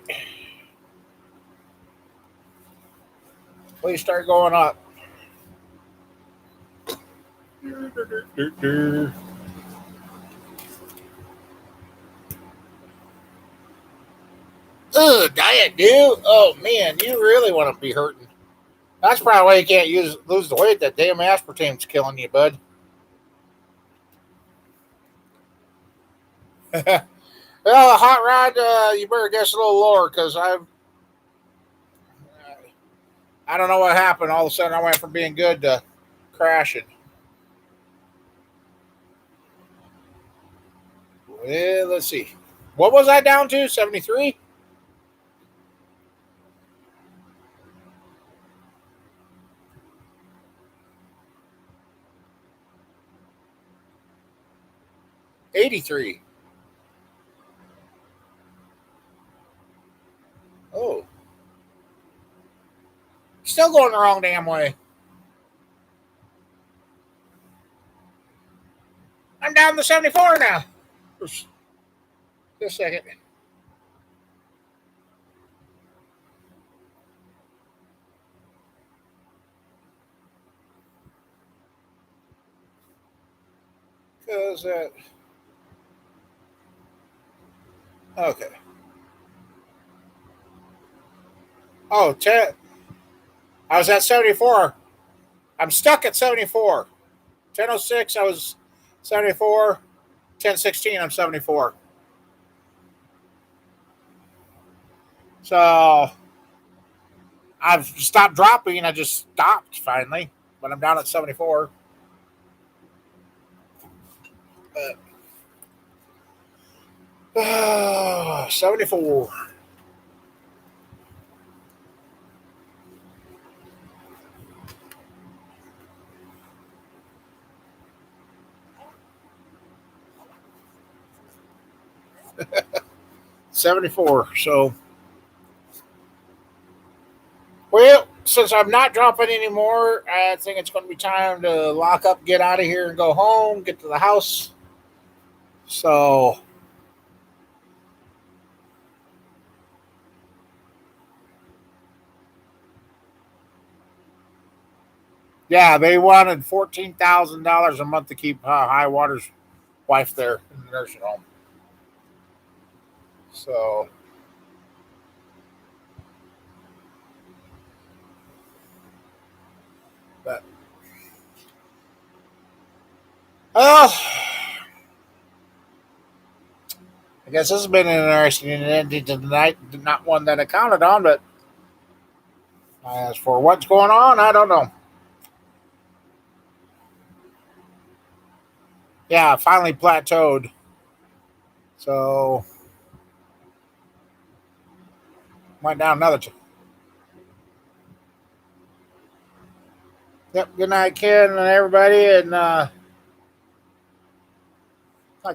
Please start going up. Ugh, diet, dude. Oh man, you really want to be hurting. That's probably why you can't lose the weight. That damn aspartame's killing you, bud. Well, the hot rod, you better guess a little lower because I don't know what happened. All of a sudden, I went from being good to crashing. Well, let's see. What was I down to? 73? 83. Oh, still going the wrong damn way. I'm down to 74 now. Just a second. Is it? Okay. Oh, 10. I was at 74. I'm stuck at 74. 10:06, I was 74. 10:16, I'm 74. So I've stopped dropping. I just stopped finally, but I'm down at 74. 74. 74. So, well, since I'm not dropping anymore, I think it's going to be time to lock up, get out of here, and go home, get to the house. So, yeah, they wanted $14,000 a month to keep High Water's wife there in the nursing home. So, but, well, I guess this has been an interesting ending tonight. Not one that I counted on, but as for what's going on, I don't know. Yeah, finally plateaued. So, went down another. Yep. Good night, Ken, and everybody. And like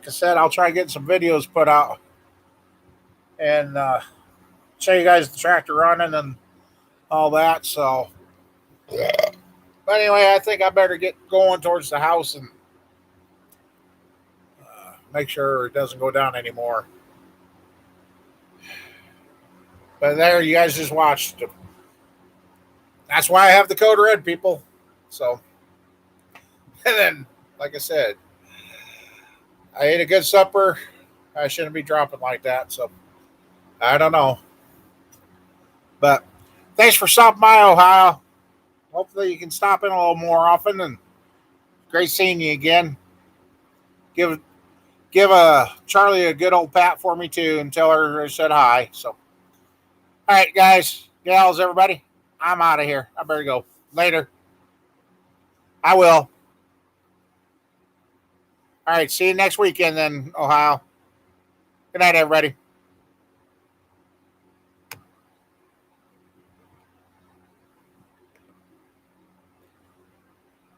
I said, I'll try getting some videos put out and show you guys the tractor running and all that. So, but anyway, I think I better get going towards the house and make sure it doesn't go down anymore. But there, you guys just watched. That's why I have the code red, people. So, and then, like I said, I ate a good supper. I shouldn't be dropping like that. So, I don't know. But thanks for stopping by, Ohio. Hopefully, you can stop in a little more often. And great seeing you again. Give give Charlie a good old pat for me too, and tell her I said hi. So, all right, guys, gals, everybody, I'm out of here. I better go. Later. I will. All right, see you next weekend then, Ohio. Good night, everybody.